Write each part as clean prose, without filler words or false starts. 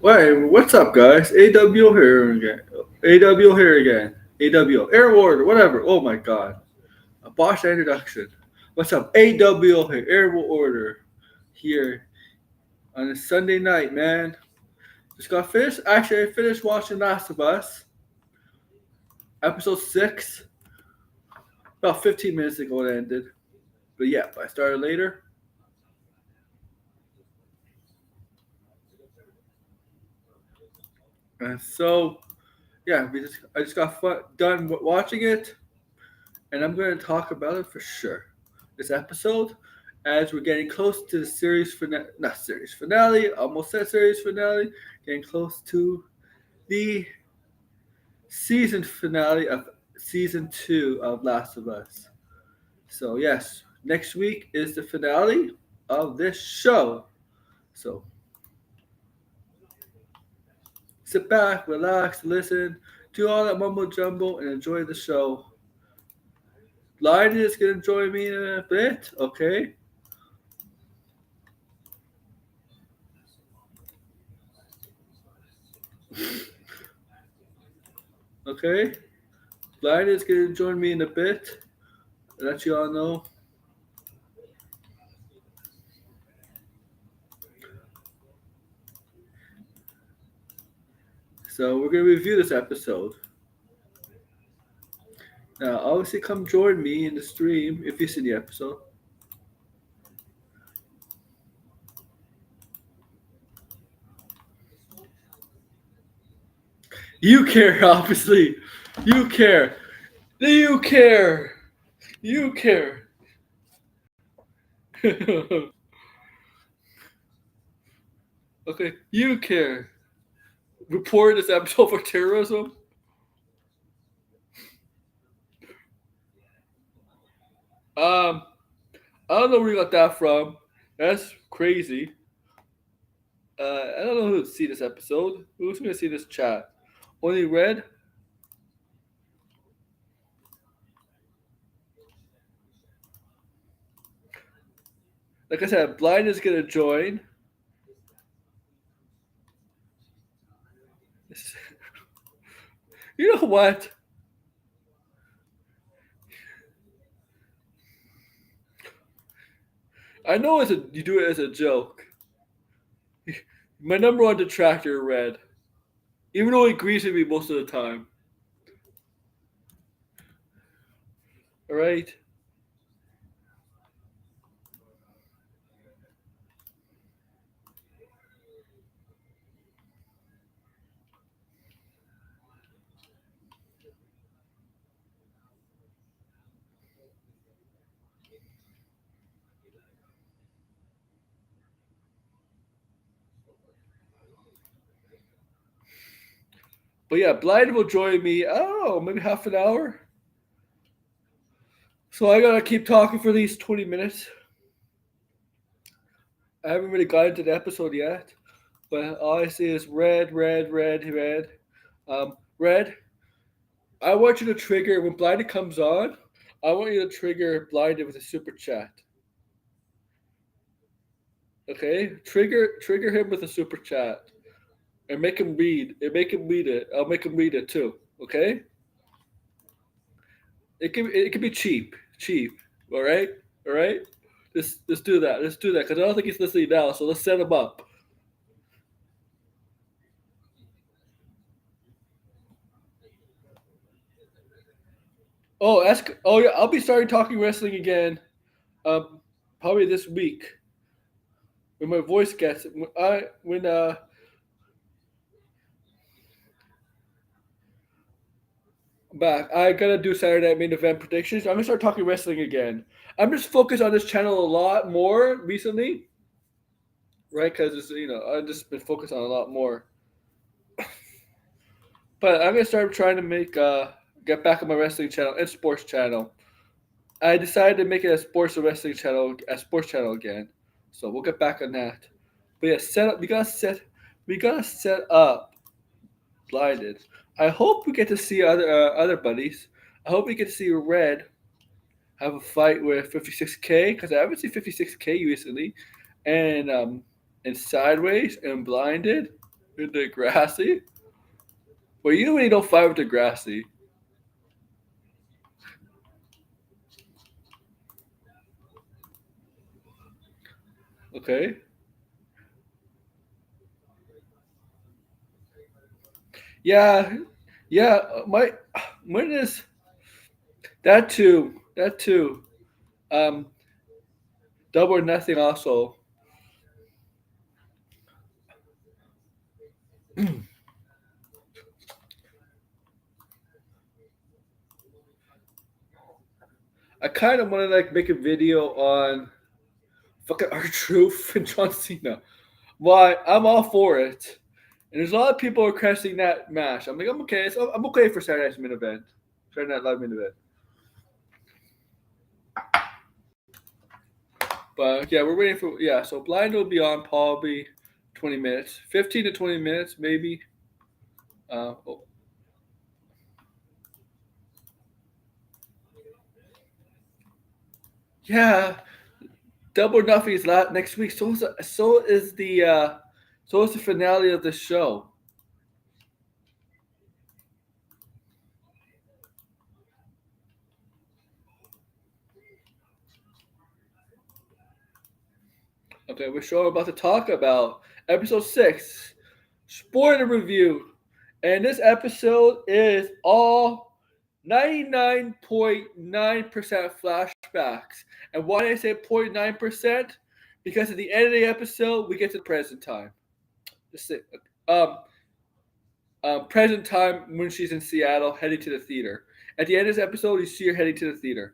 Wait, what's up, guys? AW here again. AW here again. AW Air Warrior, whatever. Oh my god, a botched introduction. What's up? AW here, Air Order here on a Sunday night, man. Just got finished. Actually, I finished watching Last of Us, episode 6. About 15 minutes ago it ended. But yeah, I started later. And so yeah, I just got done watching it, and I'm going to talk about it for sure. This episode, as we're getting close to the series finale, not series finale, almost said series finale, getting close to the season finale of season 2 of Last of Us. So yes, next week is the finale of this show. So sit back, relax, listen, do all that mumbo jumbo, and enjoy the show. Lion is gonna join me in a bit, okay? Okay? Lion is gonna join me in a bit. Let you all know. So we're gonna review this episode. Now, obviously, come join me in the stream if you see the episode. You care, obviously. You care. You care. You care. Okay, you care. Report this episode for terrorism. Um, I don't know where you got that from. That's crazy. I don't know who would see this episode. Who's gonna see this chat? Only Red. Like I said, Blind is gonna join. You know what? I know you do it as a joke. My number one detractor, Red. Even though he agrees with me most of the time. Alright? But yeah, Blind will join me, I don't know, maybe half an hour. So I gotta keep talking for these 20 minutes. I haven't really got into the episode yet. But all I see is red, red, red, red. Red, I want you to trigger when Blinded comes on. I want you to trigger Blinded with a super chat. Okay, trigger him with a super chat and make him read. And make him read it. I'll make him read it too. Okay. It can be cheap. All right, all right. Let's do that. Let's do that because I don't think he's listening now. So let's set him up. Oh, ask. Oh yeah, I'll be starting talking wrestling again. Um, probably this week when my voice gets when back. I gotta do Saturday Night Main Event predictions. I'm gonna start talking wrestling again. I'm just focused on this channel a lot more recently, right? Because it's I've just been focused on a lot more. But I'm gonna start trying to make get back on my wrestling channel and sports channel. I decided to make it a sports and wrestling channel, a sports channel again. So we'll get back on that. But yeah, set up. We gotta set up blinded. I hope we get to see other buddies. I hope we get to see Red have a fight with 56K because I haven't seen 56K recently, and Sideways and Blinded. In the grassy? Well, you really don't fight with the grassy. Okay. Yeah, yeah. My when is that too? That too. Um, Double or nothing. Also, I kind of want to like make a video on fucking our truth and John Cena. Why? I'm all for it. And there's a lot of people requesting that match. I'm like, I'm okay. I'm okay for Saturday Night's main event. Saturday Night Live main event. But yeah, we're waiting for So Blind will be on probably 20 minutes, 15 to 20 minutes maybe. Oh, yeah, Double or Nothing is next week. So is the finale of the show. Okay, we're sure about to talk about episode 6, spoiler review. And this episode is all 99.9% flashbacks. And why did I say 0.9%? Because at the end of the episode, we get to the present time. Just um, present time when she's in Seattle heading to the theater. At the end of this episode, you see her heading to the theater.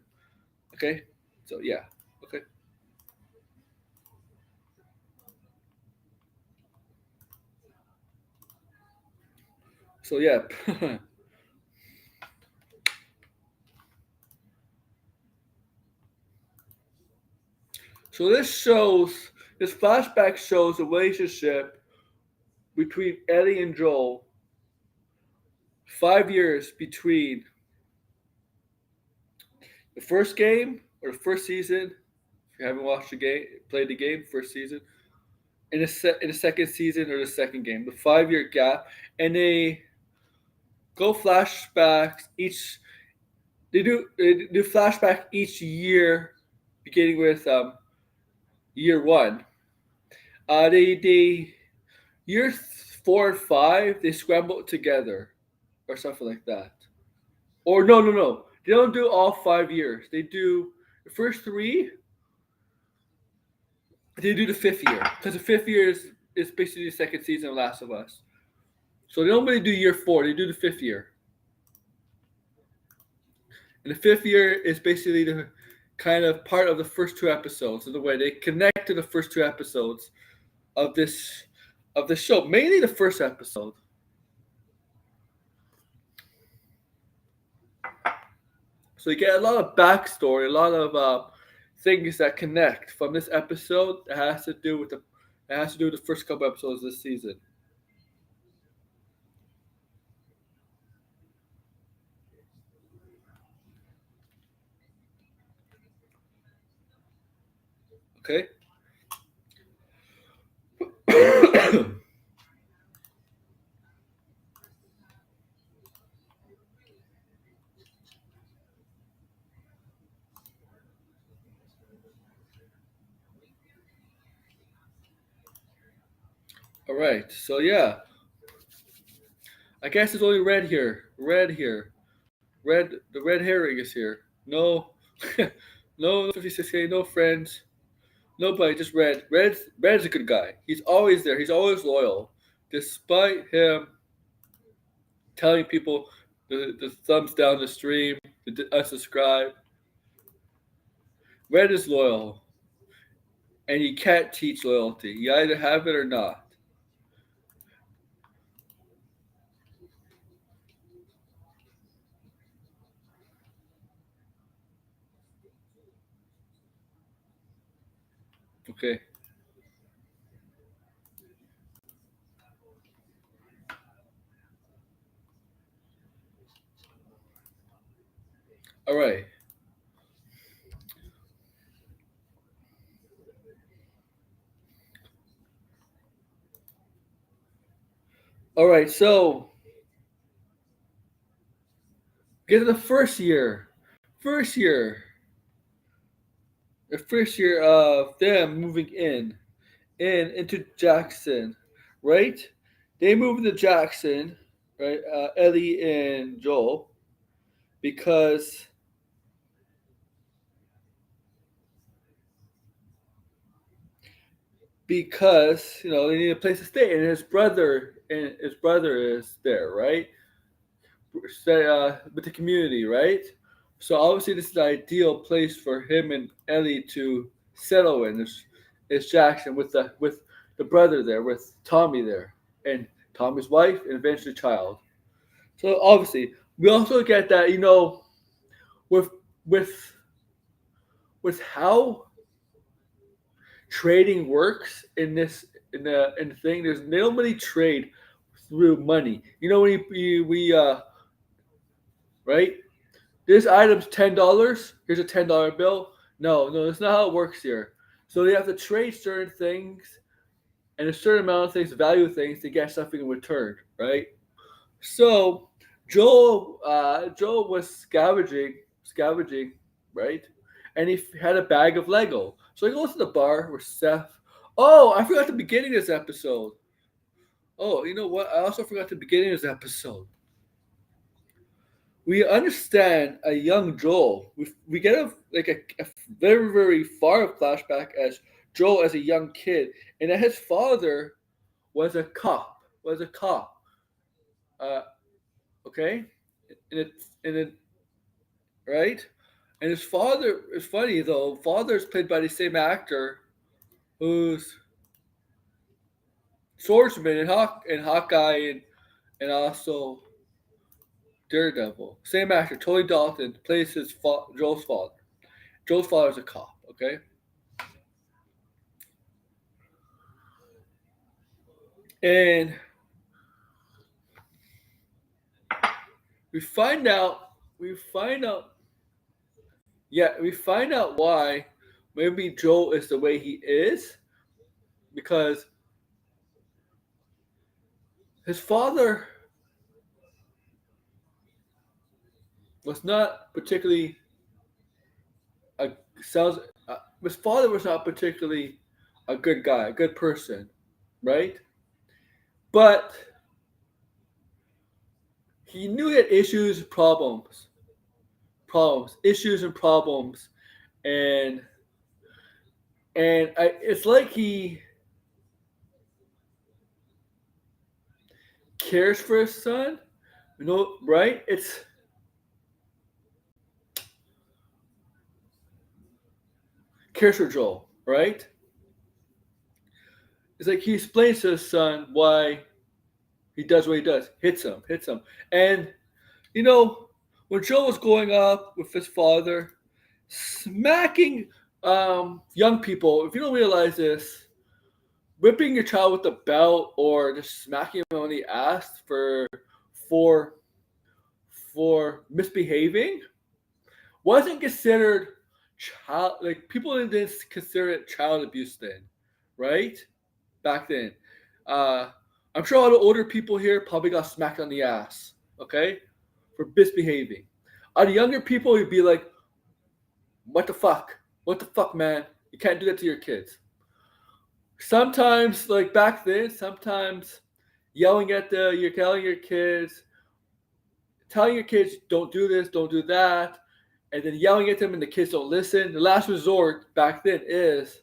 Okay? So, yeah. Okay. So, yeah. So this flashback shows the relationship between Ellie and Joel. 5 years between the first game or the first season. If you haven't watched the game, played the game, first season, in the second season or the second game, the 5 year gap, and they go flashbacks each. They do flashback each year, beginning with year one. They year 4 and 5 they scramble together or something like that. Or no. They don't do all 5 years. They do the first three. They do the fifth year because the fifth year is basically the second season of Last of Us. So they don't really do year 4. They do the fifth year, and the fifth year is basically the kind of part of the first two episodes. In the way they connect to the first two episodes of the show, mainly the first episode. So you get a lot of backstory, a lot of things that connect from this episode. It has to do with the first couple episodes this season. Okay. All right. So yeah, I guess it's only red here. Red here. Red. The red herring is here. No, no 56K. No friends. Nobody. Just red. Red's a good guy. He's always there. He's always loyal, despite him telling people the thumbs down the stream, the unsubscribe. Red is loyal, and you can't teach loyalty. You either have it or not. Okay. All right. All right, so get to the first year. First year. The first year of them moving into Jackson, right? They move into Jackson, right? Ellie and Joel, because they need a place to stay, and his brother is there, right? With the community, right? So obviously, this is the ideal place for him and Ellie to settle in. Is Jackson with the brother there, with Tommy there, and Tommy's wife, and eventually child. So obviously, we also get that with with with how trading works in the thing. There's nobody trade through money. When we right. This item's $10. Here's a $10 bill. No, no, that's not how it works here. So they have to trade certain things and a certain amount of things, value things, to get something in return, right? So Joel was scavenging, right? And he had a bag of Lego. So he goes to the bar with Seth. Oh, I forgot the beginning of this episode. Oh, you know what? I also forgot the beginning of this episode. We understand a young Joel. We get a very very far flashback as Joel as a young kid, and that his father was a cop. Was a cop. Uh, okay, and it right, and his father is funny though. Father is played by the same actor who's swordsman in Hawkeye and also Daredevil. Same actor, Tony Dalton plays Joel's father. Joel's father's a cop. Okay. And we find out we find out why maybe Joel is the way he is, because his father was not particularly a sounds his father was not particularly a good guy, a good person, right? But he knew he had issues and problems, and it's like he cares for his son, right? It's cares for Joel, right? It's like he explains to his son why he does what he does, hits him, and you know when Joel was growing up with his father, smacking young people. If you don't realize this, whipping your child with a belt or just smacking him on the ass for misbehaving wasn't considered child, like people didn't consider it child abuse then, right? Back then. Uh, I'm sure all the older people here probably got smacked on the ass, okay, for misbehaving. All the younger people, you'd be like, "What the fuck? What the fuck, man? You can't do that to your kids." Sometimes, like back then, sometimes you're telling your kids, don't do this, don't do that, and then yelling at them, and the kids don't listen. The last resort back then is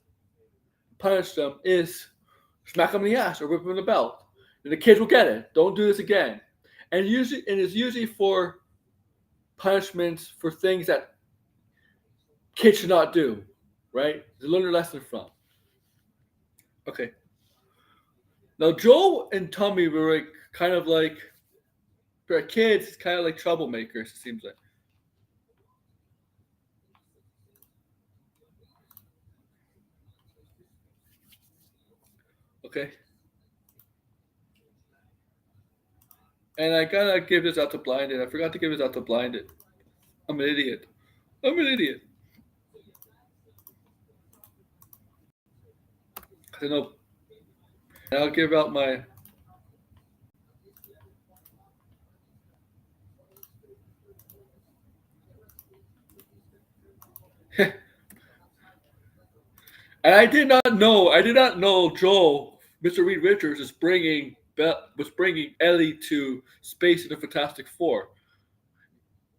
punish them is smack them in the ass or whip them in the belt. And the kids will get it. Don't do this again. And it's usually for punishments for things that kids should not do. Right? To learn a lesson from. Okay. Now Joel and Tommy were like kind of like for kids, it's kind of like troublemakers, it seems like. Okay. And I gotta give this out to Blinded. I forgot to give this out to Blinded. I'm an idiot. I'm an idiot. I know. And I'll give out my and I did not know Joel, Mr. Reed Richards, was bringing Ellie to space in the Fantastic Four.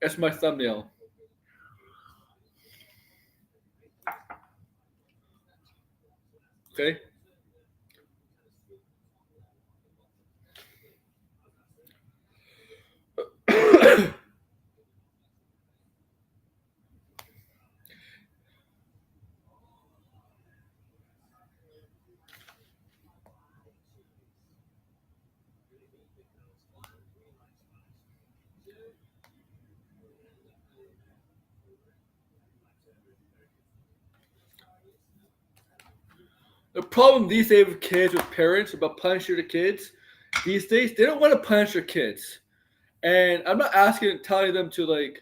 That's my thumbnail. Okay. The problem these days with kids, with parents about punishing the kids, these days they don't want to punish their kids. And I'm not asking, telling them to like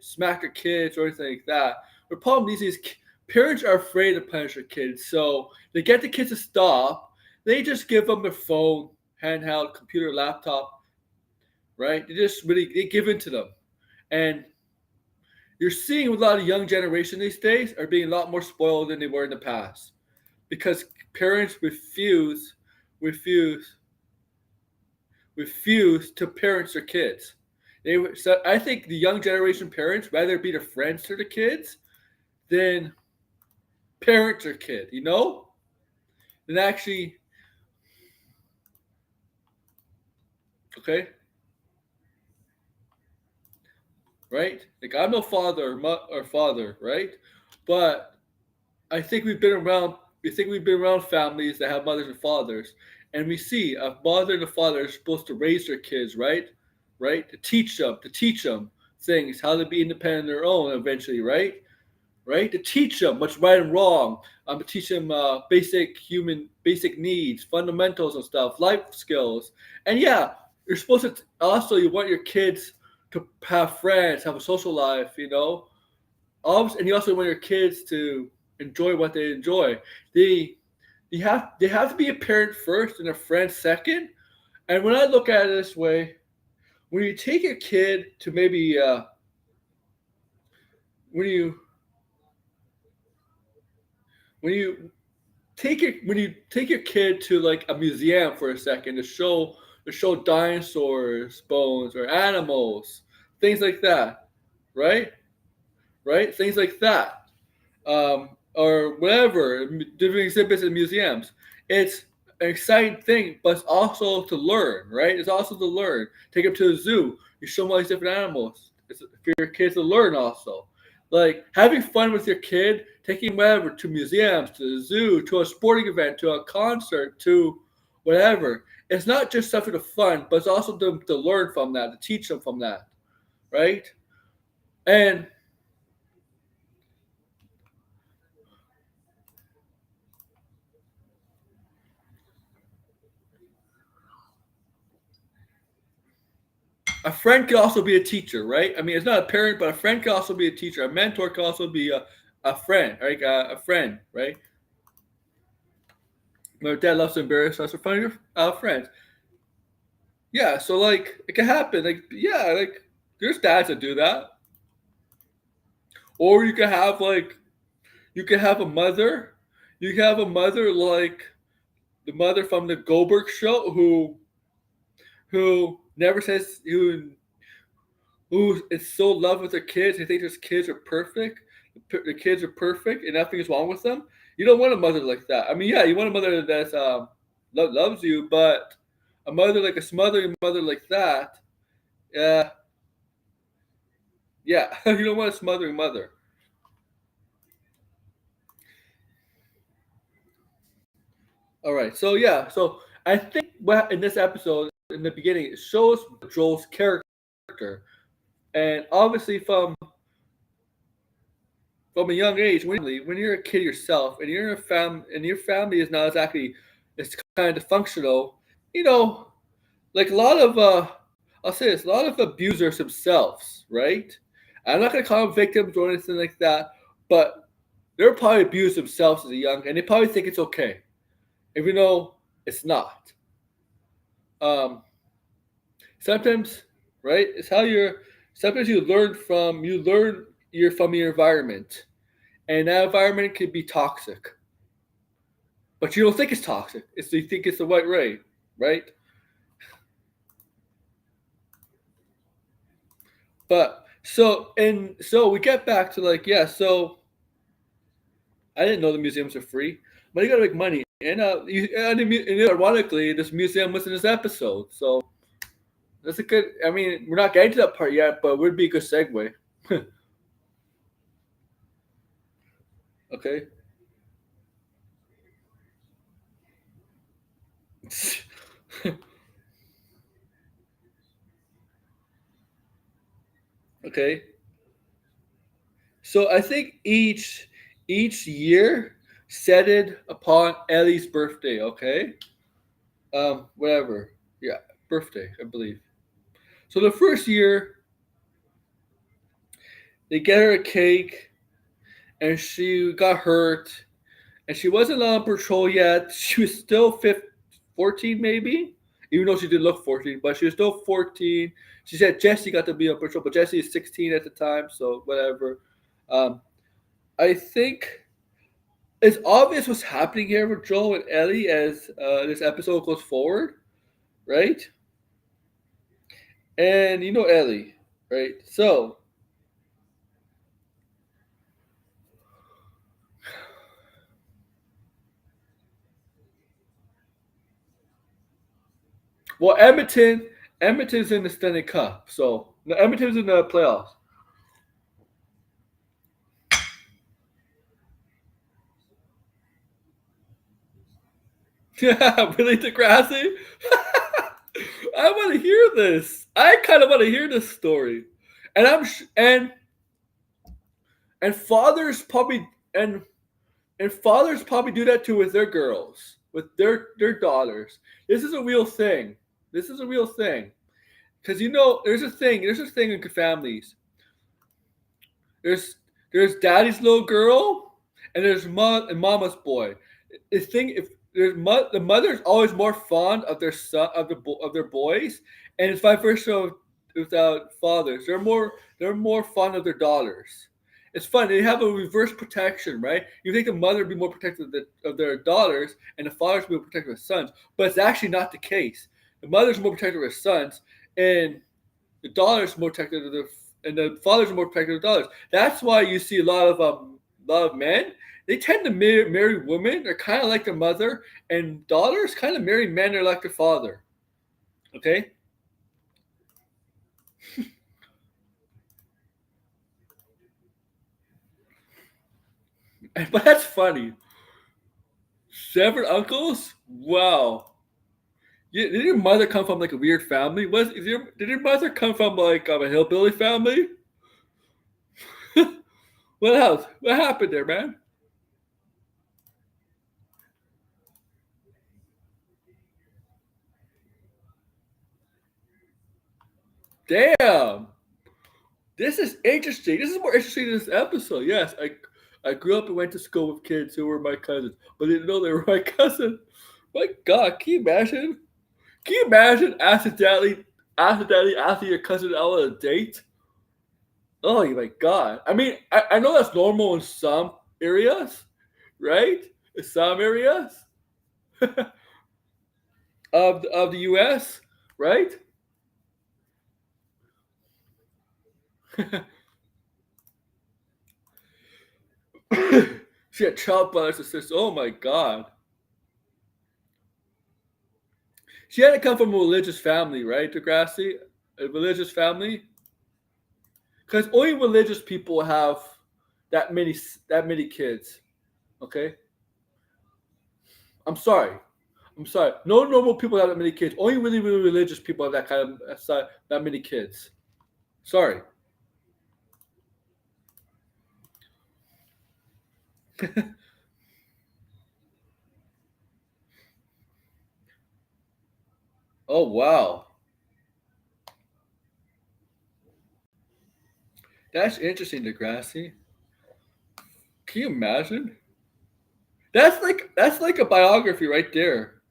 smack their kids or anything like that. The problem these days, parents are afraid to punish their kids, so they get the kids to stop. They just give them their phone, handheld, computer, laptop, right? They give in to them, and you're seeing a lot of young generation these days are being a lot more spoiled than they were in the past because parents refuse refuse to parent their kids. So I think the young generation parents rather be the friends to the kids than parent their kid, than actually, okay, right? Like I'm no father or father, right? But I think we've been around. We think we've been around families that have mothers and fathers, and we see a mother and a father are supposed to raise their kids, right? Right? To teach them things, how to be independent on their own eventually, right? Right? To teach them what's right and wrong. To teach them basic needs, fundamentals and stuff, life skills. And yeah, you're supposed to also you want your kids to have friends, have a social life, and you also want your kids to enjoy what they enjoy. They they have to be a parent first and a friend second. And when I look at it this way, when you take your kid to maybe when you when you when you take your kid to like a museum for a second to show dinosaurs bones or animals, things like that, right? Right, things like that, or whatever, different exhibits in museums. It's an exciting thing, but it's also to learn, right? It's also to learn. Take them to a zoo. You show them all these different animals. It's for your kids to learn also. Like having fun with your kid, taking whatever to museums, to the zoo, to a sporting event, to a concert, to whatever. It's not just something to fun, but it's also to learn from that, to teach them from that, right? And a friend could also be a teacher, right? I mean, it's not a parent, but a friend could also be a teacher. A mentor could also be a friend, right? A friend, right? My dad loves to embarrass us in front of your friends. Yeah, so like it can happen. Like yeah, like there's dads that do that, or you can have a mother, you can have a mother like the mother from the Goldberg show who never says who is so in love with their kids. They think their kids are perfect. The kids are perfect, and nothing is wrong with them. You don't want a mother like that. I mean, yeah, you want a mother that loves you, but a mother like a smothering mother like that, yeah, yeah, you don't want a smothering mother. All right, so yeah, so I think what in this episode in the beginning it shows Joel's character, and obviously from a young age, when you're a kid yourself and you're in a and your family is not exactly it's kind of functional, you know, like a lot of I'll say this, a lot of abusers themselves, right? I'm not gonna call them victims or anything like that, but they're probably abused themselves as a young, and they probably think it's okay, even though it's not. Um, Sometimes, right? It's how you're. Sometimes you learn from your environment, and that environment can be toxic. But you don't think it's toxic. It's you think it's the right way, right? But so we get back to like yeah. So I didn't know the museums are free, but you gotta make money. And ironically, this museum was in this episode, so that's a good. I mean, we're not getting to that part yet, but it would be a good segue. Okay. Okay. So I think each year set it upon Ellie's birthday. Okay. Whatever. Yeah, birthday, I believe. So the first year they get her a cake, and she got hurt, and she wasn't on patrol yet. She was still 14 maybe, even though she did look 14, but she was still 14. She said Jesse got to be on patrol, but Jesse is 16 at the time, so whatever. Um, I think it's obvious what's happening here with Joel and Ellie as this episode goes forward, right? And you know Ellie, right? So, well, Edmonton's in the Stanley Cup, so no, Edmonton's in the playoffs. Yeah, Billy Degrassi. I want to hear this. I kind of want to hear this story, and and fathers probably and fathers probably do that too with their girls, with their daughters. This is a real thing. This is a real thing because you know there's a thing. There's a thing in families. There's there's daddy's little girl, and there's and mama's boy. The thing if the mother's always more fond of their son of their boys, and it's vice versa without fathers. They're more fond of their daughters. It's fun. They have a reverse protection, right? You think the mother would be more protective of their daughters, and the fathers would be more protective of their sons, but it's actually not the case. The mother's more protective of her sons, and the daughters more protective of the and the fathers are more protective of the daughters. That's why you see a lot of men. They tend to marry women. They're kind of like their mother, and daughters kind of marry men. They're like their father. Okay, but that's funny. Seven uncles? Wow. Did your mother come from like a weird family? Did your mother come from like a hillbilly family? What else? What happened there, man? Damn. This is interesting. This is more interesting than this episode. Yes, I grew up and went to school with kids who were my cousins, but didn't know they were my cousin. My God, can you imagine? Can you imagine accidentally asking your cousin out on a date? Oh my God! I mean, I know that's normal in some areas, right? In some areas of the U.S., right? She had child brothers and sisters. Oh my God! She had to come from a religious family, right, Degrassi? A religious family, because only religious people have that many that many kids. Okay, I'm sorry. I'm sorry. No normal people have that many kids. Only really, really religious people have that kind of that many kids. Sorry. Oh wow, that's interesting, Degrassi. Can you imagine? That's like a biography right there.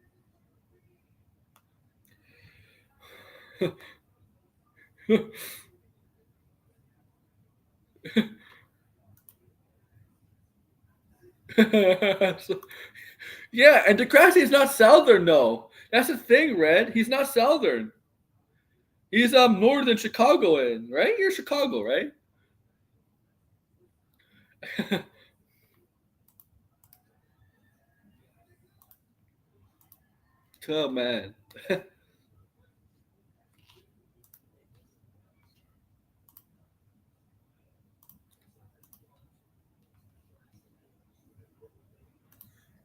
So- yeah, and Degrassi is not Southern, no. That's the thing, Red. He's not Southern. He's Northern Chicagoan, right? You're Chicago, right? Oh man,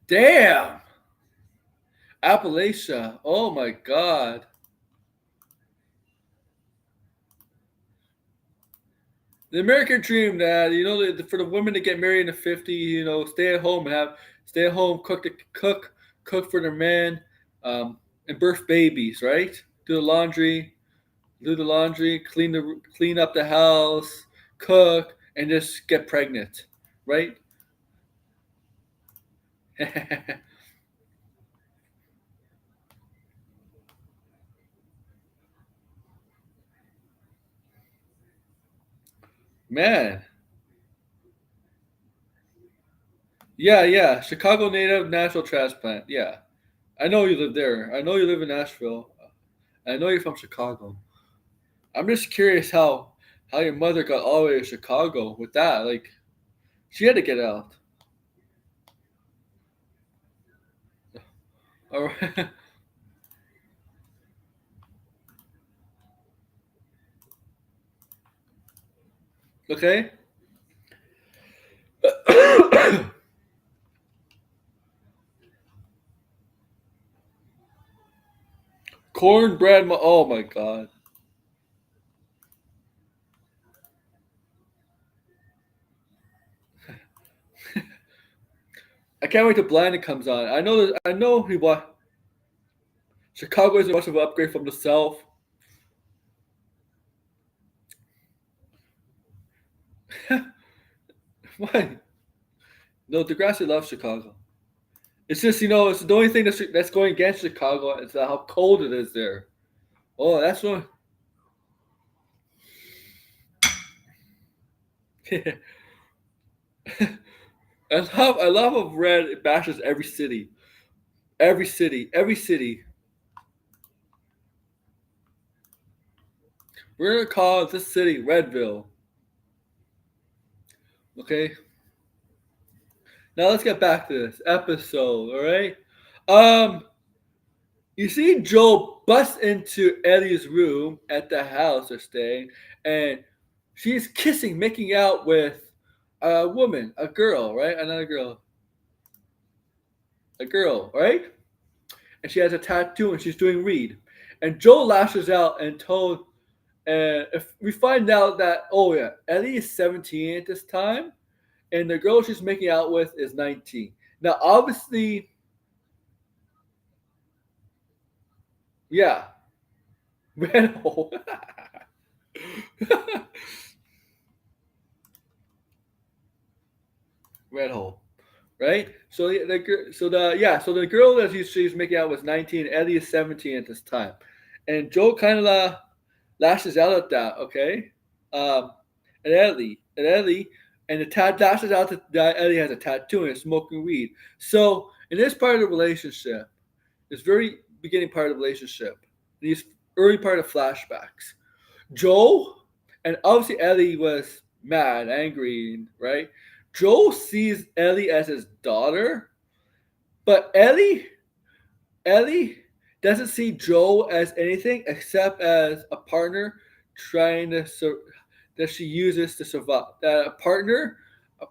damn, Appalachia. Oh my God. The American dream, Dad. You know, for the women to get married in the 50s, stay at home and stay at home, cook for their man, and birth babies, right? Do the laundry, clean up the house, cook, and just get pregnant, right? Man, yeah, yeah. Chicago native, natural transplant. Yeah, I know you live there. I know you live in Nashville. I know you're from Chicago. I'm just curious how your mother got all the way to Chicago with that. Like she had to get out. All right. Okay. Cornbread. Oh my god. I can't wait till Blinded comes on. I know he what Chicago isn't much of an upgrade from the South. Why? No, Degrassi loves Chicago. It's just it's the only thing that's going against Chicago is how cold it is there. Oh, that's one. I love how Red bashes every city, every city. We're gonna call this city Redville. Okay. Now let's get back to this episode. All right. Um, you see Joe bust into Ellie's room at the house they're staying, and she's kissing, making out with a woman, a girl, right? Another girl, a girl, right? And she has a tattoo, and she's doing Reed. And Joe lashes out and told, and if we find out that, oh yeah, Ellie is 17 at this time, and the girl she's making out with is 19. Now, obviously, yeah, red hole, red hole, right? So the girl that she's making out was 19. Ellie is 17 at this time, and Joe kind of lashes out at that. Okay, um, and Ellie, and the lashes out that Ellie has a tattoo and is smoking weed. So in this part of the relationship, this very beginning part of the relationship, these early part of flashbacks, Joe, and obviously Ellie was mad, angry, right? Joe sees Ellie as his daughter, but Ellie doesn't see Joe as anything except as a partner trying to that she uses to survive. A partner,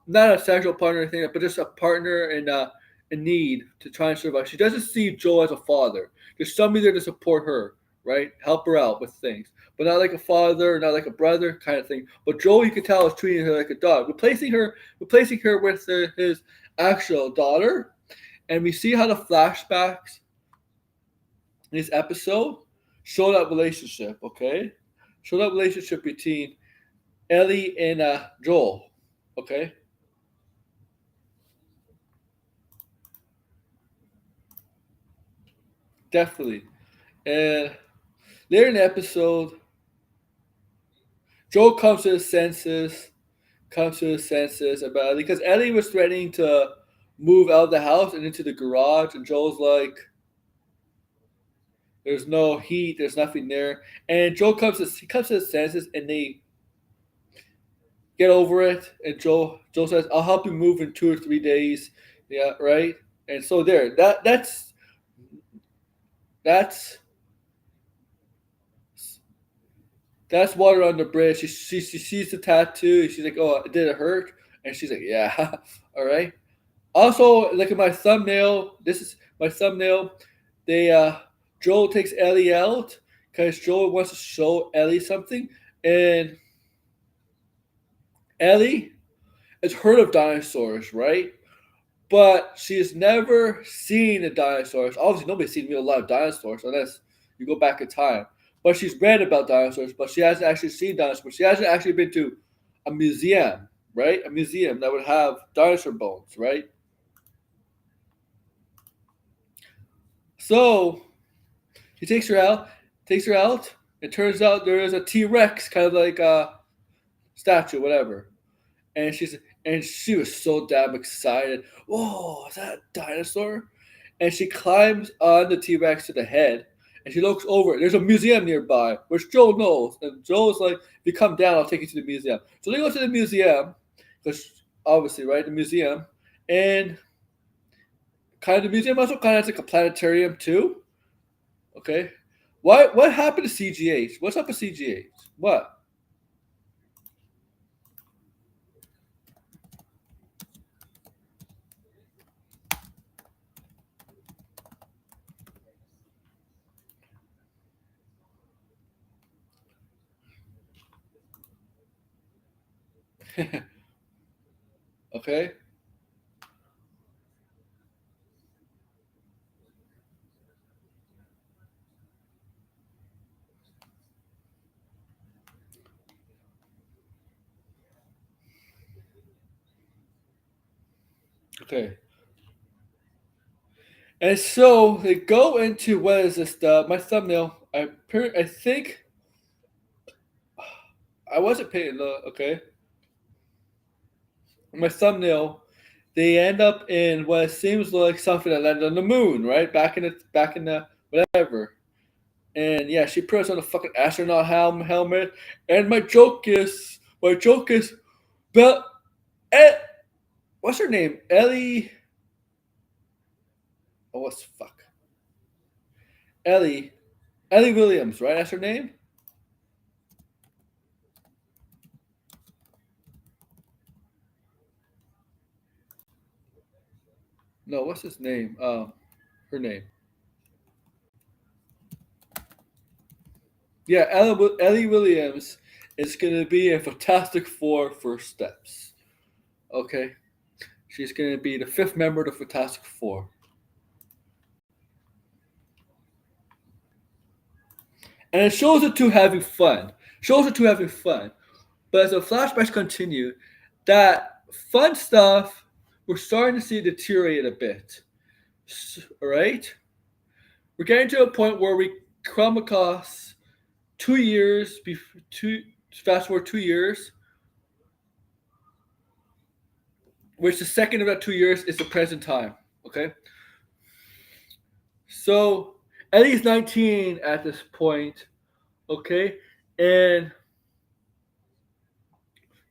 not a sexual partner or anything, but just a partner in need to try and survive. She doesn't see Joe as a father. There's somebody there to support her, right? Help her out with things, but not like a father, not like a brother kind of thing. But Joe, you could tell, is treating her like a dog, replacing her with his actual daughter. And we see how the flashbacks in this episode show that relationship. Okay, show that relationship between Ellie and Joel. Okay, definitely. And later in the episode, Joel comes to his senses about Ellie because Ellie was threatening to move out of the house and into the garage, and Joel's like, "There's no heat. There's nothing there." And Joel comes to his senses, and they get over it. And Joel says, "I'll help you move in 2 or 3 days." Yeah, right. And so there, that's that's water on the bridge. She sees the tattoo. She's like, "Oh, did it hurt?" And she's like, "Yeah." All right. Also, look at my thumbnail. This is my thumbnail. They Joel takes Ellie out because Joel wants to show Ellie something, and Ellie has heard of dinosaurs, right? But she's never seen a dinosaur. Obviously, nobody's seen real live dinosaurs unless you go back in time. But she's read about dinosaurs, but she hasn't actually seen dinosaurs. She hasn't actually been to a museum, right? A museum that would have dinosaur bones, right? So he takes her out. It turns out there is a T Rex, kind of like a statue, whatever. And she was so damn excited. Whoa, is that a dinosaur? And she climbs on the T Rex to the head, and she looks over. There's a museum nearby, which Joel knows. And Joel's like, "If you come down, I'll take you to the museum." So they go to the museum, because obviously, right, the museum, and kind of the museum also kind of has like a planetarium too. Okay, what happened to CGH? What's up with CGH? What? Okay, okay. And so they go into what is this? My thumbnail. I think I wasn't paying the okay. My thumbnail. They end up in what seems like something that landed on the moon, right? Back in the whatever. And yeah, she puts on a fucking astronaut helmet. And my joke is, Bell. Eh, what's her name? Ellie. Oh, what's fuck? Ellie. Ellie Williams, right? That's her name. No, what's his name? Her name. Yeah, Ellie Williams is going to be a Fantastic Four first steps. Okay, she's going to be the fifth member of the Fantastic Four, and it shows the two having fun. Shows the two having fun, but as the flashbacks continue, that fun stuff we're starting to see deteriorate a bit. All right, we're getting to a point where we come across 2 years. Two fast forward 2 years, which the second of that 2 years is the present time. Okay, so Ellie's 19 at this point. Okay, and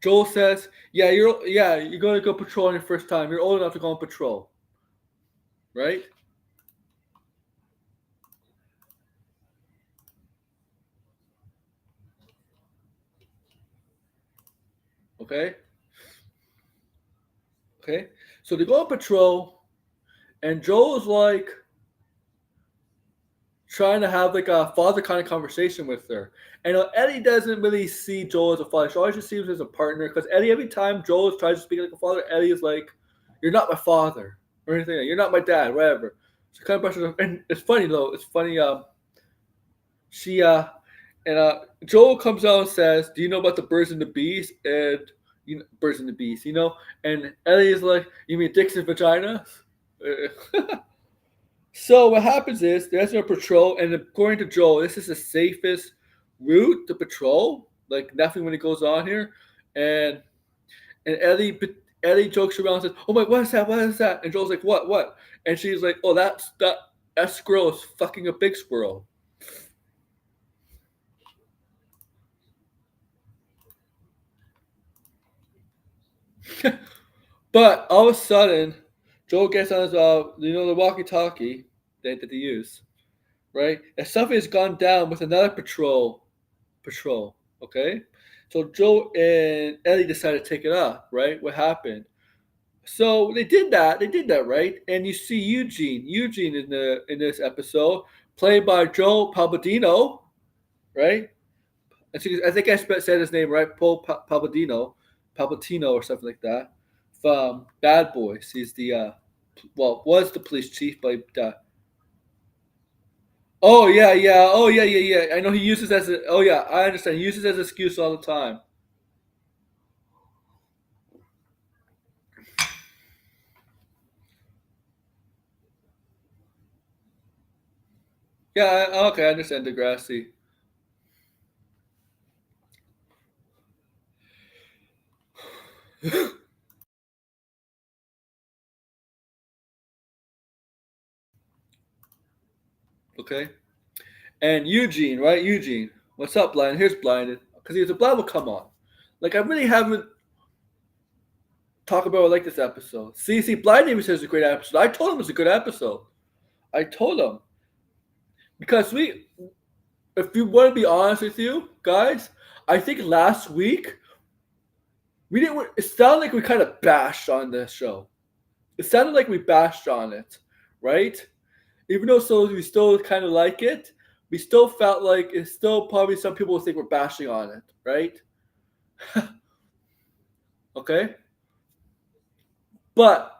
Joel says, you're going to go patrol on your first time. You're old enough to go on patrol, right? Okay, okay. So they go on patrol, and Joel's like trying to have like a father kind of conversation with her. And Eddie doesn't really see Joel as a father. She always just sees him as a partner. Because Eddie, every time Joel tries to speak like a father, Eddie is like, "You're not my father," or anything. "You're not my dad," whatever. She kind of brushes her. And it's funny though. It's funny. She and Joel comes out and says, "Do you know about the birds and the bees?" And birds and the bees, And Ellie is like, "You mean dicks and vaginas?" So what happens is there's no patrol, and according to Joel, this is the safest route to patrol. Like nothing really goes on here, and and Ellie Ellie jokes around and says, "Oh my, what is that? What is that?" And Joel's like, "What? What?" And she's like, "Oh, that squirrel is fucking a big squirrel." But all of a sudden, Joel gets on his the walkie-talkie that they use, right? And something has gone down with another patrol. Okay, so Joel and Ellie decided to take it up. Right? What happened? So they did that. They did that, right? And you see Eugene in this episode, played by Joe Palladino, right? I think I said his name right, Paul Palladino or something like that. From Bad Boys, he's the was the police chief, but oh yeah, yeah, oh yeah, yeah, yeah. I know he uses as a. Oh yeah, I understand. He uses as an excuse all the time. Yeah, okay, I understand Degrassi. Okay, and Eugene, right? Eugene, what's up, blind? Here's blinded because he was a blind. Will come on. Like I really haven't talked about like this episode. See, blind even says it's a great episode. I told him it's a good episode. I told him because if you want to be honest with you guys, I think last week we didn't. It sounded like we kind of bashed on this show. It sounded like we bashed on it, right? Even though we still kind of like it, we still felt like it's still probably some people will think we're bashing on it, right? Okay, but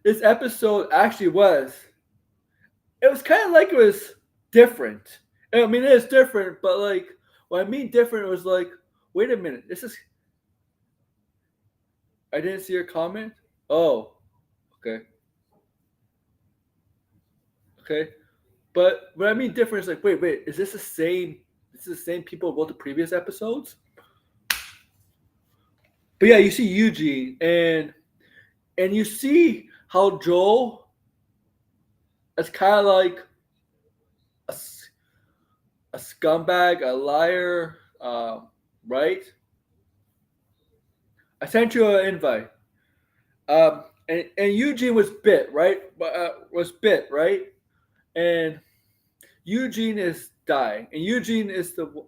this episode actually was. It was kind of like it was different. I mean, it is different, but like what I mean different was like, wait a minute, this is. I didn't see your comment. Oh, okay, okay. But what I mean different is like, wait, is this the same? This is the same people who wrote the previous episodes. But yeah, you see Eugene and you see how Joel is kind of like a, a scumbag, a liar, right? I sent you an invite, and Eugene was bit, right? Was bit, right? And Eugene is dying, and Eugene is the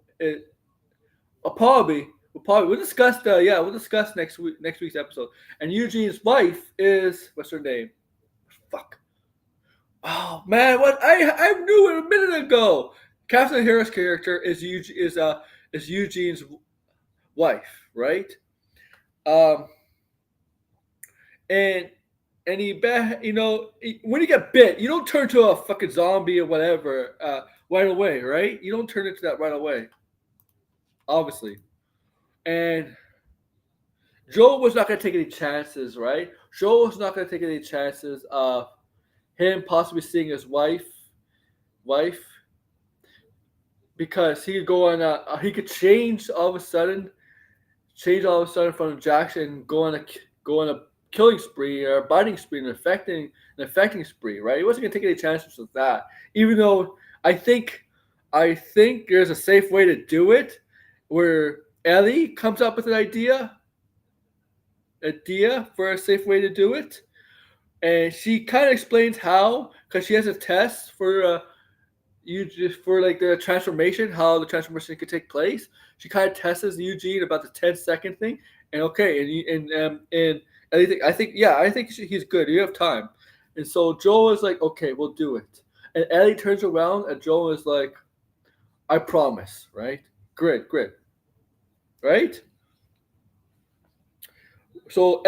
probably we'll discuss we'll discuss next week's episode. And Eugene's wife is what's her name? Fuck. Oh man, what I knew it a minute ago. Catherine Harris' character is Eugene's wife, right? Um, and when you get bit, you don't turn to a fucking zombie or whatever right away, right? You don't turn into that right away, obviously. And Joel was not going to take any chances, right? Joel was not going to take any chances of him possibly seeing his wife, because he could go on he could change all of a sudden from Jackson and go on a killing spree or a biting spree and affecting spree, right? He wasn't gonna take any chances with that. Even though I think there's a safe way to do it, where Ellie comes up with an idea for a safe way to do it, and she kind of explains how, because she has a test for you just for like the transformation, how the transformation could take place. She kind of tests Eugene about the 10-second thing, and okay, and I think he's good. You have time, and so Joel is like, okay, we'll do it. And Ellie turns around, and Joel is like, I promise, right? Grit, right? So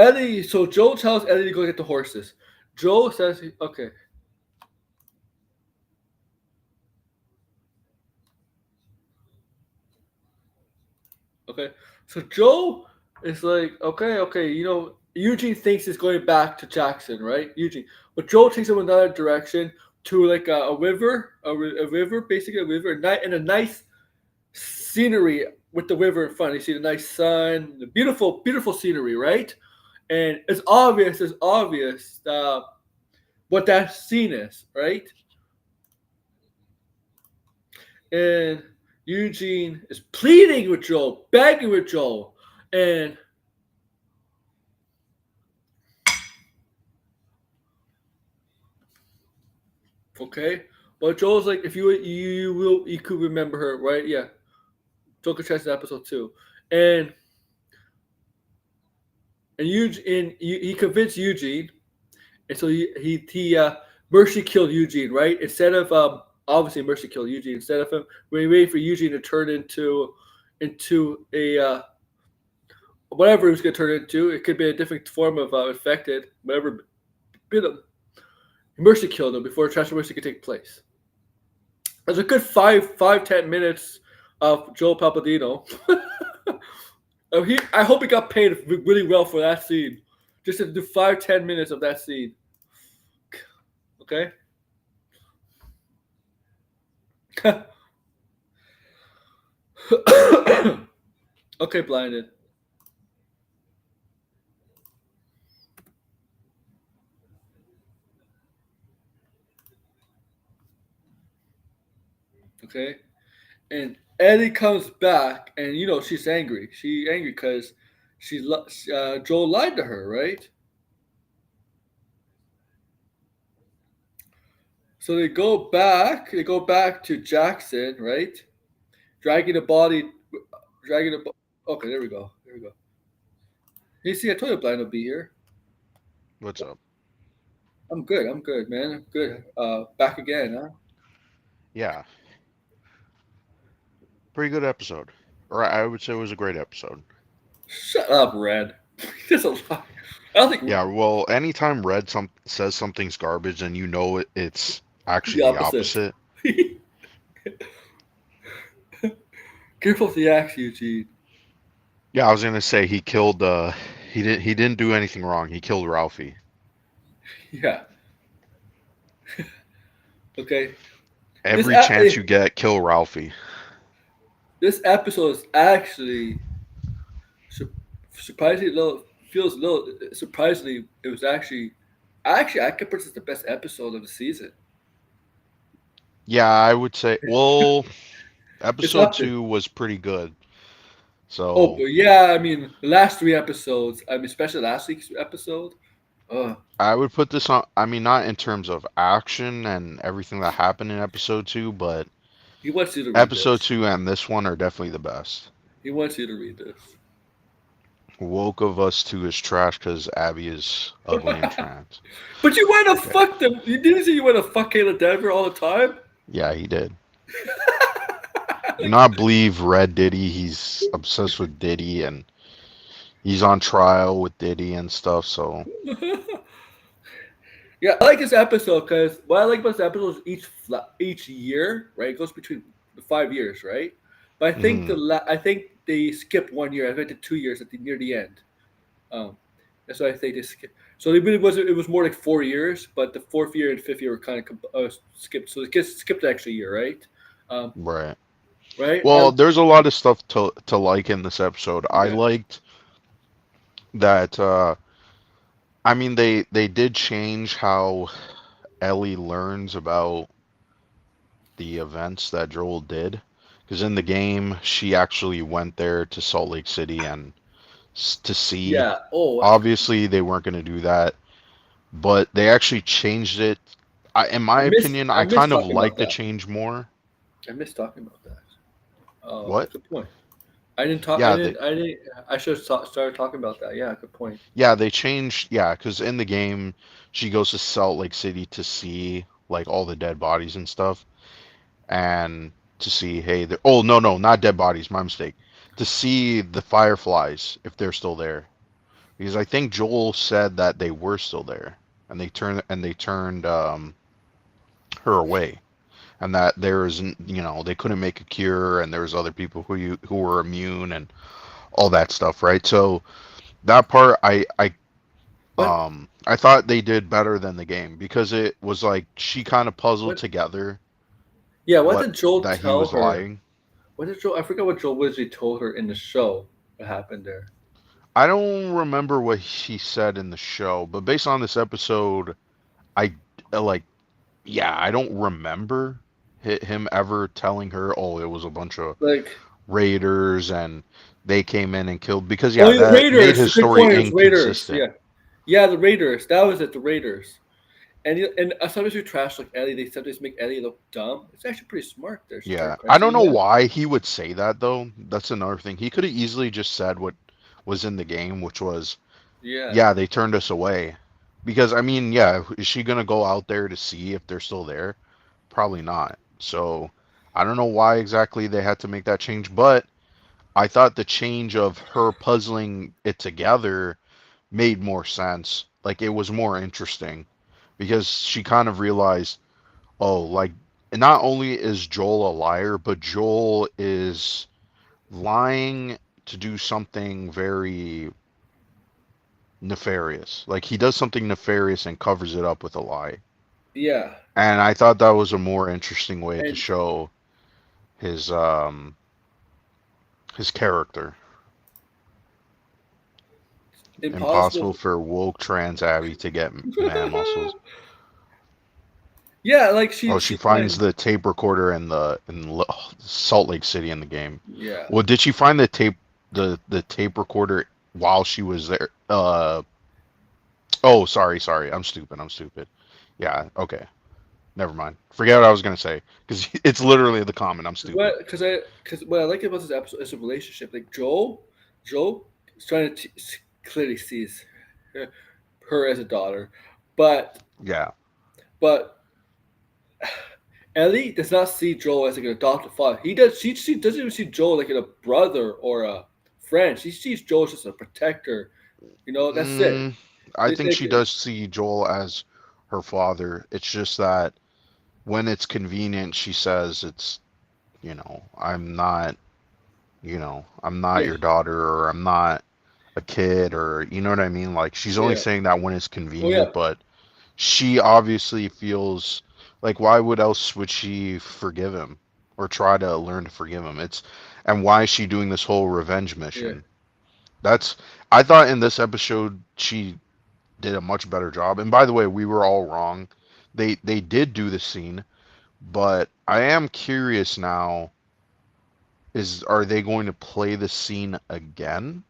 Joel tells Ellie to go get the horses. Joel says, okay, okay. So Joe is like, okay. Eugene thinks he's going back to Jackson, right? Eugene, but Joe takes him another direction to like a river, basically a river, and a nice scenery with the river in front. You see the nice sun, the beautiful, beautiful scenery, right? And it's obvious what that scene is, right? And Eugene is pleading with Joel, begging with Joel, and okay, but Joel's like, if you could remember her, right? Yeah, Joel could test in episode 2, and he convinced Eugene, and so he Mercy killed Eugene, right? Instead of obviously Mercy killed Eugene instead of him. We waited for Eugene to turn into a whatever he was going to turn into. It could be a different form of infected, whatever bit him. Mercy killed him before transformation could take place. There's a good 10 minutes of Joel Papadino. I hope he got paid really well for that scene. Just to do 5-10 minutes of that scene. Okay? Okay, blinded. Okay? And Eddie comes back, and she's angry. She's angry because Joel lied to her, right? So they go back. They go back to Jackson, right? Dragging the body, dragging the. Okay, there we go. There we go. You see, I told you Blind will be here. What's up? I'm good. I'm good, man. I'm good. Back again, huh? Yeah, pretty good episode. Or I would say it was a great episode. Shut up, Red. That's a lie. I don't think Yeah, well, anytime Red says something's garbage and you know it's the actually the opposite. opposite. Careful with the axe, Eugene. Yeah, I was gonna say he killed. He didn't do anything wrong. He killed Ralphie. Yeah. Okay. This Every a- chance you get, kill Ralphie. this episode is actually surprisingly little. Feels a little surprisingly. It was actually I could put this the best episode of the season. Yeah, I would say. Well, It's episode up there. two was pretty good. Oh, So but yeah, I mean, the last 3 episodes. I mean, especially last week's episode. Uh, I would put this on. I mean, not in terms of action and everything that happened in episode two, but he wants you to read episode this. two and this one are definitely the best. He wants you to read this. Woke of us to his trash because Abby is ugly and trans. But you want to Okay. fuck them. You didn't say you want to fuck Kayla Denver all the time. Yeah, he did. Do not believe Red Diddy. He's obsessed with Diddy and he's on trial with Diddy and stuff. So, Yeah, I like this episode because what I like about this episode is each year, right? It goes between the 5 years, right? But mhm, I think they skipped 1 year. I think the 2 years near the end. Um, that's why I think they skipped. So it really was it was more like 4 years, but the fourth year and fifth year were kind of skipped. So it skipped the extra year, right? Um, right. right? Well, there's a lot of stuff to like in this episode. I Yeah, liked that. I mean, they did change how Ellie learns about the events that Joel did. Because in the game, she actually went there to Salt Lake City and to see. yeah. Oh, Obviously, they weren't going to do that, but they actually changed it. In my opinion, I I missed kind of talking about like the that. change more. I missed talking about that. What? Good point. I didn't talk. I Yeah, they didn't. I didn't. I should have started talking about that. Yeah, good point. yeah they changed. Yeah, because in the game, she goes to Salt Lake City to see like all the dead bodies and stuff, and to see hey, oh no, not dead bodies. My mistake. To see the fireflies if they're still there, because I think Joel said that they were still there, and they turned her away, and that there is they couldn't make a cure, and there was other people who were immune and all that stuff, right? So that part What? I thought they did better than the game because it was like she kind of puzzled What? together Yeah. What what did Joel that he tell was her? lying. What did Joel? I forgot what Joel Wizzy told her in the show. What happened there? I don't remember what he said in the show, but based on this episode, I like, yeah, I don't remember him ever telling her, "Oh, it was a bunch of Like, raiders and they came in and killed," because yeah, oh, the that made Raiders. his Good story point. It was Raiders. inconsistent. Yeah, yeah, the Raiders. That was it. The Raiders. And sometimes we trash like Ellie. They sometimes make Ellie look dumb. It's actually pretty smart. There, she started Yeah, I don't questioning know them. why he would say that though. That's another thing. He could have easily just said what was in the game, which was, Yeah, yeah, they turned us away. Because I mean, yeah, is she gonna go out there to see if they're still there? Probably not. So I don't know why exactly they had to make that change, but I thought the change of her puzzling it together made more sense. Like it was more interesting because she kind of realized, oh, like not only is Joel a liar, but Joel is lying to do something very nefarious. Like he does something nefarious and covers it up with a lie. yeah. And I thought that was a more interesting way to And show his his character. impossible. Impossible for woke trans Abby to get man muscles. Yeah, like Oh, she she's finds fine. the tape recorder in Salt Lake City in the game. Yeah. Well, did she find the tape recorder while she was there? Oh, sorry. I'm stupid. I'm stupid. Yeah. Okay. Never mind. Forget what I was gonna say because it's literally the comment. I'm stupid. Because what I like about this episode is a relationship. Like Joel is trying to clearly sees her, her as a daughter, but Yeah. but Ellie does not see Joel as like an adopted father. He does. She doesn't even see Joel like a brother or a friend. She sees Joel as just a protector. You know, that's it. Mm, I think Like, she does see Joel as her father. It's just that when it's convenient, she says it's, I'm not, I'm not yeah, your daughter or I'm not a kid or you know what I mean? Like she's only yeah. saying that when it's Oh yeah, convenient, but she obviously feels like why would else would she forgive him or try to learn to forgive him? It's and why is she doing this whole revenge yeah. mission? That's I thought in this episode she did a much better job. And by the way, we were all wrong. They did do the scene, but I am curious now is are they going to play the scene again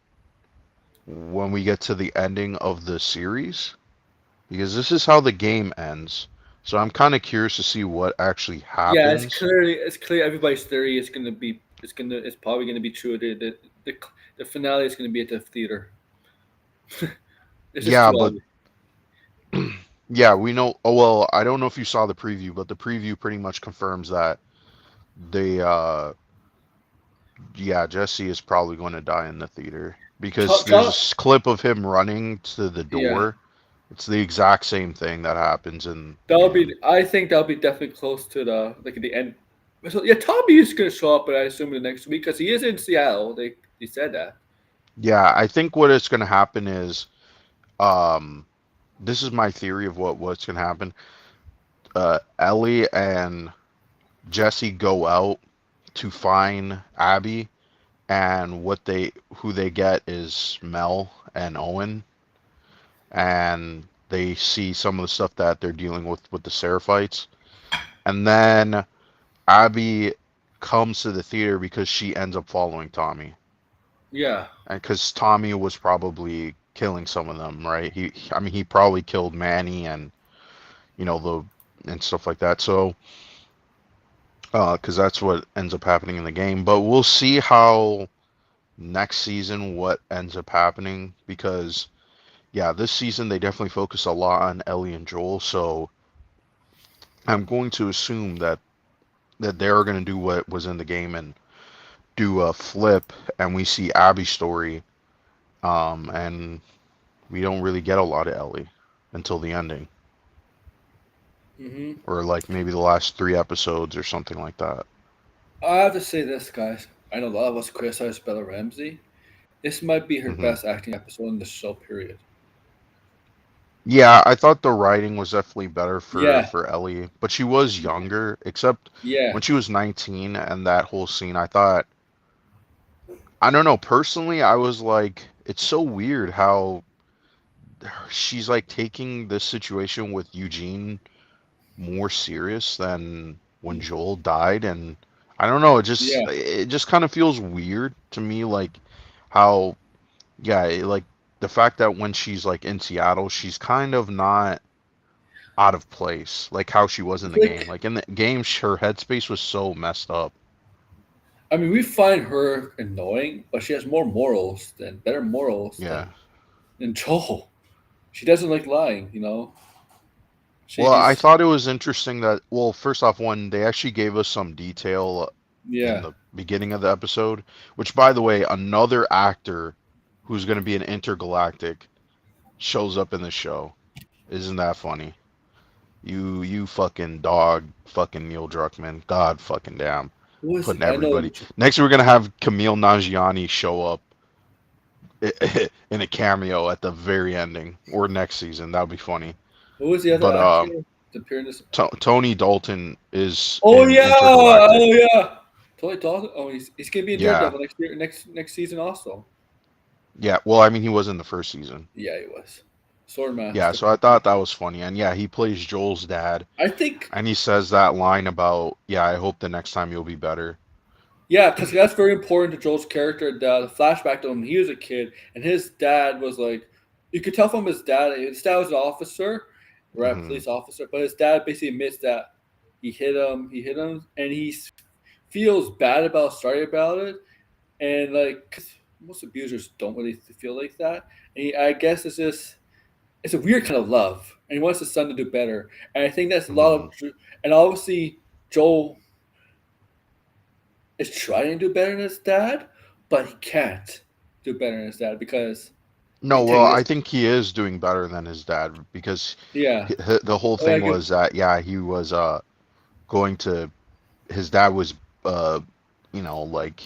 when we get to the ending of the series? Because this is how the game ends. So I'm kind of curious to see what actually Yeah, happens. it's clear everybody's theory is gonna be it's probably gonna be true. The, the finale is gonna be at the theater. It's just Yeah, too but obvious. yeah, we know. Oh well, I don't know if you saw the preview, but the preview pretty much confirms that they yeah, Jesse is probably going to die in the theater because Tom, there's Tom, a clip of him running to the yeah, door. It's the exact same thing that happens in the that'll be. game. I think that'll be definitely close to the like at the end. So yeah, Tommy is gonna show up, but I assume in the next week because he is in Seattle. They said that. Yeah, I think what is going to happen is um this is my theory of what's going to happen. Ellie and Jesse go out to find Abby and what they who they get is Mel and Owen and they see some of the stuff that they're dealing with the Seraphites. And then Abby comes to the theater because she ends up following Tommy. Yeah. And because Tommy was probably killing some of them, right? I mean, he probably killed Manny and, and stuff like that. So, because that's what ends up happening in the game. But we'll see how next season what ends up happening because, yeah, this season they definitely focus a lot on Ellie and Joel. So I'm going to assume that they're going to do what was in the game and do a flip, and we see Abby's story, and we don't really get a lot of Ellie until the ending, Hmm. or like maybe the last 3 episodes or something like that. I have to say this, guys. I know a lot of us criticize Bella Ramsey. This might be her Hmm. best acting episode in the show. Period. Yeah, I thought the writing was definitely better Yeah, for Ellie, but she was younger, except yeah, when she was 19 and that whole scene, I thought, I don't know, personally, I was like, it's so weird how she's like taking this situation with Eugene more serious than when Joel died, and I don't know, yeah. it just kind of feels weird to me, like how, yeah, like the fact that when she's like in Seattle, she's kind of not out of place, like how she was in It's the game. like, Like in the game, her headspace was so messed up. I mean, we find her annoying, but she has more morals than better morals Yeah. than Joel. She doesn't like lying, Well, I She's thought it was interesting that, well, first off, when they actually gave us some detail in yeah. the beginning of the episode, which, by the way, another actor who's going to be an intergalactic shows up in the show. Isn't that funny? You fucking dog, fucking Neil Druckmann. God fucking damn. Who is Putting it? I know. everybody. Next, we're going to have Camille Nanjiani show up in a cameo at the very ending or next season. That would be funny. Who is the other But actor to appear in this? Tony Dalton is Oh in yeah, oh Intergalactic. yeah. Totally Dawson. Oh, he's gonna be in Yeah, Daredevil next year, next season also. yeah. Well, I mean, he was in the first season. Yeah, he was. Yeah, Swordmaster. so I thought that was funny, and yeah, he plays Joel's dad, I think and he says that line about, yeah, I hope the next time you'll be better. yeah, because that's very important to Joel's character. The flashback to him, he was a kid, and his dad was like, you could tell from his dad. His dad was an officer, right, Hmm. police officer, but his dad basically admits that he hit him, and he feels bad about, sorry about it, and like 'cause most abusers don't really feel like that. And I guess it's a weird kind of love, and he wants his son to do better. And I think that's a lot Hmm. of, and obviously Joel is trying to do better than his dad, but he can't do better than his dad because No, take well, this, I think he is doing better than his dad because yeah, the whole thing like was that, yeah, he was going to, his dad was uh like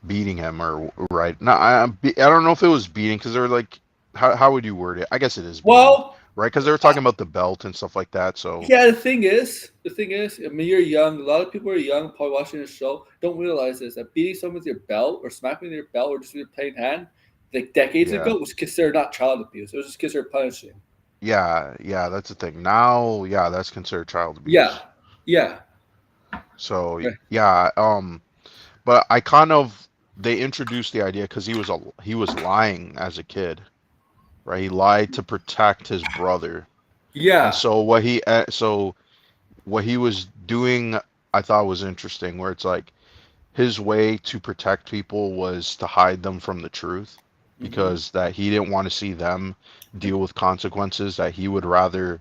beating him or right. No, I don't know if it was beating because they were like, how would you word it? I guess it is beating, well, right? Because they were uh, talking about the belt and stuff like that. So yeah. The thing is, I mean, you're young. A lot of people are young, probably watching the show, don't realize this that beating someone with your belt or smacking with your belt or just with your plain hand, like decades yeah, ago, was considered not child abuse. It was just considered punishing. yeah, that's the thing. Now, yeah, that's considered child Yeah, abuse. yeah, So right. yeah, but I kind of they introduced the idea because he was lying as a kid, right? He lied to protect his brother, and Yeah. so what he was doing, I thought was interesting, where it's like his way to protect people was to hide them from the truth Hmm. because that he didn't want to see them deal with consequences, that he would rather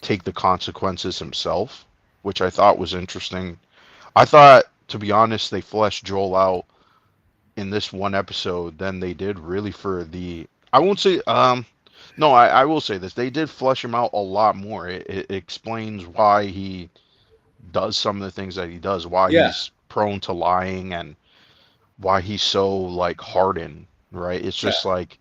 take the consequences himself, which I thought was interesting. I thought, to be honest, they fleshed Joel out in this one episode than they did really for the. I won't say. No, I will say this. They did flesh him out a lot more. It explains why he does some of the things that he does, why Yeah. he's prone to lying, and why he's so like hardened. Right? It's Yeah. just like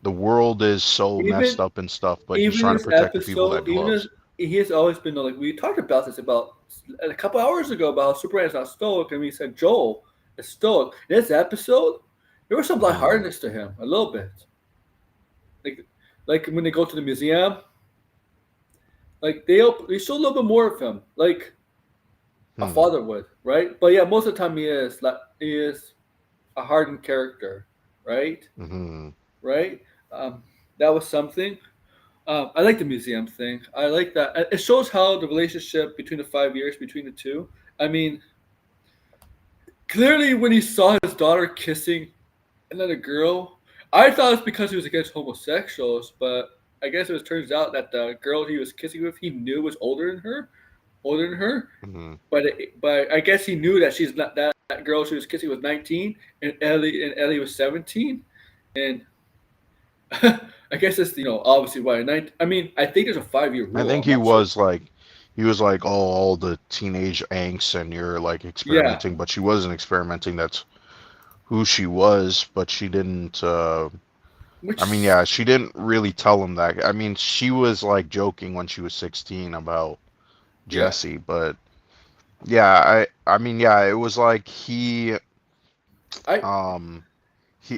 the world is so messed Even up and stuff, but he's even trying to this protect the people episode, that he even as loves. he has always been like we talked about this about a couple hours ago about Superman's not stoic, and we said Joel is stoic. In this episode, there was some Hmm. lightheartedness to him, a little bit. Like like when they go to the museum, like they show a little bit more of him, like a Hmm. father would, right? But yeah, most of the time he is a hardened character, right? Hmm. Right? Um, that was something. I like the museum thing. I like that. It shows how the relationship between the 5 years between the two. I mean, clearly when he saw his daughter kissing another girl, I thought it's because he was against homosexuals, but I guess it was turns out that the girl he was kissing with he knew was older than her. Hmm. But I guess he knew that she's not that girl she was kissing was 19 and Ellie was 17, and I guess that's obviously why. I mean, I think there's a 5 year I rule. think I'm not sure. he was like, oh, all the teenage angst and you're like Yeah, experimenting, but she wasn't experimenting. That's who she was, but she didn't. I mean, Which yeah, she didn't really tell him that. I mean, she was like joking when she was 16 about yeah, Jesse, but yeah, I mean, yeah, it was like I um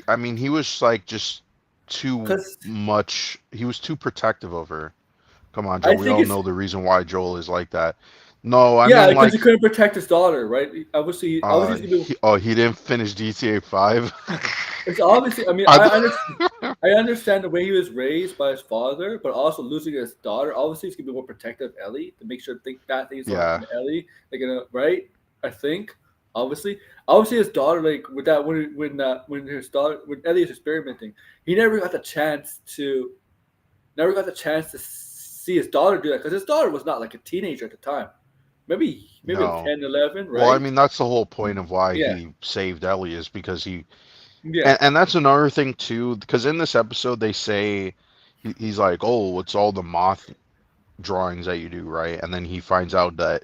I mean, he was like just too because much. He was too protective of her. Come on, Joe. I We think all it's know the reason why Joel is like that. No, I yeah mean because he like couldn't protect his daughter, right? Obviously, he's gonna be. he didn't finish GTA 5. It's obviously. I mean, I I understand the way he was raised by his father, but also losing his daughter. Obviously, he's gonna be more protective of Ellie to make sure think bad things don't happen yeah, to Ellie. They're gonna right. I think obviously his daughter like with that when his daughter when Ellie is experimenting, he never got the chance to see his daughter do that because his daughter was not like a teenager at the time. Maybe like no. 10, 11, Well, I right? mean that's the whole point of why Yeah, he saved Ellie is because he yeah. and that's another thing too because in this episode they say he's like, "Oh, what's all the moth drawings that you do, right?" And then he finds out that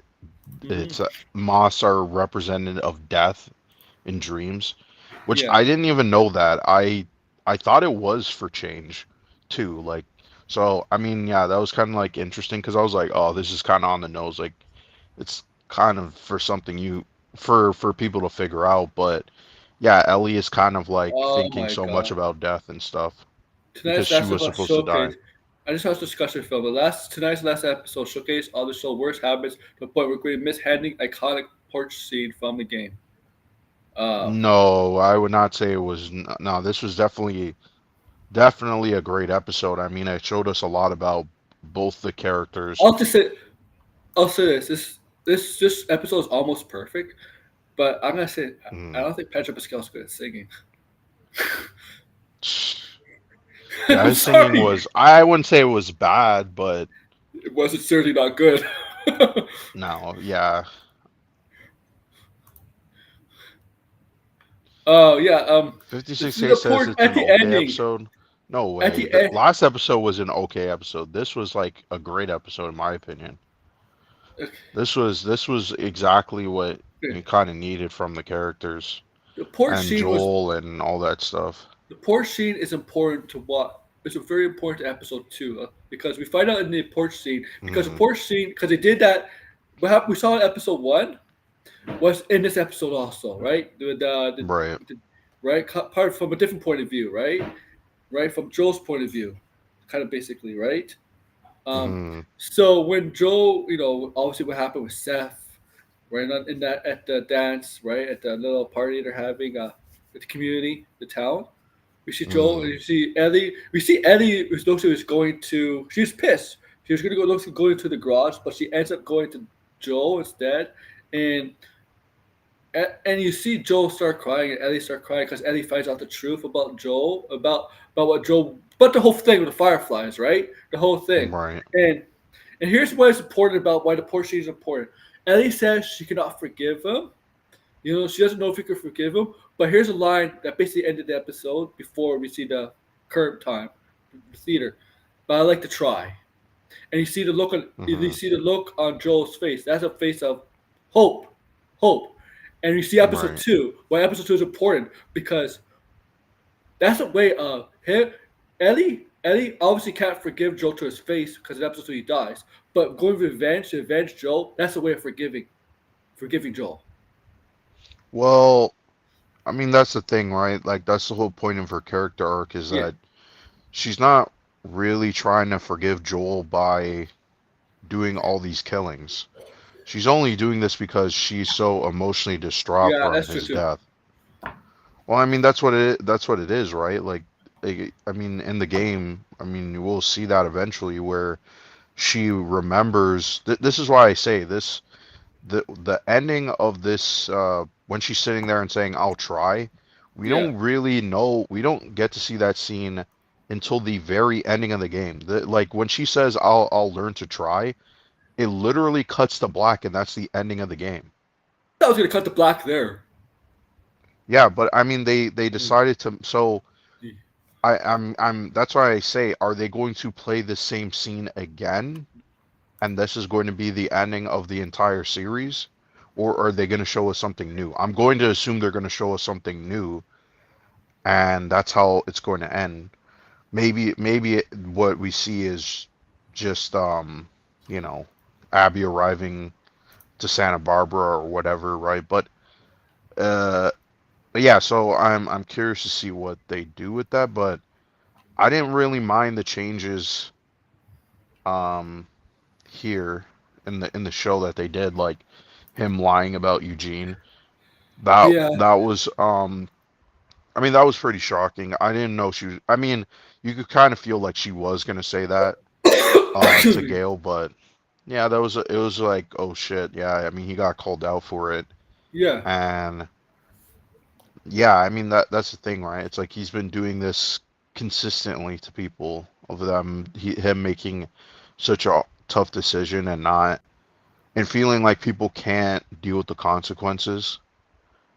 Hmm. it's moths are representative of death in dreams, which Yeah. I didn't even know that. I thought it was for change too. Like, so I mean, yeah, that was kind of like interesting because I was like, oh, this is kind of on the nose. Like, it's kind of for something you for people to figure out. But yeah, Ellie is kind of like Oh thinking my so much god. about death and stuff because Tonight's she last was episode supposed to die. showcase. I just watched discussion film. Tonight's last episode showcased all the show's worst habits to the point where we're mishandling iconic porch scene from the game. Uh, No, I would not say it was. No, this was definitely a great episode. I mean, it showed us a lot about both the characters. I'll just say I'll say this. This episode is almost perfect, but I'm gonna say I Mm. don't think Pedro Pascal's good at singing. Yeah, I'm his singing sorry, was, I wouldn't say it was bad, but it wasn't certainly not good. no, yeah. Oh yeah. See 56A the says poor it's at an the okay ending. episode. No At way. the The end. last episode was an okay episode. This was like a great episode in my opinion. This was exactly what you kind of needed from the characters The porch and scene was Joel and all that stuff. the porch scene is important to what it's a very important to episode two because we find out in the porch scene because the Mm, porch scene because they did that. What happened? We saw in episode one was in this episode also, right? right. Right part from a different point of view, right from Joel's point of view, kind of basically, right? Um, Mm, so when Joel, obviously what happened with Seth, right in that at the dance, right at the little party they're having, with the community, the town. We see Joel and mm, you see Ellie. We see Ellie who's looks like was going to. She's pissed. She was going to go looks like going to the garage, but she ends up going to Joel instead, and and you see Joel start crying and Ellie start crying because Ellie finds out the truth about Joel about what Joel, but the whole thing with the fireflies, right? The whole thing, right. and here's what is important about why the portion is important. Ellie says she cannot forgive him. She doesn't know if he can forgive him. But here's a line that basically ended the episode before we see the current time, the theater. But I like to try. And you Hmm. see the look on Joel's face. That's a face of hope, hope. And you see episode Right. two. Why episode two is important because that's a way of him. Ellie obviously can't forgive Joel to his face because in episode two he dies. But going revenge to avenge Joel, that's a way of forgiving Joel. Well, I mean that's the thing, right? Like that's the whole point of her character arc is Yeah, that she's not really trying to forgive Joel by doing all these killings. She's only doing this because she's so emotionally distraught yeah, from that's true his too. death. Well, I mean that's what it is, right? Like I mean in the game, I mean you will see that eventually where she remembers this is why I say this the ending of this when she's sitting there and saying I'll try, we Yeah. don't really know, we don't get to see that scene until the very ending of the game. Like when she says I'll learn to try, it literally cuts to black and that's the ending of the game. I was gonna cut the black there. Yeah, but I mean they decided to, so I'm that's why I say, are they going to play the same scene again and this is going to be the ending of the entire series, or are they going to show us something new? I'm going to assume they're going to show us something new, and that's how it's going to end. what we see is just you know, Abby arriving to Santa Barbara or whatever, right? Uh but yeah, so I'm curious to see what they do with that, but I didn't really mind the changes um here in the show that they did, like him lying about Eugene. Yeah. That was I mean that was pretty shocking. I didn't know she was, I mean, you could kind of feel like she was gonna say that Excuse to me. Gail, but yeah, it was like, oh shit, yeah, I mean he got called out for it. Yeah. And yeah, I mean that's the thing, right? It's like he's been doing this consistently to people of him making such a tough decision and not and feeling like people can't deal with the consequences,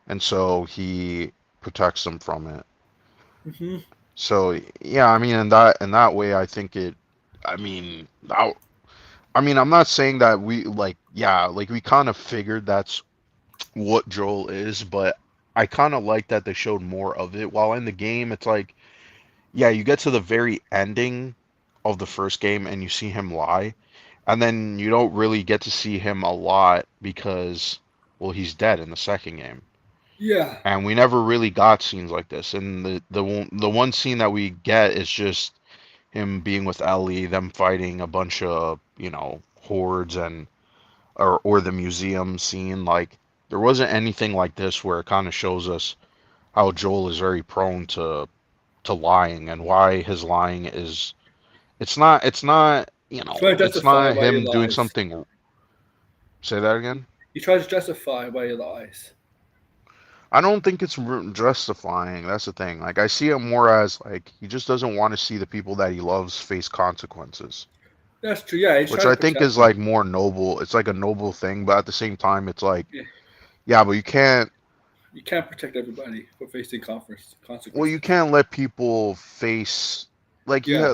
and so he protects them from it. Hmm. So yeah, I mean in that way, I think it. I mean, I mean, I'm not saying that we like yeah, like we kind of figured that's what Joel is, but I kind of like that they showed more of it. While in the game, it's like yeah, you get to the very ending of the first game and you see him lie, and then you don't really get to see him a lot because well, he's dead in the second game. Yeah. And we never really got scenes like this. And the one scene that we get is just him being with Ellie, them fighting a bunch of hordes and or the museum scene. Like there wasn't anything like this where it kind of shows us how Joel is very prone to lying and why his lying is it's not Trying to it's justify not why he him doing lies. something. Say that again. He tries to justify why he lies. I don't think it's justifying. That's the thing. Like I see it more as like he just doesn't want to see the people that he loves face consequences, That's true. Yeah, he's which trying to I think protect is like them. more noble. It's like a noble thing, but at the same time, it's like Yeah. yeah, but you can't. You can't protect everybody from facing Well, you consequences. can't let people face like Yeah.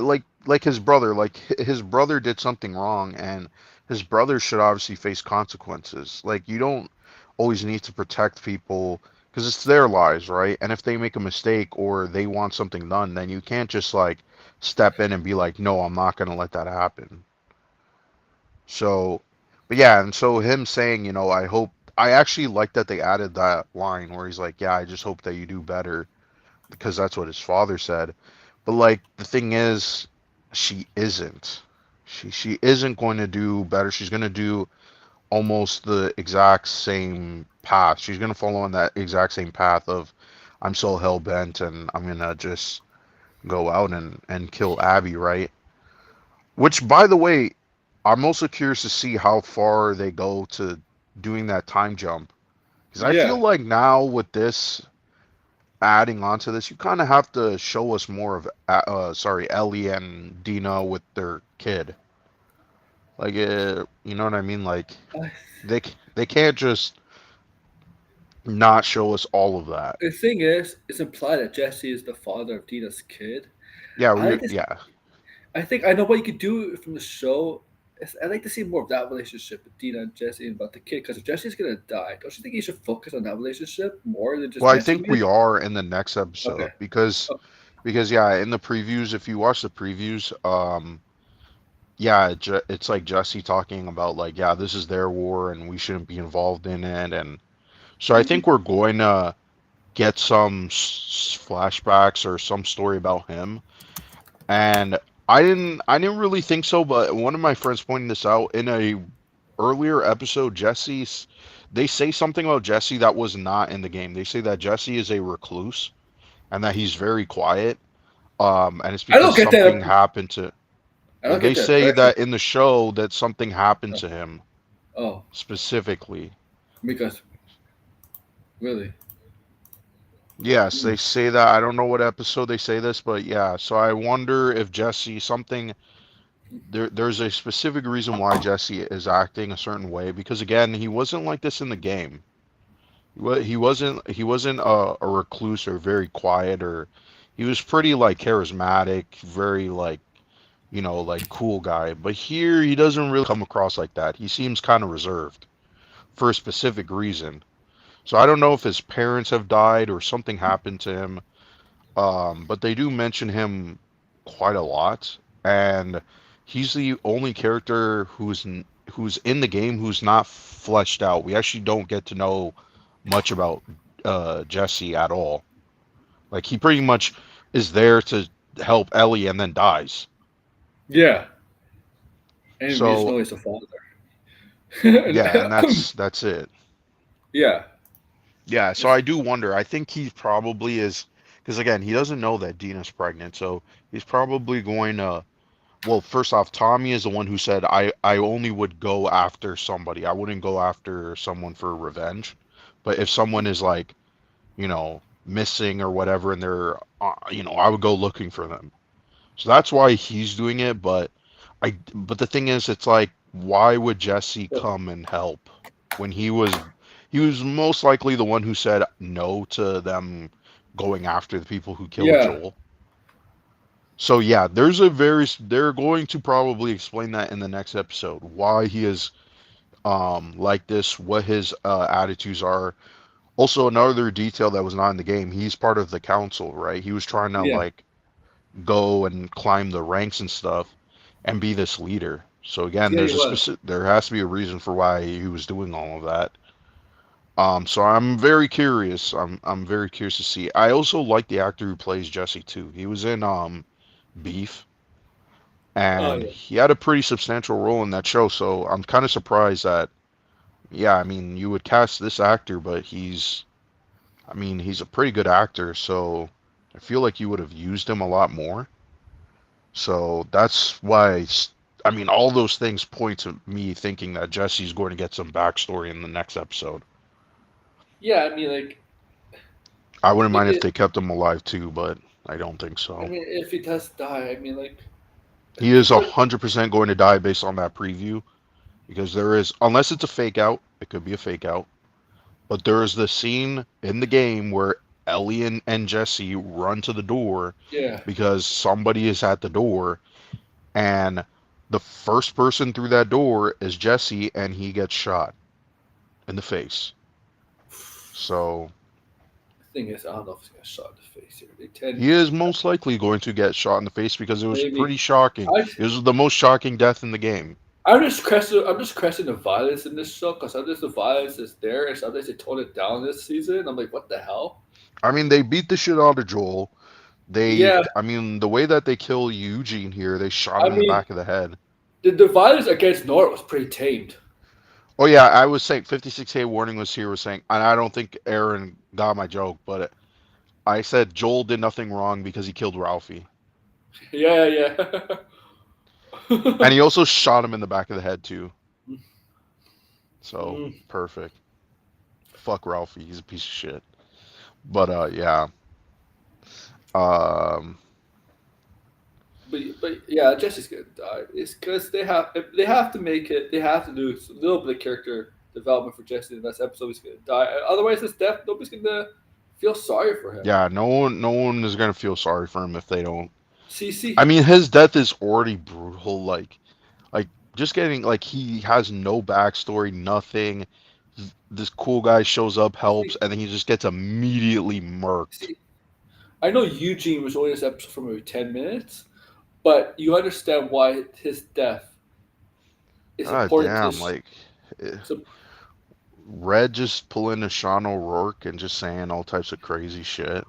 like his brother. Like his brother did something wrong, and his brother should obviously face consequences. Like you don't always need to protect people because it's their lives, right? And if they make a mistake or they want something done, then you can't just like step in and be like, no, I'm not gonna let that happen. So, but yeah, and so him saying, I hope. I actually like that they added that line where he's like, yeah, I just hope that you do better because that's what his father said. But like the thing is, she isn't. She isn't going to do better. She's going to do almost the exact same path. She's going to follow on that exact same path of I'm so hell bent and I'm going to just go out and kill Abby, right? Which by the way, I'm also curious to see how far they go to doing that time jump because I feel Yeah. like now with this adding on to this, you kind of have to show us more of, sorry, Ellie and Dina with their kid. Like, you know what I mean? Like, I, they can't just not show us all of that. the thing is, it's implied that Jesse is the father of Dina's kid. Yeah, I like this. yeah. I think I know what you could do from the show. I like to see more of that relationship with Dina and Jesse and about the kid. Because if Jesse's gonna die, don't you think you should focus on that relationship more than just Well, I mentioning think we it? are in the next Okay. episode Oh, because yeah, in the previews, if you watch the previews, yeah, it's like Jesse talking about like, yeah, this is their war and we shouldn't be involved in it, and so I think maybe. we're going to get some flashbacks or some story about him. And I didn't really think so, but one of my friends pointed this out in a earlier episode. They say something about Jesse that was not in the game. They say that Jesse is a recluse and that he's very quiet. And it's I because don't get something that. happened to. I Yeah, don't get they that say impression. that in the show that something happened Oh, to him oh, specifically. because really. Yes, Hmm. they say that. I don't know what episode they say this, but yeah. So I wonder if Jesse something there's a specific reason why Jesse is acting a certain way because again, he wasn't like this in the game. He wasn't a recluse or very quiet or he was pretty like charismatic, very like like cool guy. But here he doesn't really come across like that. He seems kind of reserved for a specific reason. So I don't know if his parents have died or something happened to him. But they do mention him quite a lot, and he's the only character who's in the game who's not fleshed out. We actually don't get to know much about Jesse at all. Like he pretty much is there to help Ellie and then dies. Yeah, and we just So know he's a father. yeah, and that's it. Yeah, Yeah, so it's, I do wonder. I think he probably is because again, he doesn't know that Dina's pregnant, so he's probably going to. Well, first off, Tommy is the one who said I only would go after somebody. I wouldn't go after someone for revenge. But if someone is like, missing or whatever and they're I would go looking for them. So that's why he's doing it, but the thing is it's like why would Jesse come and help when he was most likely the one who said no to them going after the people who killed yeah, Joel. So yeah, they're going to probably explain that in the next episode why he is like this, what his attitudes are. Also another detail that was not in the game, he's part of the council, right? He was trying to yeah, like go and climb the ranks and stuff and be this leader. So again, yeah. He was. there has to be a reason for why he was doing all of that. So I'm very curious. I'm very curious to see. I also like the actor who plays Jesse too. He was in Beef, Oh and yeah, he had a pretty substantial role in that show. So I'm kind of surprised that, yeah, I mean, you would cast this actor, but I mean, he's a pretty good actor. So I feel like you would have used him a lot more. So that's why, I mean, all those things point to me thinking that Jesse's going to get some backstory in the next episode. yeah. I mean, like, I wouldn't mind if it, they kept him alive too, but I don't think I so. mean, if he does die, I mean, like, He is but 100% going to die based on that preview because there is, unless it's a fake out, it could be a fake out, but there is the scene in the game where Ellie and Jesse run to the door yeah, because somebody is at the door, and the first person through that door is Jesse, and he gets shot in the face. So the thing is, I don't know if he's gonna shot in the face here. They tend he is most likely going to get shot in the face because it was maybe. pretty shocking. I It was the most shocking death in the game. I'm just questioning the violence in this show because sometimes the violence is there and sometimes they tone it down this season. I'm like, what the hell? I mean, they beat the shit out of Joel. Yeah, I mean, the way that they kill Eugene here, they shot I him in the mean, back of the head. the violence against Nora was pretty tamed. Oh yeah, I was saying 56K warning was here was saying, and I don't think Aaron got my joke, but I said Joel did nothing wrong because he killed Ralphie, Yeah, yeah. and he also shot him in the back of the head too. So Mm, perfect. Fuck Ralphie, he's a piece of shit. But yeah. Um, but yeah, Jesse's gonna die. It's because they have to make it. They have to do a little bit of character development for Jesse in this episode. He's gonna die. Otherwise, his death, nobody's gonna feel sorry for him. yeah, no one is gonna feel sorry for him if they don't. I See, mean, his death is already brutal. Like just getting like he has no backstory, nothing. This cool guy shows up, helps, see, and then he just gets immediately murked. see. I know Eugene was only in this episode for maybe 10 minutes, but you understand why his death is God important to damn, this. like eh, So Red just pulling a Sean O'Rourke and just saying all types of crazy shit.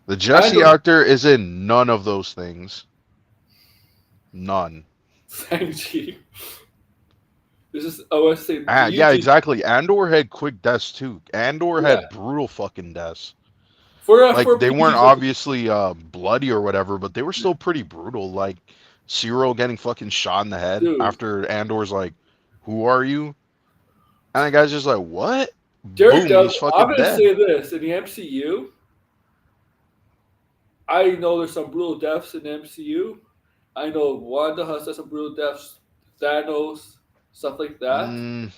The I Jesse know actor is in none of those things. None. Sanji. This is I want to say Ah, yeah, Eugene. exactly. Andor had quick deaths too. Andor Yeah, had brutal fucking deaths. Like for they weren't PG like obviously bloody or whatever, but they were still pretty brutal. Like Cyril getting fucking shot in the head dude. after Andor's like, "Who are you?" And the guy's just like, "What?" Derek Boom, does. he's I'm fucking gonna dead. say this in the MCU. I know there's some brutal deaths in the MCU. I know Wanda has done some brutal deaths. Thanos, stuff like that. Mm,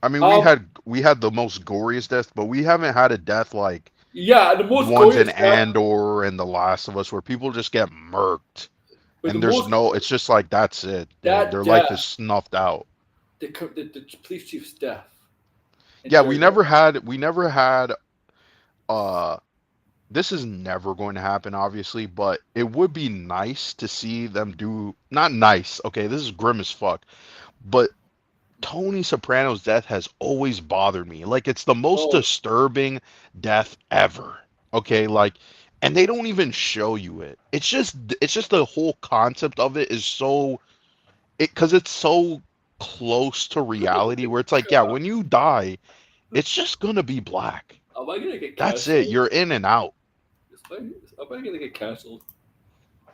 I mean, we Um, had we had the most goriest death, but we haven't had a death like yeah, the the most ones in glorious death, Andor and The Last of Us, where people just get murked, but the and there's most no. It's just like that's it. that Their life death, is snuffed out. the police chief's death, and Yeah, Daredevil. we never had uh this is never going to happen, obviously, but it would be nice to see them do, not nice, okay, this is grim as fuck, but Tony Soprano's death has always bothered me. Like it's the most Oh, disturbing death ever. Okay, like and they don't even show you it. It's just the whole concept of it is so it cuz it's so close to reality where it's like, yeah, God. when you die, it's just going to be black. Am I gonna get That's it. canceled? You're in and out. Am I gonna get canceled?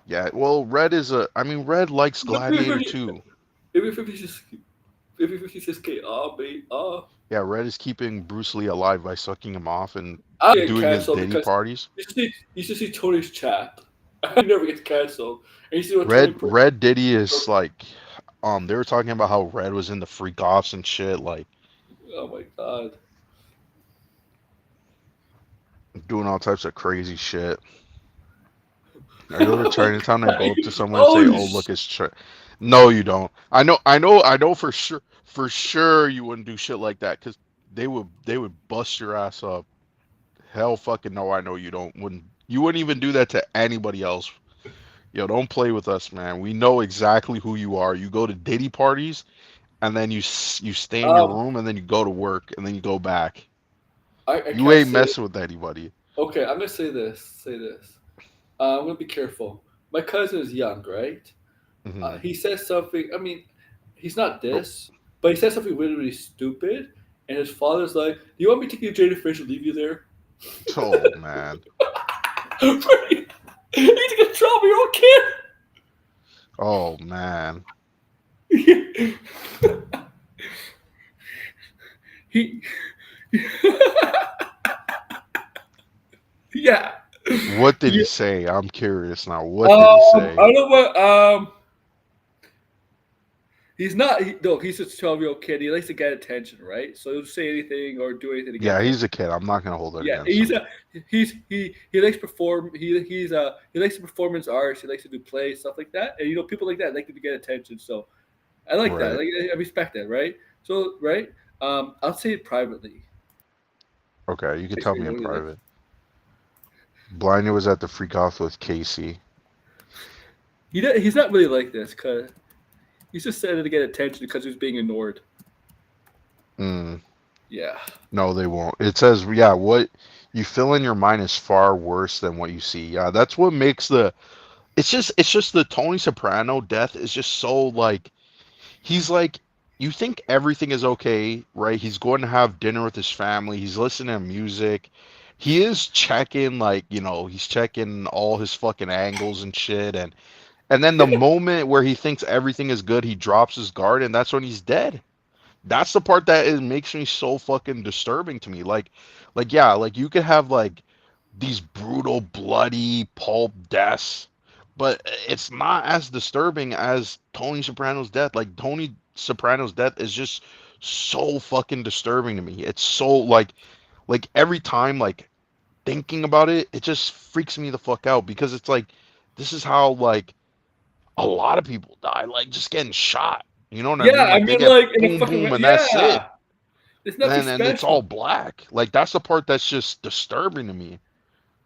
Yeah, well, Red is a I mean, Red likes But maybe Gladiator too. if it's just maybe if it's just K, mate, Yeah, Red is keeping Bruce Lee alive by sucking him off and I get doing his canceled Diddy because parties. you should see Tony's chat. I never get canceled. And you see what Tony put. Red Diddy is like they were talking about how Red was into freak offs and shit, like Oh my god. doing all types of crazy shit. I go to Chinatown and go up to someone and say, Oh "Oh, look, it's No, you don't. I know for sure you wouldn't do shit like that because they would bust your ass up. Hell, fucking no, I know you don't. You wouldn't even do that to anybody else. Yo, don't play with us, man. We know exactly who you are. You go to Diddy parties and then you stay in your um room and then you go to work and then you go back. I You can't ain't say messing with anybody. okay, I'm gonna say this. Say this. I'm gonna be careful. My cousin is young, right? Hmm. He says something. I mean, he's not this, but he says something really, really stupid. And his father's like, "Do you want me to take you to Jada Fish and leave you there?" Oh man. You need to get in trouble, your own kid. Oh man. he, yeah, What did he yeah. say? I'm curious now. What did he say? I don't know what. He's not. No, he's just a 12-year-old kid. He likes to get attention, right? So he'll say anything or do anything to get Yeah, attention. he's a kid. I'm not gonna hold it Yeah, against him. he likes perform. He likes to performance arts. He likes to do plays, stuff like that. And people like that like to get attention. So I like that. Right. Like I respect that, right? So right, I'll say it privately. Okay, you could tell Actually, me in what is it? private. Blinder was at the freak off with Casey. He's not really like this because he's just said it to get attention because he's being ignored. Mm, Yeah. no, they won't. It says, yeah, what you fill in your mind is far worse than what you see. Yeah, that's what makes the. It's just the Tony Soprano death is just so like he's like you think everything is okay, right? He's going to have dinner with his family. He's listening to music. He is checking like, he's checking all his fucking angles and shit and then the moment where he thinks everything is good, he drops his guard and that's when he's dead. That's the part that makes me so fucking disturbing to me. Like yeah, like you could have like these brutal, bloody pulp deaths, but it's not as disturbing as Tony Soprano's death. Like Tony Soprano's death is just so fucking disturbing to me. It's so like every time like thinking about it, it just freaks me the fuck out because it's like this is how like a lot of people die, like just getting shot. You know what I Yeah, mean? I Like they mean, get like in a boom fucking boom and that's it. yeah. It's And nothing then it's all special. black. Like that's the part that's just disturbing to me.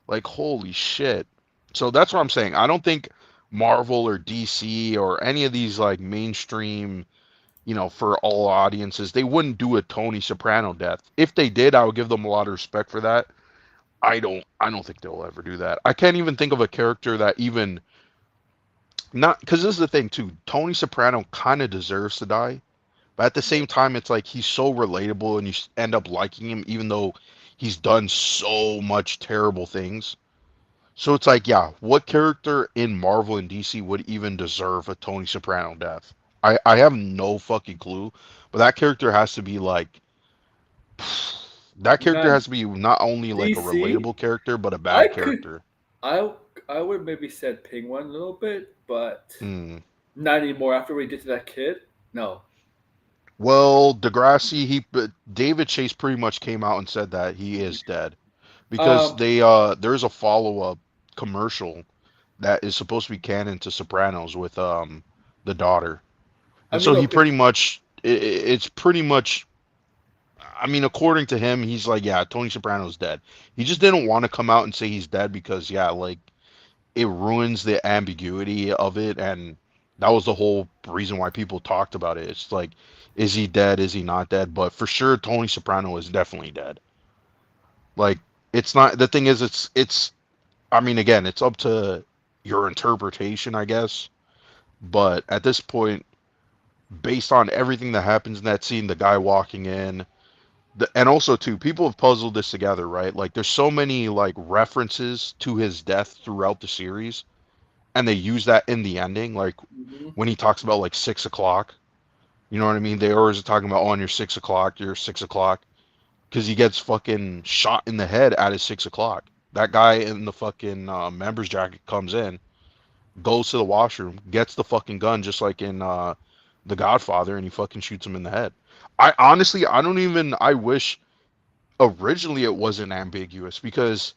Like, holy shit. So that's what I'm saying. I don't think Marvel or DC or any of these like mainstream, for all audiences, they wouldn't do a Tony Soprano death. If they did, I would give them a lot of respect for that. I don't think they'll ever do that. I can't even think of a character that even not because this is the thing too. Tony Soprano kind of deserves to die, but at the same time, it's like he's so relatable and you end up liking him even though he's done so much terrible things. So it's like, yeah, what character in Marvel and DC would even deserve a Tony Soprano death? I have no fucking clue, but that character has to be like, that character Not has to be not only like a DC. relatable character, but a I bad could. character. I I would maybe said Penguin a little bit, but Hmm. not anymore. After we did to that kid, no. Well, Degrassi, but David Chase pretty much came out and said that he is dead because Um, there's a follow-up commercial that is supposed to be canon to Sopranos with the daughter. I And mean, so he okay. pretty much it's pretty much I mean, according to him, he's like, yeah, Tony Soprano's dead. He just didn't want to come out and say he's dead because, yeah, like it ruins the ambiguity of it, and that was the whole reason why people talked about it. It's like, is he dead? Is he not dead? But for sure, Tony Soprano is definitely dead. Like, it's not. The thing is, it's. I mean, again, it's up to your interpretation, I guess. But at this point, based on everything that happens in that scene, the guy walking in, and also too, people have puzzled this together, right? Like, there's so many like references to his death throughout the series, and they use that in the ending, like Hmm. when he talks about like 6 o'clock. You know what I mean? They always are talking about, oh, on your 6 o'clock, you're 6 o'clock, because he gets fucking shot in the head at his 6 o'clock. That guy in the fucking members jacket comes in, goes to the washroom, gets the fucking gun, just like in The Godfather, and he fucking shoots him in the head. I honestly, I don't even. I wish originally it wasn't ambiguous because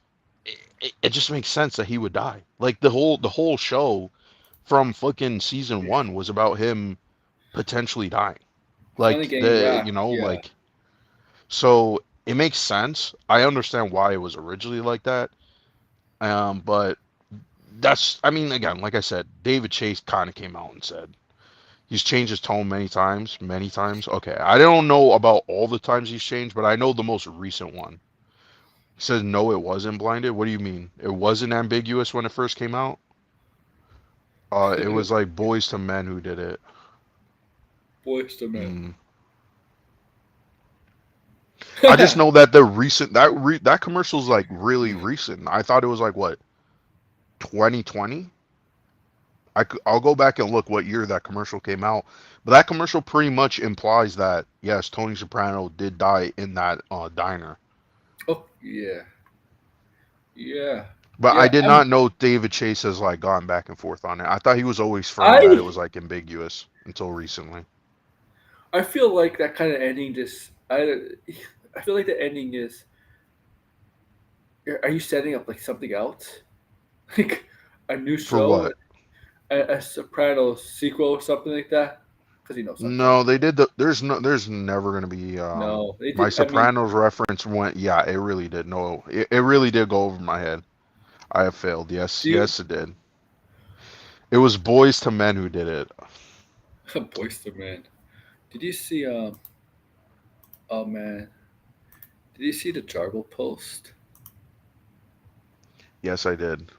it just makes sense that he would die. Like the whole show from fucking season one was about him potentially dying. Finally Like getting wrapped. Yeah. like so it makes sense. I understand why it was originally like that. But that's I mean again, like I said, David Chase kind of came out and said he's changed his tone many times, many times. Okay, I don't know about all the times he's changed, but I know the most recent one. He says no, it wasn't blinded. What do you mean? It wasn't ambiguous when it first came out? It was like Boys to Men who did it. Boys to men. Mm. I just know that the recent that commercial's like really recent. I thought it was like what 2020. I'll go back and look what year that commercial came out, but that commercial pretty much implies that yes, Tony Soprano did die in that diner. Oh yeah, yeah, But I yeah. did not know David Chase has like gone back and forth on it. I thought he was always firm that it I was like ambiguous until recently. I feel like that kind of ending just I feel like the ending is. Are you setting up like something else, like a new For show, what? a Sopranos sequel or something like that? Because you know sometimes No, they did there's never gonna be no, they my did. I mean, Sopranos reference went yeah, it really did. No, it really did go over my head. I have failed. Yes, do you yes it did. It was Boys to Men who did it. Boys to Man? Did you see Oh man, did you see the Jarble post? Yes, I did.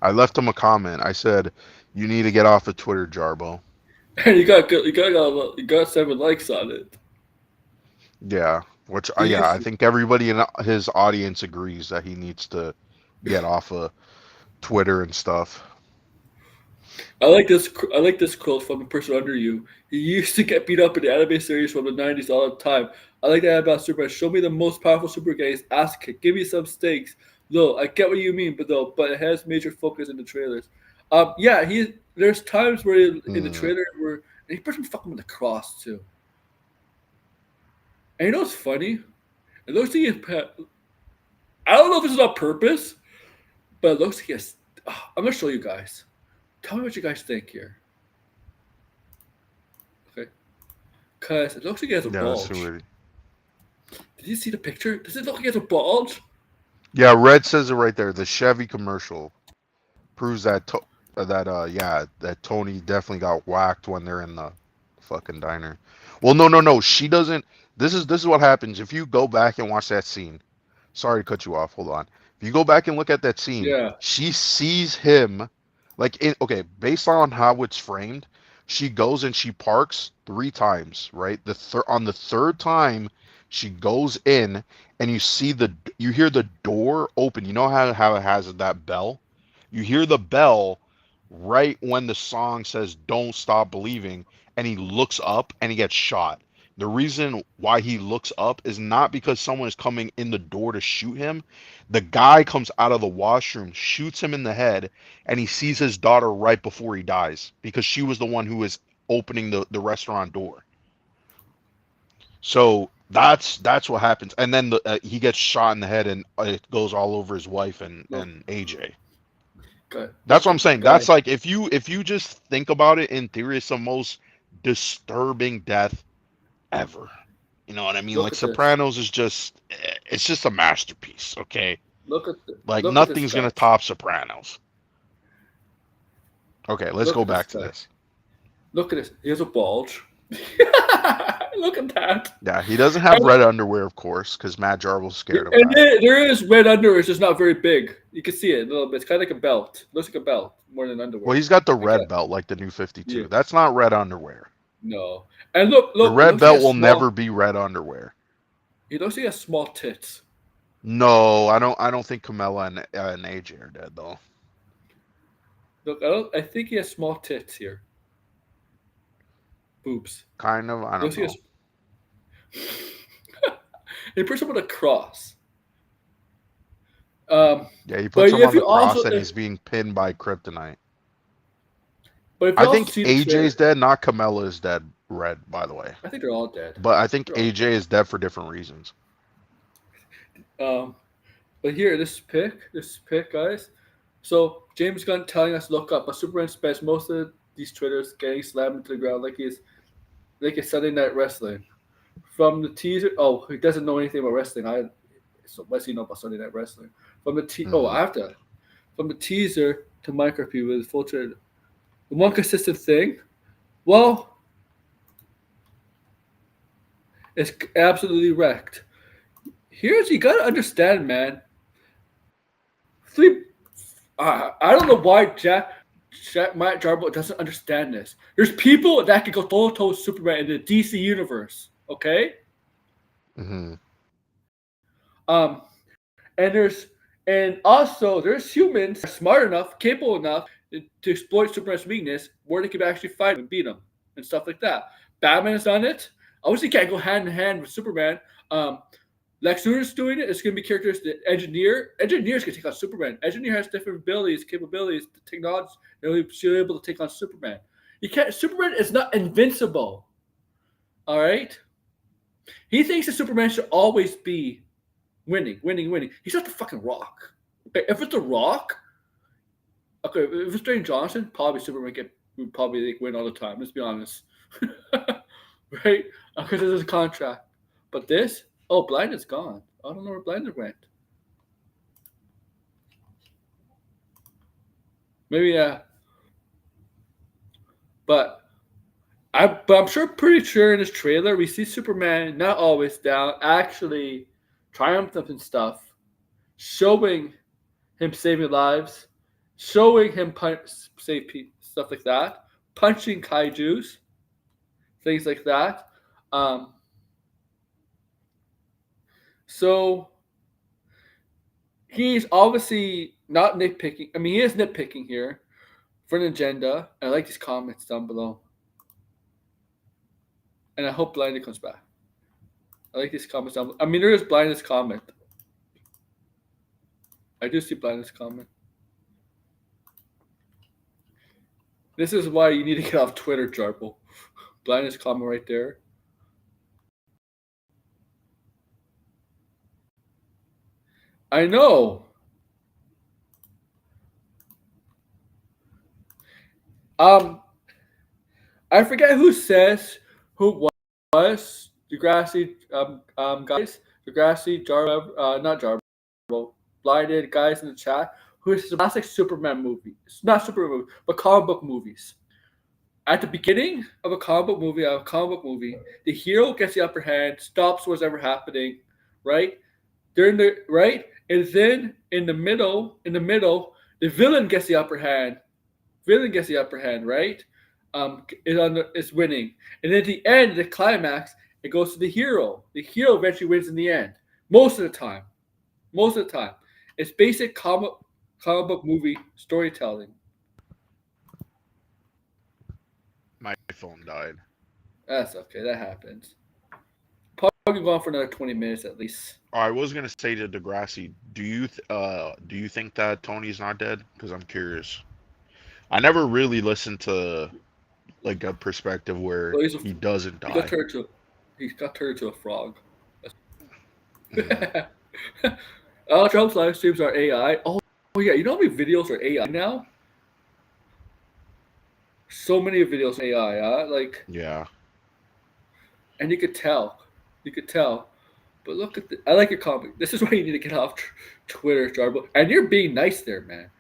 I left him a comment. I said, "You need to get off of Twitter, Jarbo." And you got 7 likes on it. Yeah, which Did you yeah, I see? think everybody in his audience agrees that he needs to get off of Twitter and stuff. I like this. I like this quote from the person under you. He used to get beat up in the anime series from the '90s all the time. I like that about Superman. Show me the most powerful super guys. Ask it. Give me some stakes. Though I get what you mean, but it has major focus in the trailers. Yeah, he. There's times where in the Hmm. trailer where and he puts him fucking with the cross too. And you know what's funny? It looks like I don't know if this is on purpose, but it looks like it's. I'm gonna show you guys. Tell me what you guys think here. Okay, because it looks like he has a Yeah, that's too bulge. weird. Did you see the picture? Does it look like he has a bulge? Yeah, Red says it right there. The Chevy commercial proves that Tony definitely got whacked when they're in the fucking diner. Well, no, no, no. She doesn't. This is what happens if you go back and watch that scene. Sorry to cut you off. Hold on. If you go back and look at that scene, Yeah. she sees him okay, based on how it's framed, she goes and she parks 3 times, right? On the third time she goes in and you hear the door open. You know how it has that bell? You hear the bell right when the song says "Don't Stop Believing," and he looks up and he gets shot. The reason why he looks up is not because someone is coming in the door to shoot him. The guy comes out of the washroom, shoots him in the head, and he sees his daughter right before he dies because she was the one who was opening the restaurant door. So that's what happens, and then he gets shot in the head, and it goes all over his wife Look, and AJ. That's look what I'm at the saying. guy. That's like if you just think about it in theory, it's the most disturbing death ever. You know what I mean? Look Like at this. Sopranos is just it's just a masterpiece, okay? Like Look at this nothing's guy. gonna top Sopranos. Okay, let's Look go at this back to guy. this. Look at this. He has a bulge. Look at that. Yeah, he doesn't have red underwear, of course, because Matt Jarvel's scared of And that. there is red underwear. It's just not very big. You can see it a little bit. It's kind of like a belt. Looks like a belt more than Well, underwear. he's got the I guess. red belt, like the new Yeah. 52. That's not red underwear. No. And look, The look. It red looks like he belt has will small. never be red underwear. He looks like he has small tits. No, I don't. I don't think Camilla and AJ are dead though. Look, I don't. I think he has small tits here. Boobs. Kind of. I He don't looks like know. he has. He puts him with a cross. Um, Yeah, he puts but him if on the you cross also, and he's being pinned by kryptonite. but if you I also think see the trailer, AJ's dead, not Camilla is dead. Red, by the way. I think they're all dead. But I think They're all AJ is dead for different reasons. Um, but here, this pick, guys. So James Gunn telling us to look up, but Superman spends most of these twitters getting slammed into the ground like it's Sunday Night Wrestling. From the teaser, oh, he doesn't know anything about wrestling. So what's he know about Sunday Night Wrestling? Hmm. From the teaser to Minecraft people with full trailer. The one consistent thing, well, it's absolutely wrecked. Here's you gotta understand, man. Three I don't know why Matt Jarbo doesn't understand this. There's people that can go toe to toe with Superman in the DC universe. Okay, Hmm. um, and also there's humans that are smart enough, capable enough to exploit Superman's weakness, where they can actually fight him and beat him and stuff like that. Batman has done it. Obviously, can't go hand in hand with Superman. Um, Lex Luthor's doing it. It's going to be characters that Engineer's going to take on Superman. Engineer has different abilities, capabilities, technology. They'll be able to take on Superman. You can't. Superman is not invincible. All right. He thinks that Superman should always be winning, winning, winning. He's not the fucking Rock. Okay, if it's the Rock, okay, if it's Dwayne Johnson, probably Superman would probably like, win all the time. Let's be honest, right? Because it's his contract. But this, oh, Blind is gone. I don't know where Blinder went. Maybe but I'm sure pretty sure in this trailer we see Superman not always down, actually triumphant and stuff, showing him saving lives, showing him stuff like that, punching kaiju's, things like that. Um, so he's obviously not nitpicking. I mean, he is nitpicking here for an agenda. I like these comments down below, and I hope Blinded comes back. I like these comments down. I mean, there is Blinded's comment. I do see Blinded's comment. This is why you need to get off Twitter, Jarple. Blinded's comment right there. I know. Um, I forget who says who was Degrassi guys. Degrassi, not Jarbo, Blinded guys in the chat. Who is the classic Superman movie? It's not Superman movie, but comic book movies. At the beginning of a comic book movie, the hero gets the upper hand, stops what's ever happening, right? During the right, and then in the middle, the villain gets the upper hand. Villain gets the upper hand, right? Is winning, and then at the end, the climax, it goes to the hero. The hero eventually wins in the end. Most of the time, most of the time, it's basic comic book movie storytelling. My phone died. That's okay. That happens. Probably go on for another 20 minutes at least. I was gonna say to Degrassi, do you think that Tony's not dead? Because I'm curious. I never really listened to like a perspective where So he doesn't he got die. turned to he got turned to a frog. Hmm. Trump's live streams are AI. Oh yeah, you know how many videos are AI now? So many videos are AI. Like Yeah. and you could tell. But look at I like your comic. This is why you need to get off Twitter, Jarbo. And you're being nice there, man.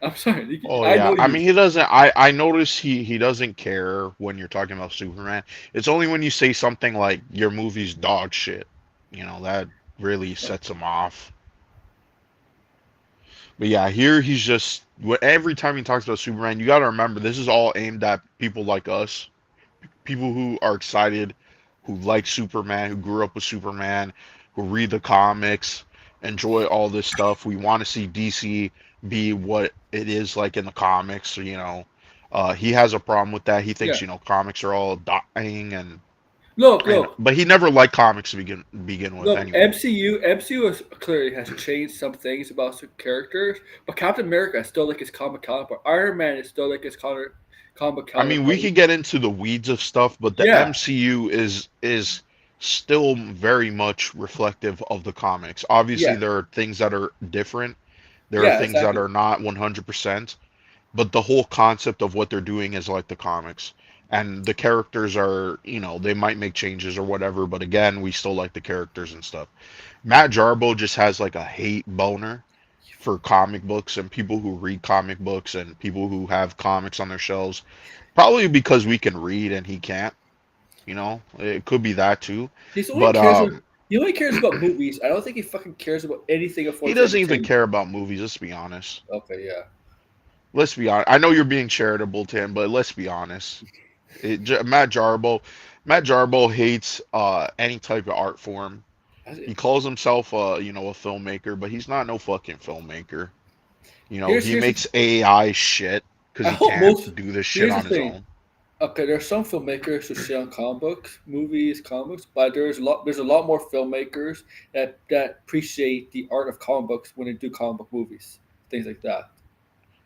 I'm sorry. Oh I yeah, know I you. mean he doesn't. I notice he doesn't care when you're talking about Superman. It's only when you say something like your movie's dog shit, that really sets him off. But yeah, here he's just every time he talks about Superman, you got to remember this is all aimed at people like us, people who are excited, who like Superman, who grew up with Superman, who read the comics, enjoy all this stuff. We want to see DC be what it is like in the comics. He has a problem with that. He Yeah. thinks comics are all dying Look, and look, but he never liked comics to begin with look. anyway. MCU clearly has changed some things about some characters, but Captain America is still like his comic counterpart. Iron Man is still like his comic I mean, we counterpart. could get into the weeds of stuff, but the Yeah, MCU is still very much reflective of the comics. yeah, Obviously, there are things that are different. There are yeah. things that Exactly. are not 100%, but the whole concept of what they're doing is like the comics. And the characters are, they might make changes or whatever, but again, we still like the characters and stuff. Matt Jarbo just has like a hate boner for comic books and people who read comic books and people who have comics on their shelves. Probably because we can read and he can't, It could be that too. He's only But cares. He only cares about movies. I don't think he fucking cares about anything he affords doesn't even entertainment. care about movies, let's be honest. Okay, yeah. Let's be honest. I know you're being charitable to him, but let's be honest. Matt Jarbo hates any type of art form. He calls himself a filmmaker, but he's not no fucking filmmaker. He Here's the, makes AI shit because I he hope can't most. do this shit Here's the on his thing. own. Okay, there are some filmmakers who shit on comic books, movies, comics, but there's a lot more filmmakers that appreciate the art of comic books when they do comic book movies, things like that.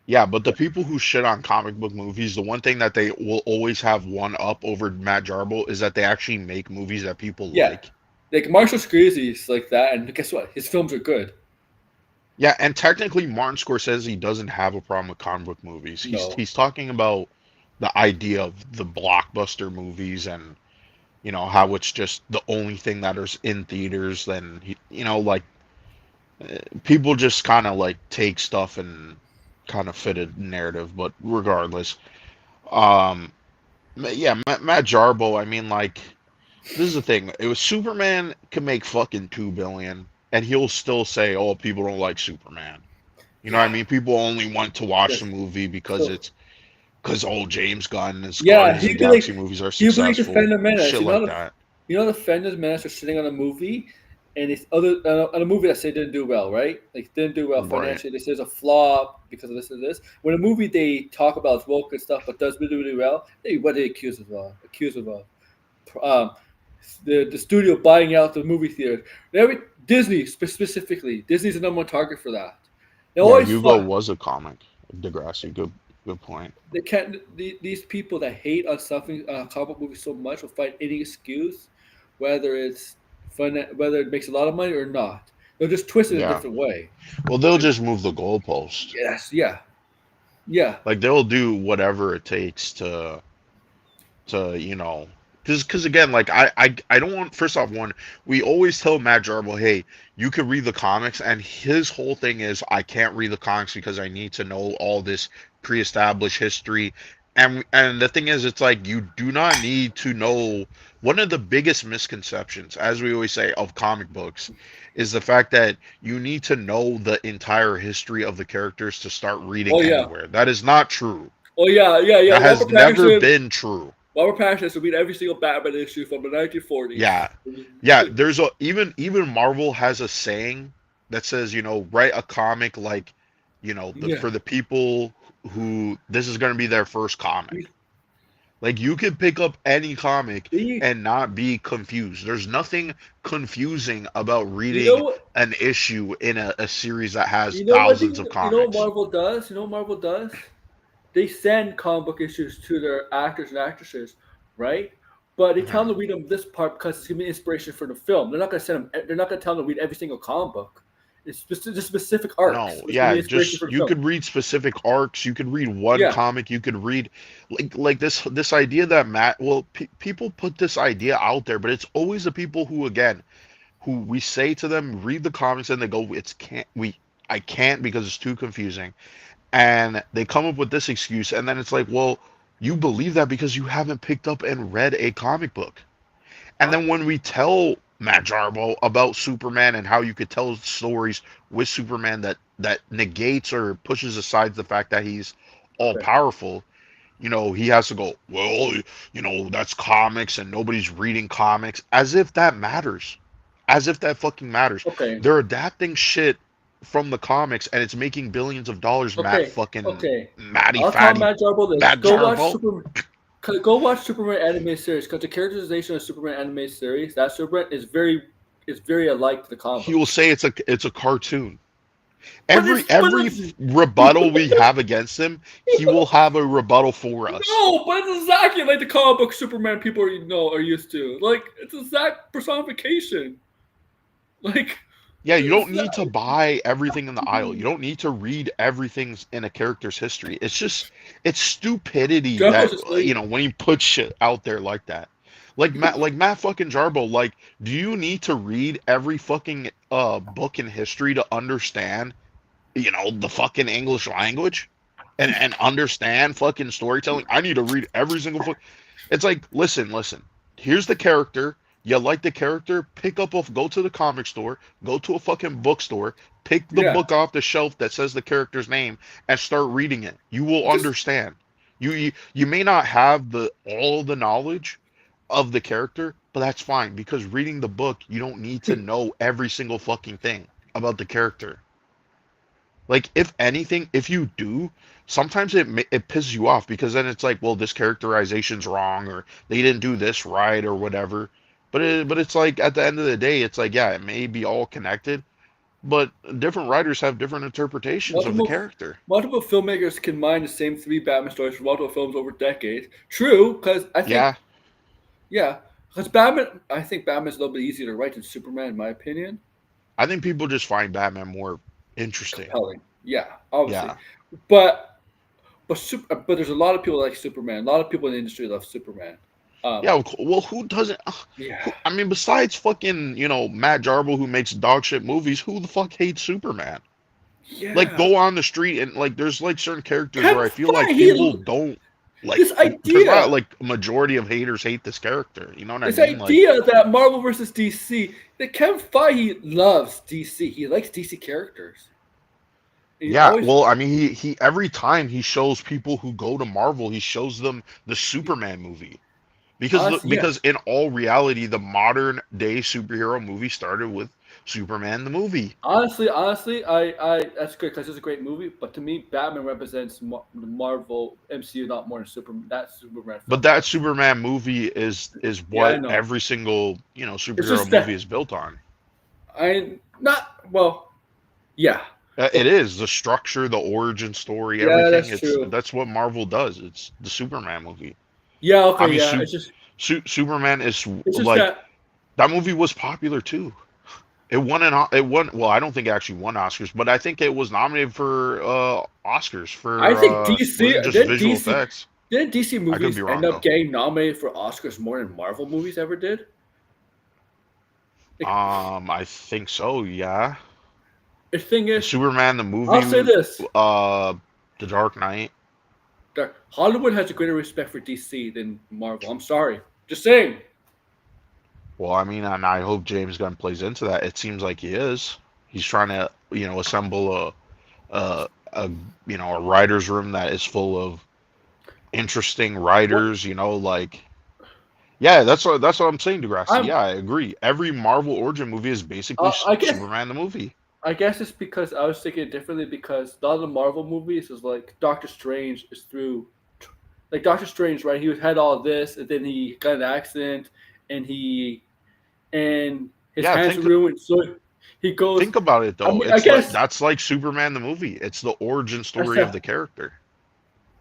Yeah, but the people who shit on comic book movies, the one thing that they will always have one up over Matt Jarbo is that they actually make movies that people Yeah, like. like Marshall Scorsese's like that, and guess what? His films are good. Yeah, and technically Martin Scorsese doesn't have a problem with comic book movies. He's No, he's talking about the idea of the blockbuster movies and how it's just the only thing that is in theaters. Then like people just kind of like take stuff and kind of fit a narrative. But regardless, um, yeah, Matt Jarbo. I mean, like this is the thing. It was Superman can make fucking 2 billion, and he'll still say, "Oh, people don't like Superman." You know what I yeah, mean? People only want to watch yes. the movie because So it's because old James Gunn and his yeah, Guardians of the Galaxy movies are he'd be like successful, Defender Menace. shit like that. The Defender Menace are sitting on a movie, and it's other on a movie that say didn't do well, right? Like didn't do well Right. financially. They say it's a flop because of this and this. When a movie they talk about its woke and stuff, but does really really well, they accuse of um, the studio buying out the movie theater. Every Disney specifically, Disney's the number one target for that. They Yeah, always Hugo fight. was a comic. Degrassi, good point. They can't. These people that hate on something, comic book movies so much, will find any excuse, whether it's fun, whether it makes a lot of money or not. They'll just twist it a Yeah. different way. Well, they'll just move the goalpost. Yes, yeah, yeah, Like they'll do whatever it takes to because again like I don't want first off one we always tell Matt Jarbo hey you could read the comics and his whole thing is I can't read the comics because I need to know all this pre-established history and the thing is it's like you do not need to know one of the biggest misconceptions as we always say of comic books is the fact that you need to know the entire history of the characters to start reading oh yeah, anywhere. That is not true. oh yeah, yeah, yeah. That has never been true. Robert Pattinson has to read every single Batman issue from the 1940s. Yeah. Yeah, there's a even Marvel has a saying that says, write a comic like, Yeah, for the people who this is going to be their first comic. Like you could pick up any comic you, and not be confused. There's nothing confusing about you know reading what? an issue in a series that has You know what? thousands of You know what comics. Marvel does? You know what Marvel does? They send comic book issues to their actors and actresses, right? But they tell Mhm. them to read them this part because it's gonna be inspiration for the film. They're not gonna send them. They're not gonna tell them to read every single comic book. It's just specific arcs, No, which can yeah, be inspiration just for the you film. could read specific arcs, you could read one Yeah. comic, you could read like this idea that Matt, well, people put this idea out there, but it's always the people who again, who we say to them read the comics and they go it's can't we I can't because it's too confusing. And they come up with this excuse and then it's like, well, you believe that because you haven't picked up and read a comic book. And Uh, then when we tell Matt Jarbo about Superman and how you could tell stories with Superman that negates or pushes aside the fact that he's all okay. powerful, he has to go, well, that's comics and nobody's reading comics, as if that matters. As if that fucking matters. Okay. They're adapting shit from the comics and it's making billions of dollars, Okay. Okay. Matty I'll tell Fatty Matt Jarbo this. Matt Jarbo. Go watch Superman anime series because the characterization of Superman anime series, that Superman is very alike to the comic He will books. say it's a cartoon. But Every it's but every it's rebuttal we have against him, he will have a rebuttal for us. no, but it's exactly like the comic book Superman people are used to. Like it's exact personification. Like Yeah, you it's don't not, need to buy everything in the aisle. You don't need to read everything in a character's history. It's stupidity Jarbo's that just lazy. when you put shit out there like that. Like Matt fucking Jarbo, like, do you need to read every fucking book in history to understand, the fucking English language? And understand fucking storytelling? I need to read every single book. It's like, listen. Here's the character. You like the character? Go to the comic store, go to a fucking bookstore, pick the Yeah. book off the shelf that says the character's name, and start reading it. You will Just understand. You may not have the all the knowledge of the character, but that's fine because reading the book, you don't need to know every single fucking thing about the character. Like, if anything, if you do, sometimes it pisses you off because then it's like, well, this characterization's wrong or they didn't do this right or whatever. But it's like at the end of the day, it's like, yeah, it may be all connected, but different writers have different interpretations of the multiple character. multiple filmmakers can mine the same three Batman stories from multiple films over decades. True, because I think Yeah, yeah, because Batman. I think Batman's a little bit easier to write than Superman, in my opinion. I think people just find Batman more interesting. Compelling, yeah, obviously, Yeah. but but there's a lot of people that like Superman. A lot of people in the industry love Superman. Um, Yeah, well, who doesn't? yeah, I mean, besides fucking, Matt Jarbo who makes dog shit movies, who the fuck hates Superman? Like, yeah. go on the street and like there's like certain characters where Kevin I feel like people Feige, don't like this there's not idea, like a majority of haters hate this character. You know what I this mean? Like, idea that Marvel versus DC, that Kevin Feige loves DC. He likes DC characters. He yeah, always well, I mean he every time he shows people who go to Marvel, he shows them the Superman movie. Because honestly, yeah. because in all reality, the modern day superhero movie started with Superman the movie. Honestly, I that's great because it's a great movie. But to me, Batman represents the Marvel MCU not more than Superman. That Superman But film that does. Superman movie is Yeah, I what know. every single, It's superhero just movie that is built on. I not well. Yeah, It but is the structure, the origin story, yeah, everything. that's It's true. That's what Marvel does. It's the Superman movie. Yeah, I okay, mean, yeah. Superman is It's just like that that movie was popular too. It won. Well, I don't think it actually won Oscars, but I think it was nominated for Oscars I for think DC wasn't just did visual DC effects. did DC I could movies be end wrong up though. getting nominated for Oscars more than Marvel movies ever did. Like, I think so. Yeah, the thing is, Superman the I'll say movie, this: uh, The Dark Knight. that Hollywood has a greater respect for DC than Marvel. I'm sorry, just saying. Well, I mean, and I hope James Gunn plays into that. It seems like he is. He's trying to, assemble a writers' room that is full of interesting What writers. Like, yeah, that's what I'm saying, Degrassi. I'm, Yeah, I agree. Every Marvel origin movie is basically I guess Superman the movie. I guess it's because I was thinking it differently because a lot of the Marvel movies is like Doctor Strange is through, like Doctor Strange, right? He had all this, and then he got an accident, and his Yeah, hands are ruined, so he goes. think about it I though. mean, I It's like guess that's like Superman the movie. It's the origin story of the except character.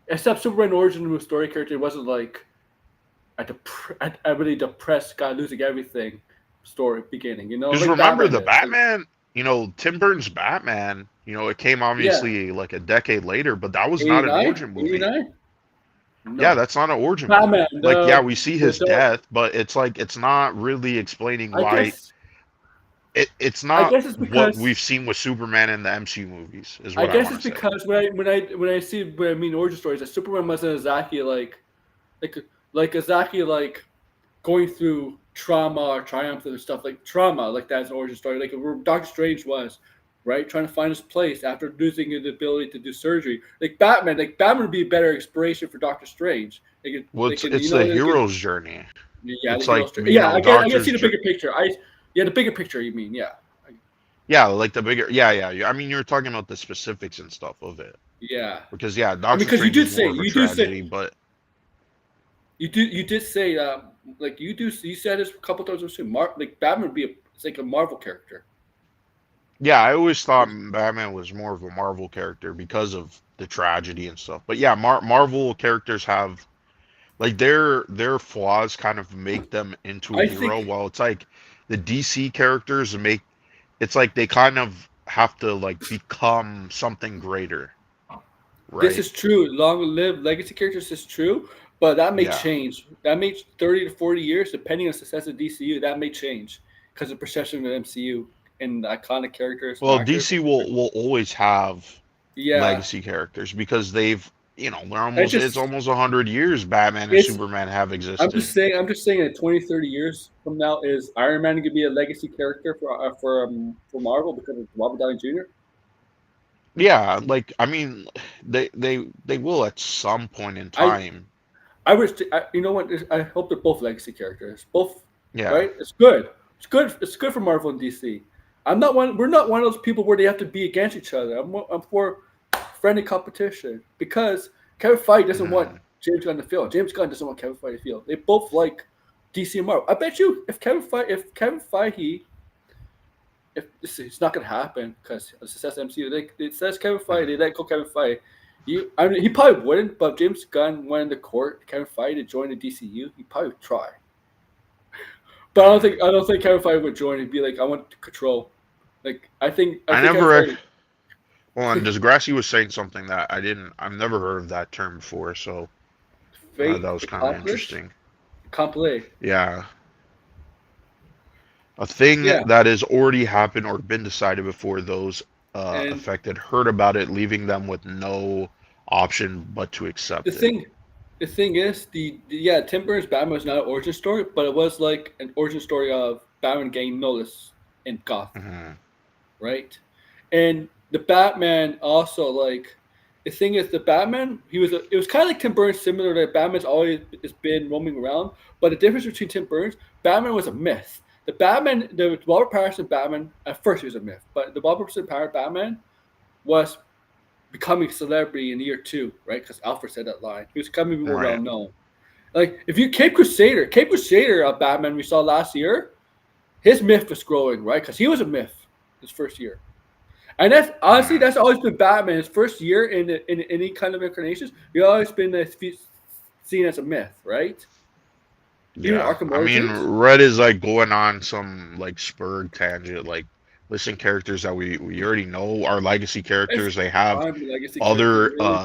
except Superman origin story character wasn't like a really depressed guy losing everything story beginning. You know, Because like remember Batman the is. Like, Batman. Tim Burton's Batman, it came Yeah, obviously like a decade later, but that was not an 89, origin movie. 89. Yeah, No, that's not an origin Batman. movie. Like, yeah, we see his death, but it's like it's not really explaining I why guess it's I not guess it's what because we've seen with Superman in the MCU movies, is I what I guess want it's to say. because when I see when I mean origin stories, that Superman wasn't exactly like exactly like going through trauma or triumph and stuff like trauma like that's an origin story like Doctor Strange was, right, trying to find his place after losing the ability to do surgery. Like Batman would be a better inspiration for Doctor Strange. Well, They it's can, it's the they can, hero's journey. yeah, the It's hero like, story. Yeah, I get see Doctor's the bigger picture. Yeah, the bigger picture. You mean, yeah. yeah, like the bigger, yeah. I mean, you're talking about the specifics and stuff of it, Yeah. because yeah, I mean, Doctor because Strange is more of a tragedy, but you did say like you said this a couple times. Like Batman would be it's like a Marvel character. yeah, I always thought Batman was more of a Marvel character because of the tragedy and stuff. But yeah, Marvel characters have like their flaws kind of make them into a I hero, think while it's like the DC characters make it's like they kind of have to like become something greater, this right? is true. Long live legacy characters is true, but that may Yeah. change. That may 30 to 40 years, depending on the success of DCU, that may change because of perception of the MCU and the iconic characters and Well, actors. DC will always have Yeah, legacy characters because they're I it's just almost 100 years Batman and it's Superman have existed. I'm just saying in 20, 30 years from now, is Iron Man going to be a legacy character for Marvel because of Robert Downey Jr.? Yeah, like I mean, they will at some point in I time. I wish you know what, I hope they're both legacy characters. Both, Yeah. right? It's good. It's good. It's good for Marvel and DC. I'm not one. We're not one of those people where they have to be against each other. I'm for friendly competition because Kevin Feige doesn't want Hmm. James Gunn to fail. James Gunn doesn't want Kevin Feige to fail. They both like DC and Marvel. I bet you if Kevin Feige if this it's not gonna happen because of the success of MCU. It says Kevin Feige. They Hmm. let go Kevin Feige. I mean, he probably wouldn't, but if James Gunn went into court Kevin Feige to join the DCU, he probably would try. But Hmm. I don't think Kevin Feige would join. He'd be like, I want control. I I think Kevin never. Well, and Feige Degrassi was saying something that I've never heard of that term before, so fate that was kind of accomplished, interesting. accompli. Yeah, a thing Yeah, that has already happened or been decided before those and affected heard about it, leaving them with no option but to the accept it. thing the thing is yeah, Tim Burton's Batman was not an origin story, but it was like an origin story of Batman getting noticed in Gotham, Hmm. right? And the Batman also like the thing is the Batman it was kind of like Tim Burns, similar to Batman's always has been roaming around, but the difference between Tim Burns, Batman was a myth. The Robert Pattinson Batman at first he was a myth, but the Robert Pattinson Batman was becoming a celebrity in year two, right? Because Alfred said that line. He was becoming more well Right. known. Like if you Cape Crusader Batman we saw last year, his myth was growing, right? Because he was a myth his first year. And that's honestly Hmm. that's always been Batman. His first year in any kind of incarnations, he always been seen as a myth, right? Even Yeah. Arkham I mean, Origins, Red is like going on some like spurred tangent, like listing characters that we already know are legacy it's characters. They have fine, legacy character. other Really.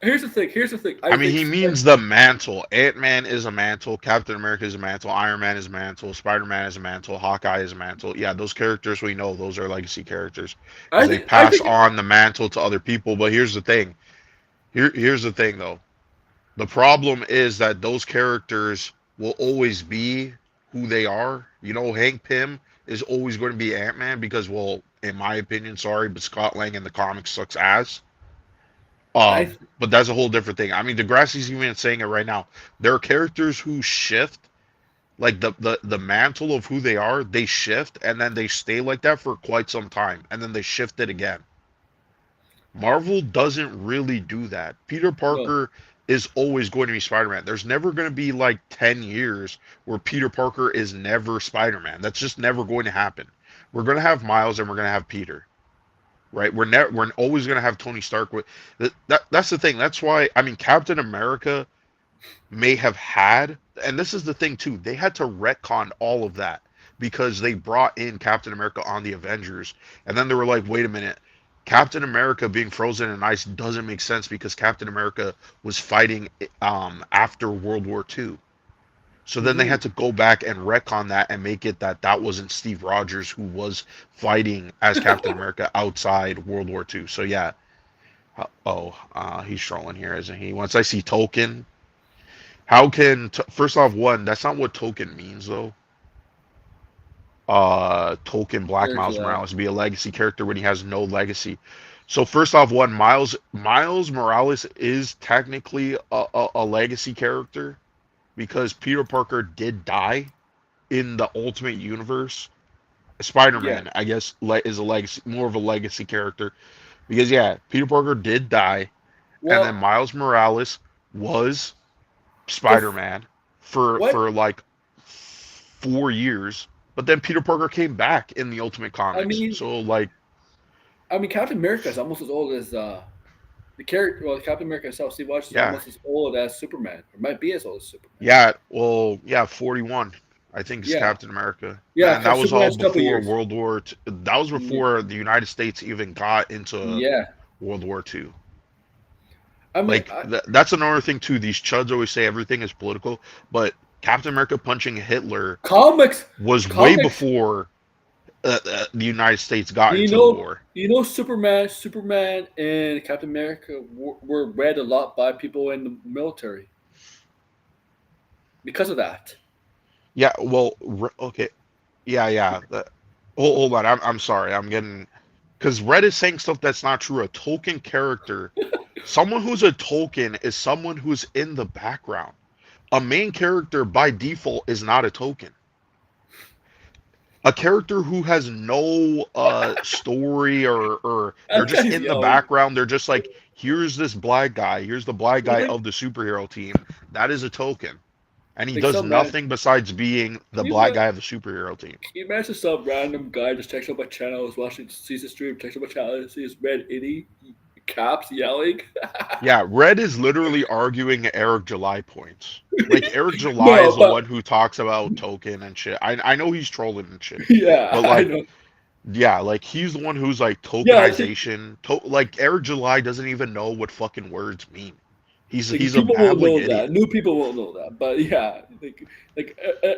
Here's the thing. Here's the thing. I I mean, think he means the mantle. Ant-Man is a mantle, Captain America is a mantle, Iron Man is a mantle, Spider-Man is a mantle, Hawkeye is a mantle. Yeah, those characters we know, those are legacy characters because they I pass think on the mantle to other people. But here's the thing. Here's the thing though. The problem is that those characters will always be who they are. Hank Pym is always going to be Ant-Man because, well, in my opinion, sorry, but Scott Lang in the comics sucks ass. I But that's a whole different thing. I mean, Degrassi's even saying it right now. There are characters who shift, like the mantle of who they are, they shift, and then they stay like that for quite some time, and then they shift it again. Marvel doesn't really do that. Peter no. Parker is always going to be Spider-Man. There's never going to be like 10 years where Peter Parker is never Spider-Man. That's just never going to happen. We're going to have Miles and we're going to have Peter, right? We're always going to have Tony Stark with that's the thing. That's why I mean Captain America may have had, and this is the thing too. They had to retcon all of that. because they brought in Captain America on the Avengers, and then they were like, wait a minute, Captain America being frozen in ice doesn't make sense because Captain America was fighting after World War II. So then they Hmm. had to go back and retcon that and make it that that wasn't Steve Rogers who was fighting as Captain America outside World War II. So yeah, he's trolling here, isn't he? Once I see Token, how can first off one? That's not what Token means though. Token Black There's Miles Morales be a legacy character when he has no legacy. So first off, one Miles Morales is technically a legacy character because Peter Parker did die in the Ultimate Universe. yeah. Spider-Man, I guess, is a legacy, more of a legacy character because yeah, Peter Parker did die, and then Well, Miles Morales was the Spider-Man what for like 4 years, but then Peter Parker came back in the Ultimate I Comics. mean, So like, Captain America is almost as old as the character. Well, Captain America himself, Steve Rogers, is yeah, almost as old as Superman, or might be as old as Superman. yeah, well, yeah, 41. I think is Yeah, Captain America, yeah. and that was all Superman's a couple before years. World War. That was Yeah, before the United States even got into yeah. World War II. I mean, Like that's another thing too. These chuds always say everything is political, but Captain America punching Hitler comics, was way comics. before the United States got You into the know, war. Superman, and Captain America were read a lot by people in the military because of that. Yeah, well, okay, yeah, yeah. Hold on, I'm sorry, I'm getting because Red is saying stuff that's not true. A token character, someone who's a token is someone who's in the background. A main character by default is not a token. A character who has no story or they're That just guy's in the yelling. background. They're just like, here's this black guy, here's the black guy Like, of the superhero team. That is a token. And he like does some man. nothing besides being the Can you, black guy of the superhero team. can you imagine some random guy just texts up a channel, is watching, sees the stream, texts up a channel, and sees Red Itty caps yelling? Yeah, Red is literally arguing Eric July points. Like Eric July is No, the but one who talks about token and shit. I know he's trolling and shit. yeah, But I like know. yeah, like he's the one who's like Yeah, tokenization. Like Eric July doesn't even know what fucking words mean. like He's a people will babbling know that. idiot. New people won't know that, but yeah,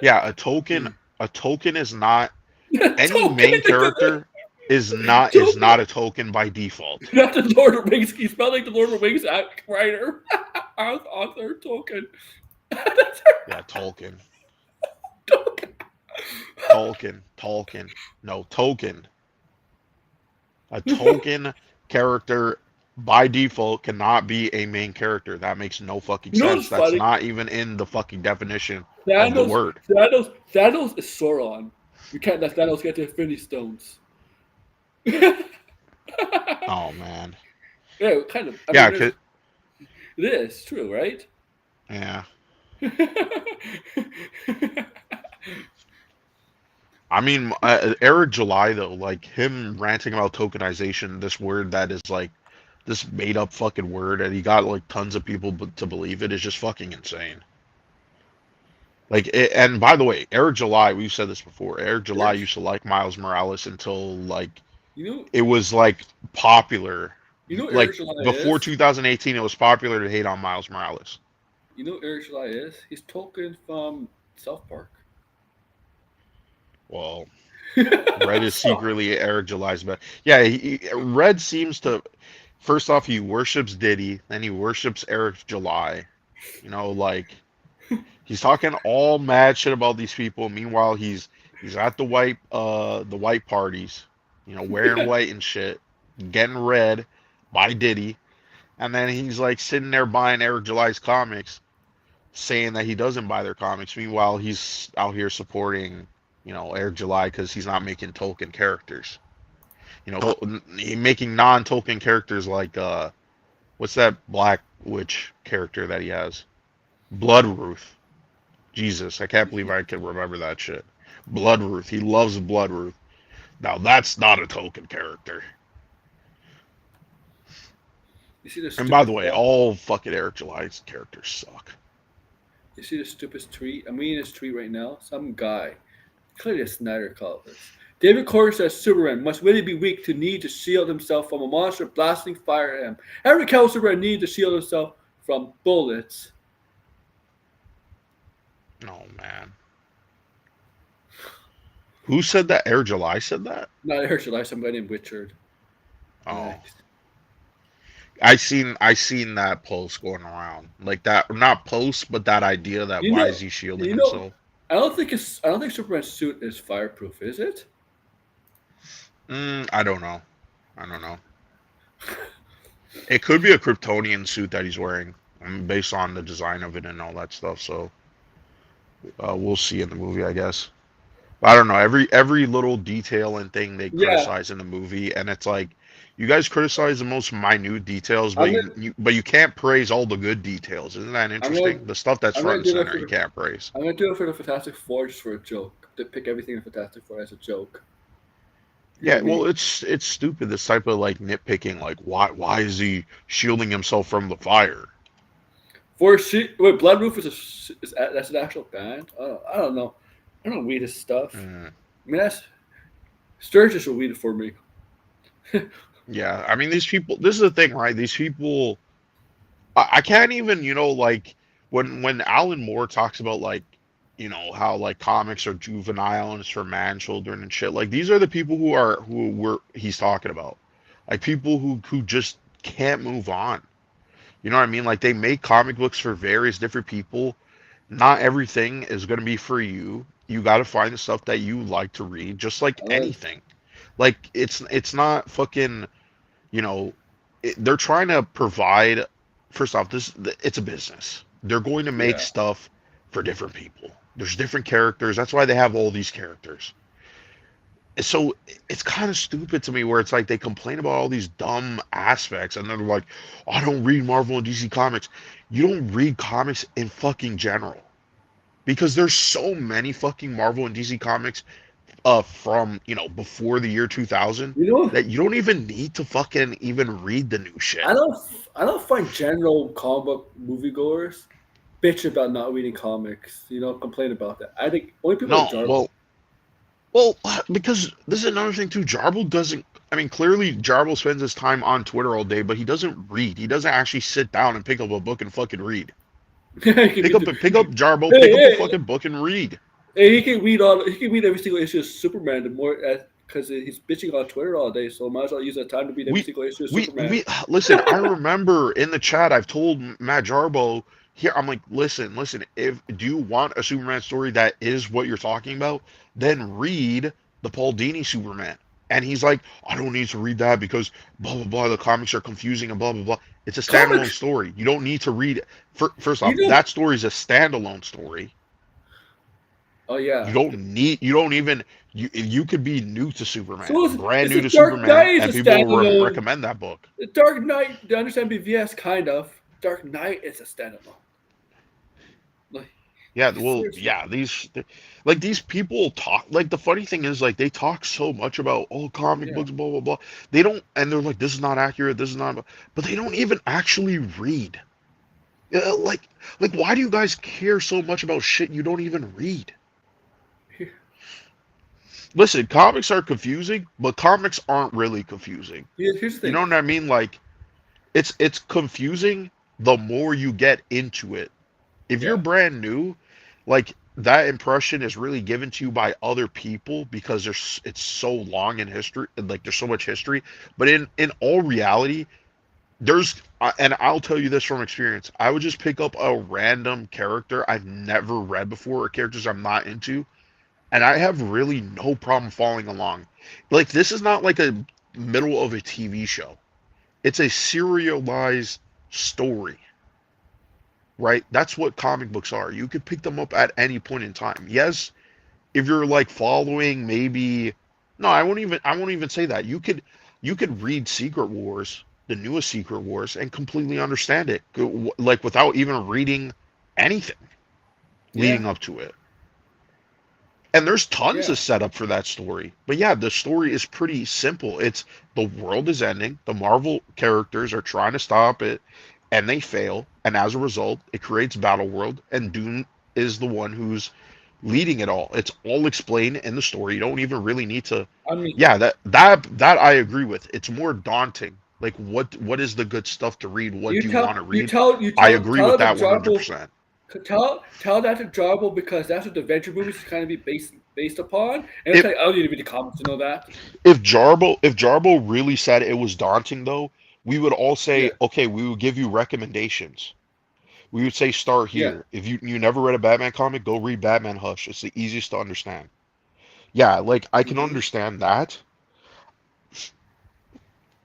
Yeah, a token is not any token, main character is token. not a token by default. Not the Lord of the Rings. He spelled like the Lord of the Rings writer, author, token. That's Yeah, Tolkien. token. Tolkien. No, token. A token character by default cannot be a main character. That makes no fucking You know what's sense. That's funny? not even in the fucking definition of the Thanos, word. Thanos is Sauron. You can't let Thanos get to Infinity Stones. Yeah, Oh man. kind of. I Yeah, mean, it is true, right? yeah. I mean, Eric July though, like him ranting about tokenization, this word that is like this made up fucking word, and he got like tons of people to believe it is just fucking insane. Like, and by the way, Eric July, we've said this before. Eric July Eric, used to like Miles Morales until like you know, it was like popular. Eric Like July before is. 2018, it was popular to hate on Miles Morales. You know, Eric July is. He's Tolkien from South Park. Well, Red is So, secretly Eric July's best. Yeah, Red seems to. First off, he worships Diddy, then he worships Eric July. You know, like he's talking all mad shit about these people. Meanwhile, he's at the white parties, you know, wearing white and shit, getting red by Diddy, and then he's like sitting there buying Eric July's comics, saying that he doesn't buy their comics. Meanwhile, he's out here supporting, you know, Eric July because he's not making token characters. You know, making non-token characters like what's that Black Witch character that he has? Bloodruth. Jesus, I can't believe I can remember that shit. Bloodruth. He loves Bloodruth. Now that's not a token character. you see the And by stupid the way, fuck. all fucking Eric July's characters suck. You see the stupid tweet. I'm reading this tweet right now. Some guy. Clearly, a Snyder called this. David Corey says Superman must really be weak to need to shield himself from a monster blasting fire at him. Henry Cavill Superman needs to shield himself from bullets. Oh man, who said that? Air July said that. Not Herschel, some guy named Richard. Oh, Next. I seen that post going around, like that, not post, but that idea that You why know, is he shielding you know, himself? I don't think Superman's suit is fireproof, is it? I don't know. I don't know. It could be a Kryptonian suit that he's wearing, based on the design of it and all that stuff. So we'll see in the movie, I guess. I don't know. Every little detail and thing they Yeah, criticize in the movie, and it's like, you guys criticize the most minute details, I'm but gonna, you can't praise all the good details. Isn't that I'm gonna, interesting? The stuff that's I'm front gonna and do that center, for you the, can't praise. I'm gonna do it for the Fantastic Four just for a joke. To pick everything in Fantastic Four as a joke. You know Yeah, me. well, it's stupid, this type of like nitpicking. Like, why is he shielding himself from the fire? For she, wait, Blood Roof that's an actual band. I don't know. I don't read his stuff. Mm, I mean, that's Sturgis will read it for me. yeah, I mean, these people. This is the thing, right? These people. I can't even, like, when Alan Moore talks about, like, how like comics are juvenile and it's for man children and shit. Like, these are the people who he's talking about. Like, people who just can't move on. You know what I mean? Like, they make comic books for various different people. Not everything is going to be for you. You got to find the stuff that you like to read, just like I'm gonna, anything. Like, it's not fucking, you know, they're trying to provide. First off, it's a business. They're going to make yeah. stuff for different people. There's different characters. That's why they have all these characters. So it's kind of stupid to me where it's like they complain about all these dumb aspects and then they're like, "Oh, I don't read Marvel and DC comics." You don't read comics in fucking general because there's so many fucking Marvel and DC comics from, before the year 2000 You know, that you don't even need to fucking even read the new shit. I don't, I don't find general comic book moviegoers bitch about not reading comics. Complain about that. I think only people like No, Jarbo. well, because this is another thing too. Jarble doesn't. I mean, clearly Jarble spends his time on Twitter all day, but he doesn't read. He doesn't actually sit down and pick up a book and fucking read. he can read Pick up Jarbo, hey, pick up a hey, fucking book and read. hey, he can read all. He can read every single issue of Superman. The more because he's bitching on Twitter all day, so might as well use that time to read every We single issue of Superman. we listen. I remember in the chat, I've told Matt Jarbo here. I'm like, listen. If do you want a Superman story that is what you're talking about, then read the Paul Dini Superman. And he's like, I don't need to read that because blah blah blah. The comics are confusing and blah blah blah. It's a standalone Comics, story. You don't need to read it. First you off, know. that story is a standalone story. Oh yeah. You don't even you could be new to Superman, So brand it's new the to Dark Superman, Knight is and a people will standalone. recommend that book. The Dark Knight, the Understand BVS, kind of. Dark Knight is a standalone. Like, Yeah, well, seriously. yeah, like these people talk, like the funny thing is, like, they talk so much about, oh, comic Yeah. books, blah blah blah. They don't, and they're like, this is not accurate, this is not, but they don't even actually read. Like, why do you guys care so much about shit you don't even read? Listen, comics are confusing, but comics aren't really confusing. Here's the You thing. know what I mean? Like, it's confusing the more you get into it. If you're Yeah. brand new, like, that impression is really given to you by other people because it's so long in history, like there's so much history. But in all reality, there's and I'll tell you this from experience. I would just pick up a random character I've never read before or characters I'm not into, and I have really no problem following along. Like, this is not like a middle of a TV show. It's a serialized story, right? That's what comic books are. You could pick them up at any point in time. Yes, if you're like following maybe no, I won't even say that. You could read Secret Wars, the newest Secret Wars, and completely understand it, like without even reading anything Yeah. leading up to it. And there's tons Yeah. of setup for that story. But yeah, the story is pretty simple. It's the world is ending, the Marvel characters are trying to stop it, and they fail, and as a result, it creates Battle World, and Doom is the one who's leading it all. It's all explained in the story. You don't even really need to. I mean, Yeah, that I agree with. It's more daunting. Like what is the good stuff to read? What do you want to read? I agree tell with that to that Jarble, 100%. tell that to Jarble because that's what the adventure movies kind of be based upon. And it's If like I don't need to read the comics to know that. if Jarbo really said it was daunting though, we would all say, Yeah, okay, we would give you recommendations. We would say start yeah, here. If you never read a Batman comic, go read Batman Hush. It's the easiest to understand. Yeah, like I can hmm understand that.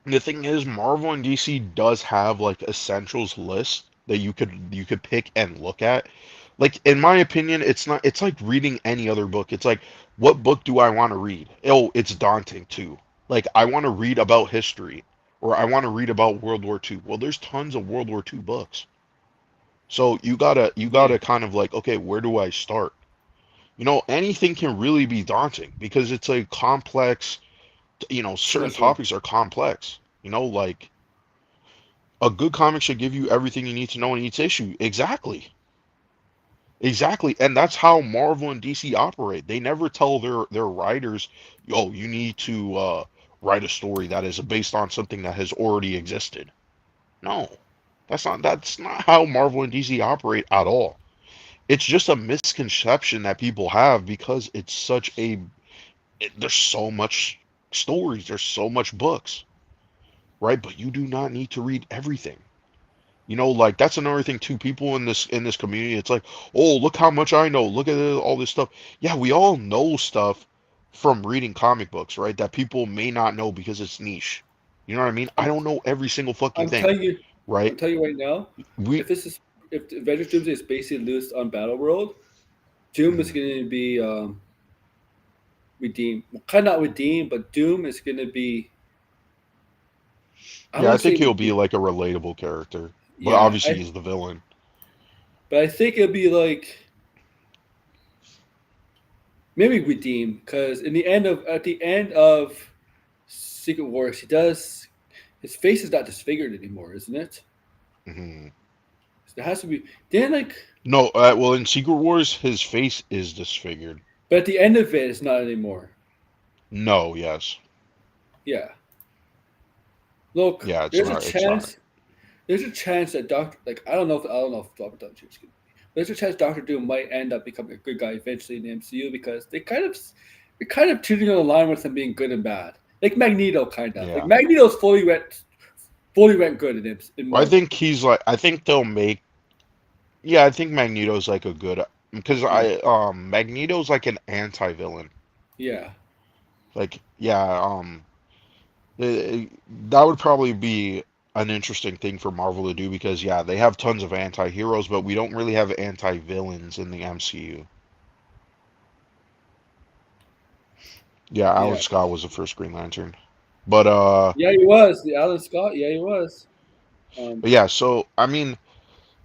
The thing is, Marvel and DC does have like essentials list that you could pick and look at. Like in my opinion, it's not it's like reading any other book. It's like what book do I want to read? Oh, it's daunting too. Like I want to read about history or I want to read about World War II. Well, there's tons of World War II books. So you gotta yeah, kind of like, okay, where do I start? Anything can really be daunting because it's a complex, too certain much to topics are complex. Like a good comic should give you everything you need to know in each issue. Exactly. Exactly. And that's how Marvel and DC operate. They never tell their writers, "Yo, you need to write a story that is based on something that has already existed." No. That's not how Marvel and DC operate at all. It's just a misconception that people have because it's there's so much stories, there's so much books, right? But you do not need to read everything. Like that's another thing too. People in this community, it's like, oh, look how much I know. Look at all this stuff. Yeah, we all know stuff from reading comic books, right? That people may not know because it's niche. You know what I mean? I I'm, don't know every single fucking I'm thing, telling you, right? I'm telling you right now. We If this is if the Avengers Doomsday is basically loose on Battle World, Doom is Mhm. going to be redeemed. Well, kind of not redeemed, but Doom is going to be. I Yeah, I want to say think he'll be redeemed. like a relatable character, but Yeah, obviously he's the villain. but I think it'll be like maybe redeemed because in the end of at the end of Secret Wars, he does his face is not disfigured anymore, isn't it? hmm It has to be. Then like, No, well, in Secret Wars, his face is disfigured. but at the end of it, it's not anymore. No, yes, Yeah. Look, yeah, it's there's a not. It's not. chance. There's a chance that Doctor, like I don't know if Robert Downey Jr. is good. There's a chance Doctor Doom might end up becoming a good guy eventually in the MCU because they're kind of treating on the line with him being good and bad, like Magneto, kind of like Yeah. Magneto's fully went good in Well, I Marvel. think he's like. I think they'll make. Yeah, I think Magneto's like a good because Yeah, Magneto's like an anti-villain. yeah, Like yeah, eh, that would probably be an interesting thing for Marvel to do because yeah, they have tons of anti-heroes, but we don't really have anti-villains in the MCU. Yeah, Alan yeah, Scott was the first Green Lantern. But yeah. He was the Alan Scott. Yeah, he was. Um, but yeah, so I mean,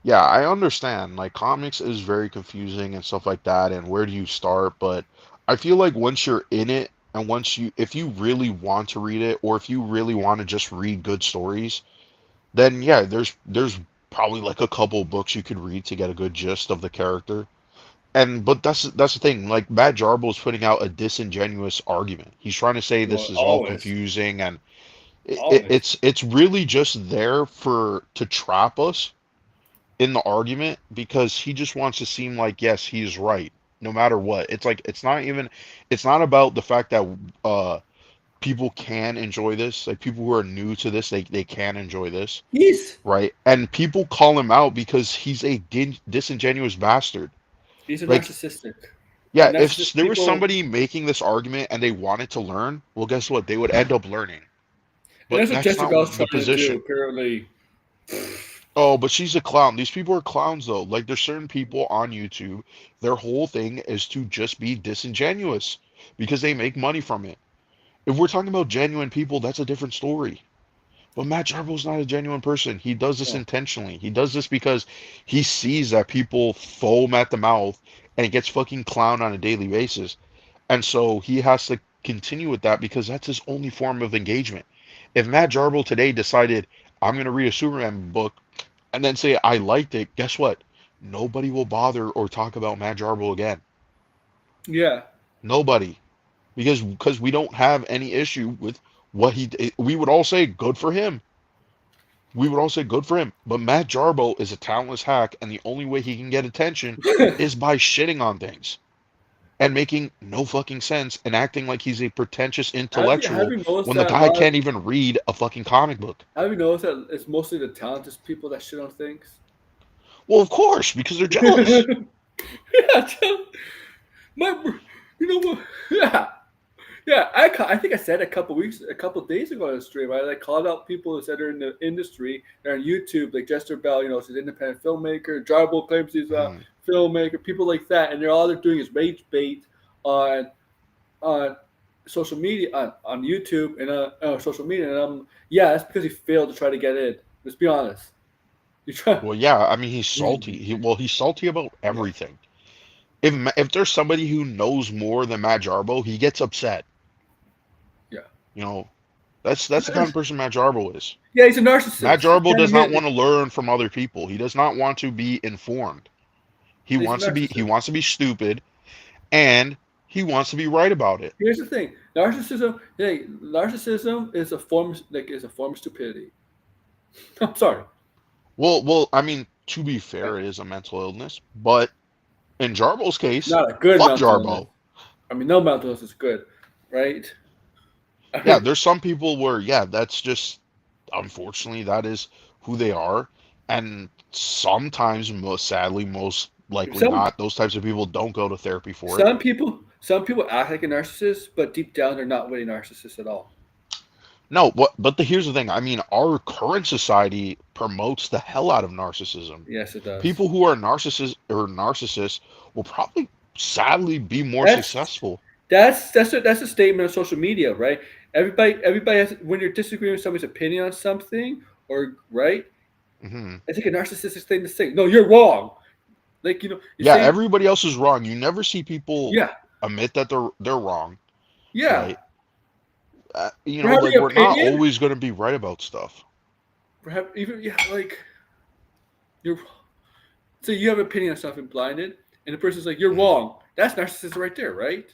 yeah, I understand. Like comics is very confusing and stuff like that, and where do you start? But I feel like once you're in it, and if you really want to read it, or if you really want to just read good stories, then yeah, there's probably like a couple books you could read to get a good gist of the character. And but that's the thing. Like Matt Jarbo is putting out a disingenuous argument. He's trying to say this well, is all always, confusing, and always. it's really just there for to trap us in the argument because he just wants to seem like yes he's right no matter what. It's like it's not about the fact that uh people can enjoy this, like people who are new to this, they can enjoy this, He's right? And people call him out because he's a disingenuous bastard. he's a Like narcissistic, yeah, and if narcissistic there was people, somebody making this argument and they wanted to learn, well guess what, they would end up learning, and but that's what that's not Jessica's the trying to do. position. Apparently, Oh, but she's a clown. These people are clowns though. Like there's certain people on YouTube, their whole thing is to just be disingenuous because they make money from it. If we're talking about genuine people, that's a different story. But Matt Jarbo's not a genuine person. He does this no. intentionally. He does this because he sees that people foam at the mouth and he gets fucking clowned on a daily basis. And so he has to continue with that because that's his only form of engagement. If Matt Jarbo today decided, I'm going to read a Superman book and then say I liked it, guess what? Nobody will bother or talk about Matt Jarbo again. Yeah. Nobody, because we don't have any issue with what he. We would all say good for him. We would all say good for him. But Matt Jarbo is a talentless hack, and the only way he can get attention is by shitting on things and making no fucking sense and acting like he's a pretentious Have intellectual you noticed when the that a guy lot? can't even read a fucking comic book. Have you noticed that it's mostly the talented people that shit on things? Well, of course, because they're jealous. Yeah, my, you know what? Yeah, yeah. I think I said a couple days ago on the stream. I like called out people who said they're in the industry. They're on YouTube, like Jester Bell. You know, she's an independent filmmaker. Jarbo claims he's a Mhm. filmmaker. People like that, and they're all they're doing is rage bait on on social media on YouTube and social media. And yeah, that's because he failed to try to get in. Let's be honest. You try. Well, yeah, I mean he's salty. He's salty about Yeah, everything. If there's somebody who knows more than Matt Jarbo, he gets upset. yeah, You know, that's the kind of person Matt Jarbo is. yeah. He's a Matt narcissist. He Jarbo can't does not admit want it. to learn from other people. He does not want to be informed. He's a He narcissist. wants to be stupid and he wants to be right about it. Here's the thing: narcissism. Hey, narcissism is a form is a form of stupidity. I'm sorry. I mean, to be fair, it is a mental illness, but in Jarbo's It's case, not a good fuck mental illness. Jarbo. I mean, no mental illness is good, right? I Yeah, mean, there's some people where yeah, that's just unfortunately that is who they are, and sometimes, most sadly, most likely some not, those types of people don't go to therapy for it. some people act like a narcissist, but deep down they're not really narcissists at all. No, here's the thing. I mean, our current society promotes the hell out of narcissism. Yes, it does. People who are narcissists will probably sadly be more That's successful. that's a statement on social media, right? Everybody has when you're disagreeing with somebody's opinion on something, or right? Hmm. I think a narcissistic thing to say. No, you're wrong. Like you Yeah, say, everybody else is wrong. You never see people yeah, admit that they're wrong, yeah. right? You For know, having like an we're not opinion, always going to be right about stuff. for have, even yeah, like you're. So you have an opinion on something blinded, and the person's like, "You're Mhm. wrong." That's narcissism right there, right?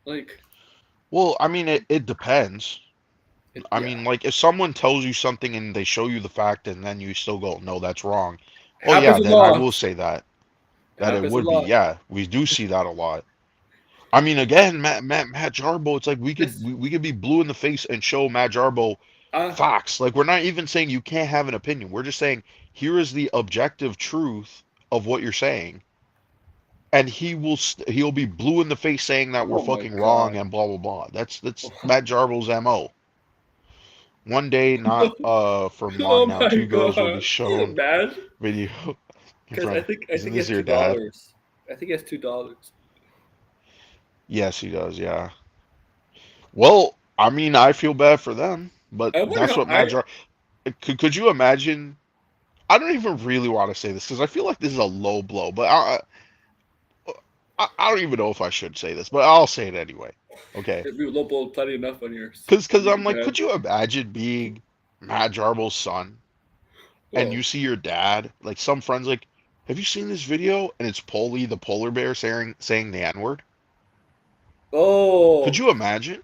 Like, Well, I mean, it depends. I yeah, mean, like if someone tells you something and they show you the fact and then you still go, no, that's wrong. Oh happens yeah, a then I lot. will say that it Happens a would be. lot. Yeah, we do see that a lot. I mean, again, Matt Jarbo, it's like This, we could be blue in the face and show Matt Jarbo uh, facts. Like we're not even saying you can't have an opinion. We're just saying here is the objective truth of what you're saying, and he'll be blue in the face saying that we're oh my fucking wrong god. and blah blah blah. That's Matt Jarbo's mo. One day, not from Oh long now, my two girls will be god. Can you shown imagine? video in Because front. I Isn't think he this has your two dad? dollars. I think he has $2. Yes, he does. Yeah. Well, I mean, I feel bad for them, but I wonder that's how what Matt Jar. Could you imagine? I don't even really want to say this because I feel like this is a low blow, but I don't even know if I should say this, but I'll say it anyway. Okay. we low ball plenty enough on yours. Because Your I'm like, dad. could you imagine being Matt Jarbo's son and Oh, you see your dad, like some friends, like, have you seen this video? And it's Polly the polar bear saying the N word. Could oh, you imagine?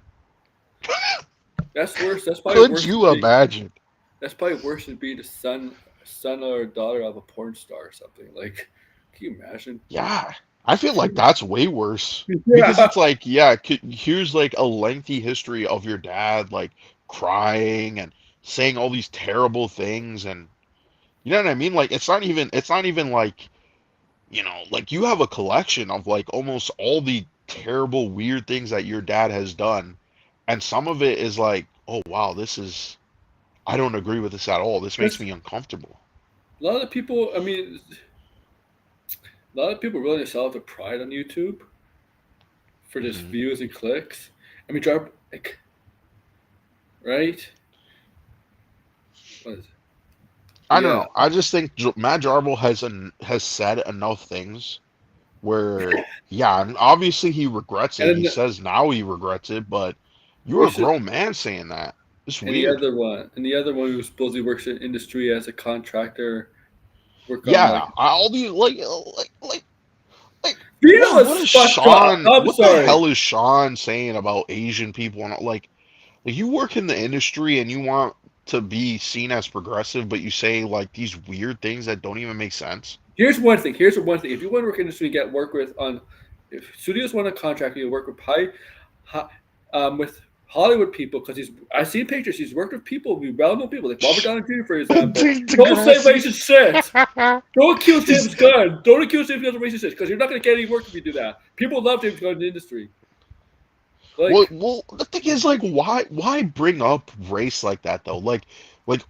that's worse. Could you imagine? That's probably worse than being the son or daughter of a porn star or something. Like, can you imagine? Yeah, I feel like that's way worse because Yeah. it's like, yeah, here's like a lengthy history of your dad like crying and saying all these terrible things, and you know what I mean? Like it's not even like, like you have a collection of like almost all the terrible weird things that your dad has done, and some of it is like, oh wow, this is I don't agree with this at all. This makes Because me uncomfortable. a lot of people, I mean, a lot of people really sell out their pride on YouTube for just Hmm. views and clicks. I mean, drop like right? What is it? I don't Yeah, know. I just think Matt Jarbo has said enough things where, yeah, and obviously he regrets it. He and then says now he regrets it, but you're we a should. grown man saying that. It's And the weird. other one, who supposedly works in industry as a contractor, work on like Yeah, all these like being That what was is fucked up. Sean? I'm What the sorry. hell is Sean saying about Asian people and like you work in the industry and you want to be seen as progressive, but you say like these weird things that don't even make sense. Here's one thing. Here's one thing. If you want to work in the industry, get work with on. If studios want to contract you to work with high with Hollywood people, because he's I've seen pictures. He's worked with people, well-known people like Robert Downey Jr. for example. Don't say Degrassi. racist shit. Don't accuse Is James Gunn. Don't accuse James Gunn of racist shit because you're not going to get any work if you do that. People love James Gunn in the industry. Like, well, the thing is like why bring up race like that though? Like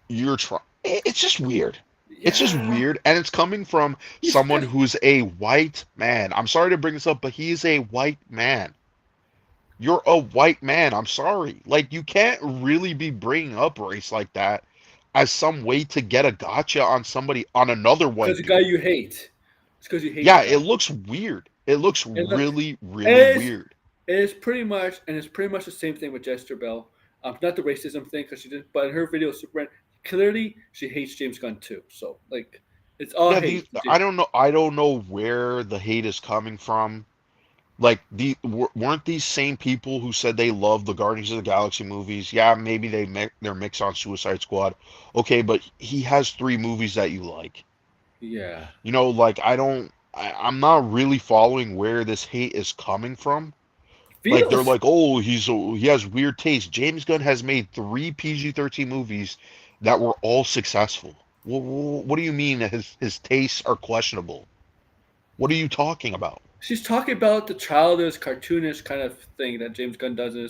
you're trying. It's just weird. It's just yeah, weird, and it's coming from he's someone who's a white man. I'm sorry to bring this up, but he is a white man. You're a white man. I'm sorry. Like, you can't really be bringing up race like that as some way to get a gotcha on somebody, on another because white the guy dude. you hate. It's because you hate the Yeah, it guy. looks weird. It looks And look, really, really it's weird. it's pretty much the same thing with Jester Bell. Not the racism thing because she did, but in her video, Superman clearly she hates James Gunn too. So like, it's all Yeah, hate. I don't know where the hate is coming from. Like, weren't these same people who said they love the Guardians of the Galaxy movies? Yeah, maybe they're mixed on Suicide Squad. Okay, but he has three movies that you like. Yeah, You know, like I'm not really following where this hate is coming from. Like they're feels. like, oh, he has weird taste. James Gunn has made three PG-13 movies that were all successful. What do you mean that his tastes are questionable? What are you talking about? She's talking about the childish, cartoonish kind of thing that James Gunn does in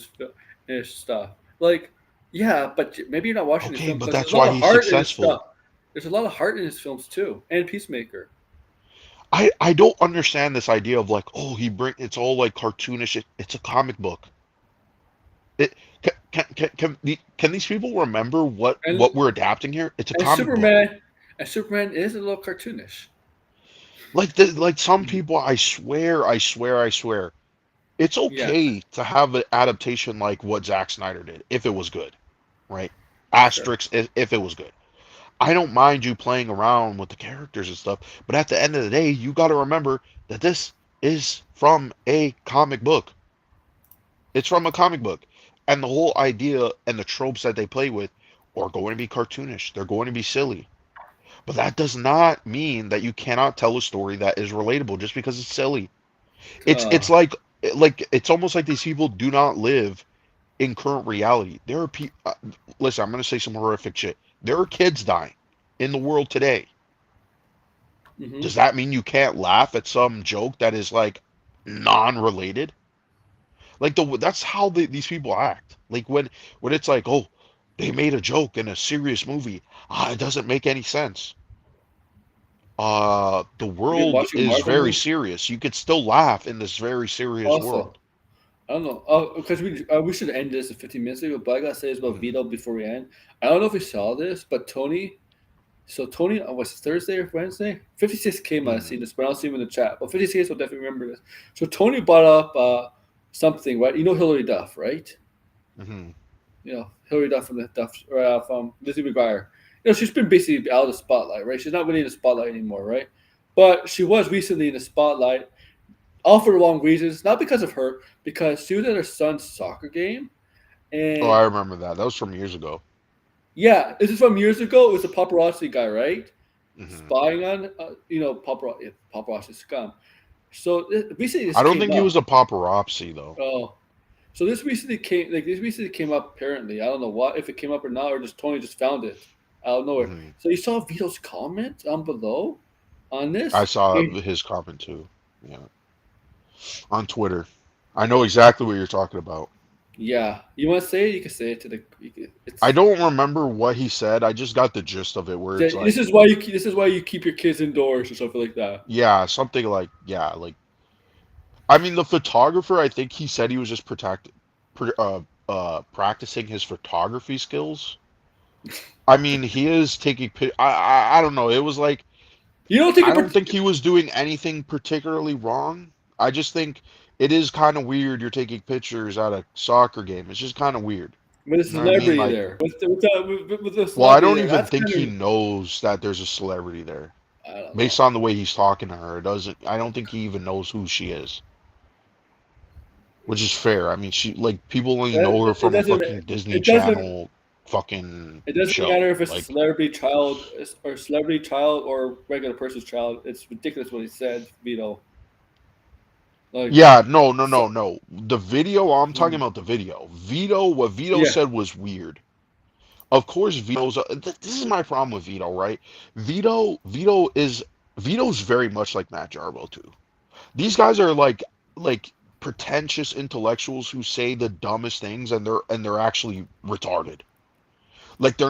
his stuff. Like, yeah, but maybe you're not watching the Okay, film but because there's that's a lot why of he's heart in his stuff. successful. There's a lot of heart in his films too, and Peacemaker. I don't understand this idea of like, oh, it's all like cartoonish. It's a comic book. It can these people remember And what we're adapting here? It's a and comic book. Superman is a little cartoonish. Like some people, I swear, it's Yeah, okay to have an adaptation like what Zack Snyder did if it was good, right? sure. Asterix if it was good. I don't mind you playing around with the characters and stuff, but at the end of the day, you got to remember that this is from a comic book. It's from a comic book. And the whole idea and the tropes that they play with are going to be cartoonish. They're going to be silly. But that does not mean that you cannot tell a story that is relatable just because it's silly. It's Uh, like it's almost like these people do not live in current reality. There are people. Listen, I'm going to say some horrific shit. There are kids dying in the world today. hmm Does that mean you can't laugh at some joke that is like non-related? Like that's how these people act. Like when it's like, oh, they made a joke in a serious movie. Ah, it doesn't make any sense. The You've been world watching is Marvel very movies serious. You could still laugh in this very serious also. world. I don't know. Because we should end this in 15 minutes ago, but I gotta say this about Mhm, Vito before we end. I don't know if we saw this, but Tony. So Tony, was it Thursday or Wednesday? 56 came. I mhm, seen this, but I don't see him in the chat. But 56 will definitely remember this. So Tony brought up something, right? You know Hillary Duff, right? mhm. You know Hillary Duff from the Duff from Lizzie McGuire. You know she's been basically out of the spotlight, right? She's not really in the spotlight anymore, right? But she was recently in the spotlight, all for the wrong reasons. Not because of her, because she was at her son's soccer game, Oh, I and remember that. That was from years ago. yeah, this is from years ago. It was a paparazzi guy, right? Mhm. Spying on, paparazzi scum. So recently this I don't came think he up. was a paparazzi though. Oh, so this recently came up. Apparently, I don't know what if it came up or not, or just Tony just found it out of nowhere. Mhm. So you saw Vito's comment on below on I this. saw And his comment too. Yeah, on Twitter. I know exactly what you're talking about. yeah, you want to say it? You can say it to the. I It's don't remember what he said. I just got the gist of it, where it's like, this is why you keep your kids indoors or something like that. yeah, something like, yeah, like. I mean, the photographer. I think he said he was just practicing his photography skills. I mean, he is taking. I don't know. It was like You don't think I it, don't think he was doing anything particularly wrong. I just think it is kind of weird. You're taking pictures at a soccer game. It's just kind of weird. with a You know what I mean? celebrity Like, there, with the well, I celebrity don't there. even That's think kind he of knows that there's a celebrity there. I don't Based know. on the way he's talking to her, it doesn't. I don't think he even knows who she is, which is fair. I mean, she like people only know her It from a doesn't. fucking Disney It doesn't. Channel fucking It doesn't show. matter if it's a Like, celebrity child or celebrity child or regular person's child. It's ridiculous what he said, Vito. Like, yeah, no, no, so, no, no. The video, I'm talking mm, about the video. Vito, what Vito yeah, said was weird. Of course, this is my problem with Vito, right? Vito's very much like Matt Jarbo too. These guys are like pretentious intellectuals who say the dumbest things and they're actually retarded. Like they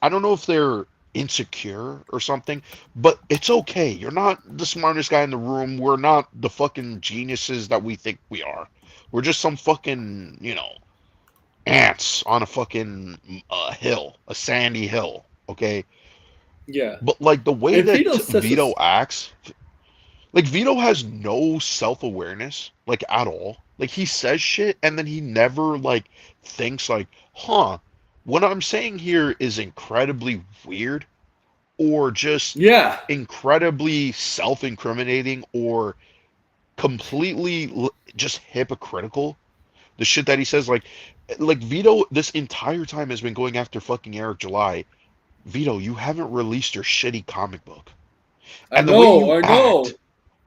I don't know if they're insecure or something, but it's okay. You're not the smartest guy in the room. We're not the fucking geniuses that we think we are. We're just some fucking, ants on a fucking hill, a sandy hill, okay? yeah. But like the way And that Vito's such a Vito acts, like Vito has no self-awareness, like at all. Like he says shit and then he never like thinks like, huh, what I'm saying here is incredibly weird or just yeah. incredibly self-incriminating or completely just hypocritical. The shit that he says, like Vito, this entire time has been going after fucking Eric July. Vito, you haven't released your shitty comic book, I and the way know. you I act know.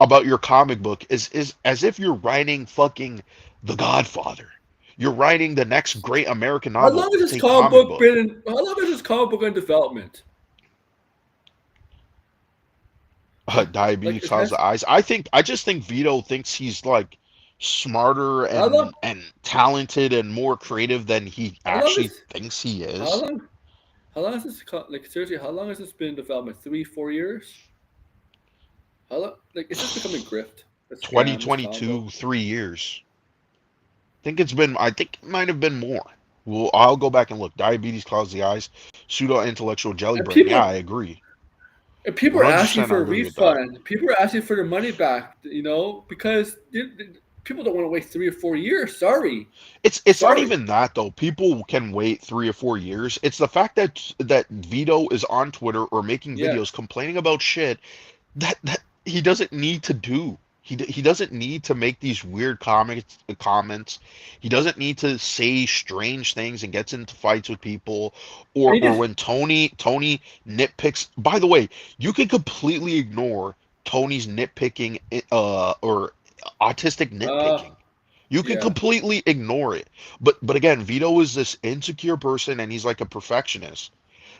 about your comic book is as if you're writing fucking The Godfather. You're writing the next great American How novel. long has It's this a comic comic book book. been? How long has this comic book in development? Like Diabetes it causes has. the eyes. I just think Vito thinks he's like smarter How long? and talented and more creative than he How long actually is? thinks he How is. long? How long has this? Like seriously, how long has this been in development? 3, 4 years? How long? Like it's just becoming grift. A scam. This comic book. 2022, 3 years. I think it might have been more. Well, I'll go back and look. Diabetes causes the eyes. Pseudo intellectual jelly And brain. Yeah, people I agree. And people are asking 100% I for a agree with that. refund. People are asking for their money back, because people don't want to wait 3 or 4 years. Sorry. It's not Sorry. even that though. People can wait 3 or 4 years. It's the fact that Vito is on Twitter or making Yeah. videos complaining about shit that he doesn't need to do. He doesn't need to make these weird comments. He doesn't need to say strange things and gets into fights with people, And or he just, when Tony nitpicks. By the way, you can completely ignore Tony's nitpicking or autistic uh, nitpicking. You can yeah. completely ignore it. But again, Vito is this insecure person and he's like a perfectionist.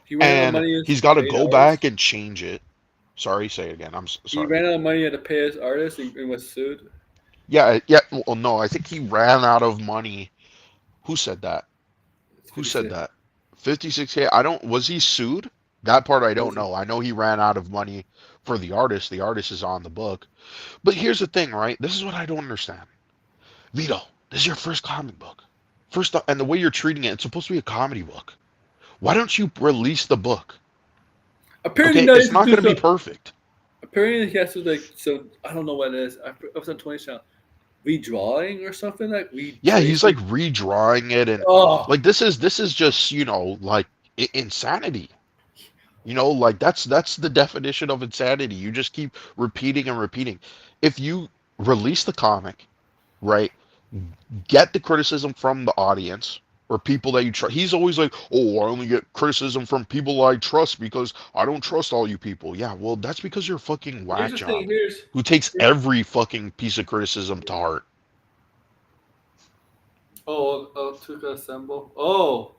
He ran out of And money he's to got to pay the go back artist. and change it. Sorry, say it again. He Sorry. ran out of money to pay his artist and was sued. Yeah, yeah. Well, no, I think he ran out of money. Who said that? It's Who pretty said sick. that? 56K. I don't. Was he sued? That part I don't Was know. I know he ran out of money for the artist. The artist is on the book. But here's the thing, right? This is what I don't understand. Vito, this is your first comic book. First, and the way you're treating it, it's supposed to be a comedy book. Why don't you release the book? apparently Okay, now he has it's to not do going to be some. perfect. Apparently he has to so I don't know what it is. I was on 20 channel redrawing or something like Yeah, he's like retracing. redrawing it and Oh, like this is just, like insanity. Like that's the definition of insanity. You just keep repeating and repeating. If you release the comic, right, get the criticism from the audience or people that you trust. He's always like, "Oh, I only get criticism from people I trust because I don't trust all you people." Yeah, well, that's because you're a fucking here's whack the thing. job who takes Here's every fucking piece of criticism to heart. to assemble. Oh,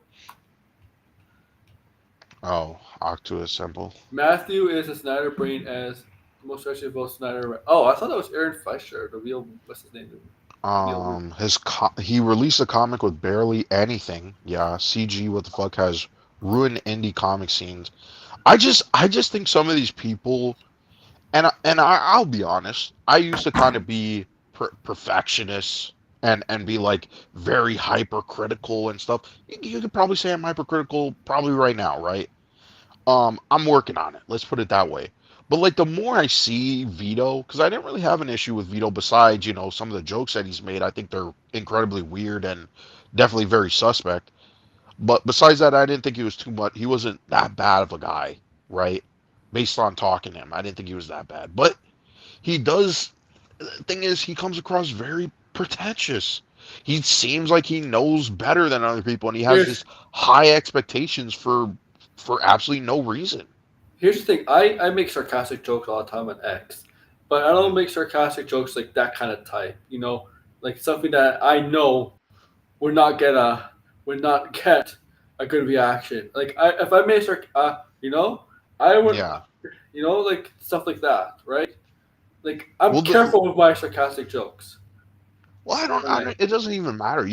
Oh, Octo Assemble. Matthew is a Snyder brain as most actually votes Snyder. Oh, I thought that was Aaron Fleischer, the real what's his name? The real He released a comic with barely anything. Yeah, CG. What the fuck has ruined indie comic scenes? I just think some of these people, I'll be honest. I used to kind of be perfectionist and be like very hypercritical and stuff. You could probably say I'm hypercritical probably right now, right? I'm working on it. Let's put it that way. But like the more I see Vito, because I didn't really have an issue with Vito besides, some of the jokes that he's made. I think they're incredibly weird and definitely very suspect. But besides that, I didn't think he was too much. He wasn't that bad of a guy, right? based on talking to him. I didn't think he was that bad, but he does. The thing is, he comes across very pretentious. He seems like he knows better than other people, and he has Here's this high expectations for absolutely no reason. here's the thing. I make sarcastic jokes all the time on X, but I don't Mhm. make sarcastic jokes like that kind of type. Like something that I know would not get a would not get a good reaction. Like if I made I would, Yeah. like stuff like that, right? Like I'm Well, careful with my sarcastic jokes well, I don't. when I I don't. It doesn't even matter.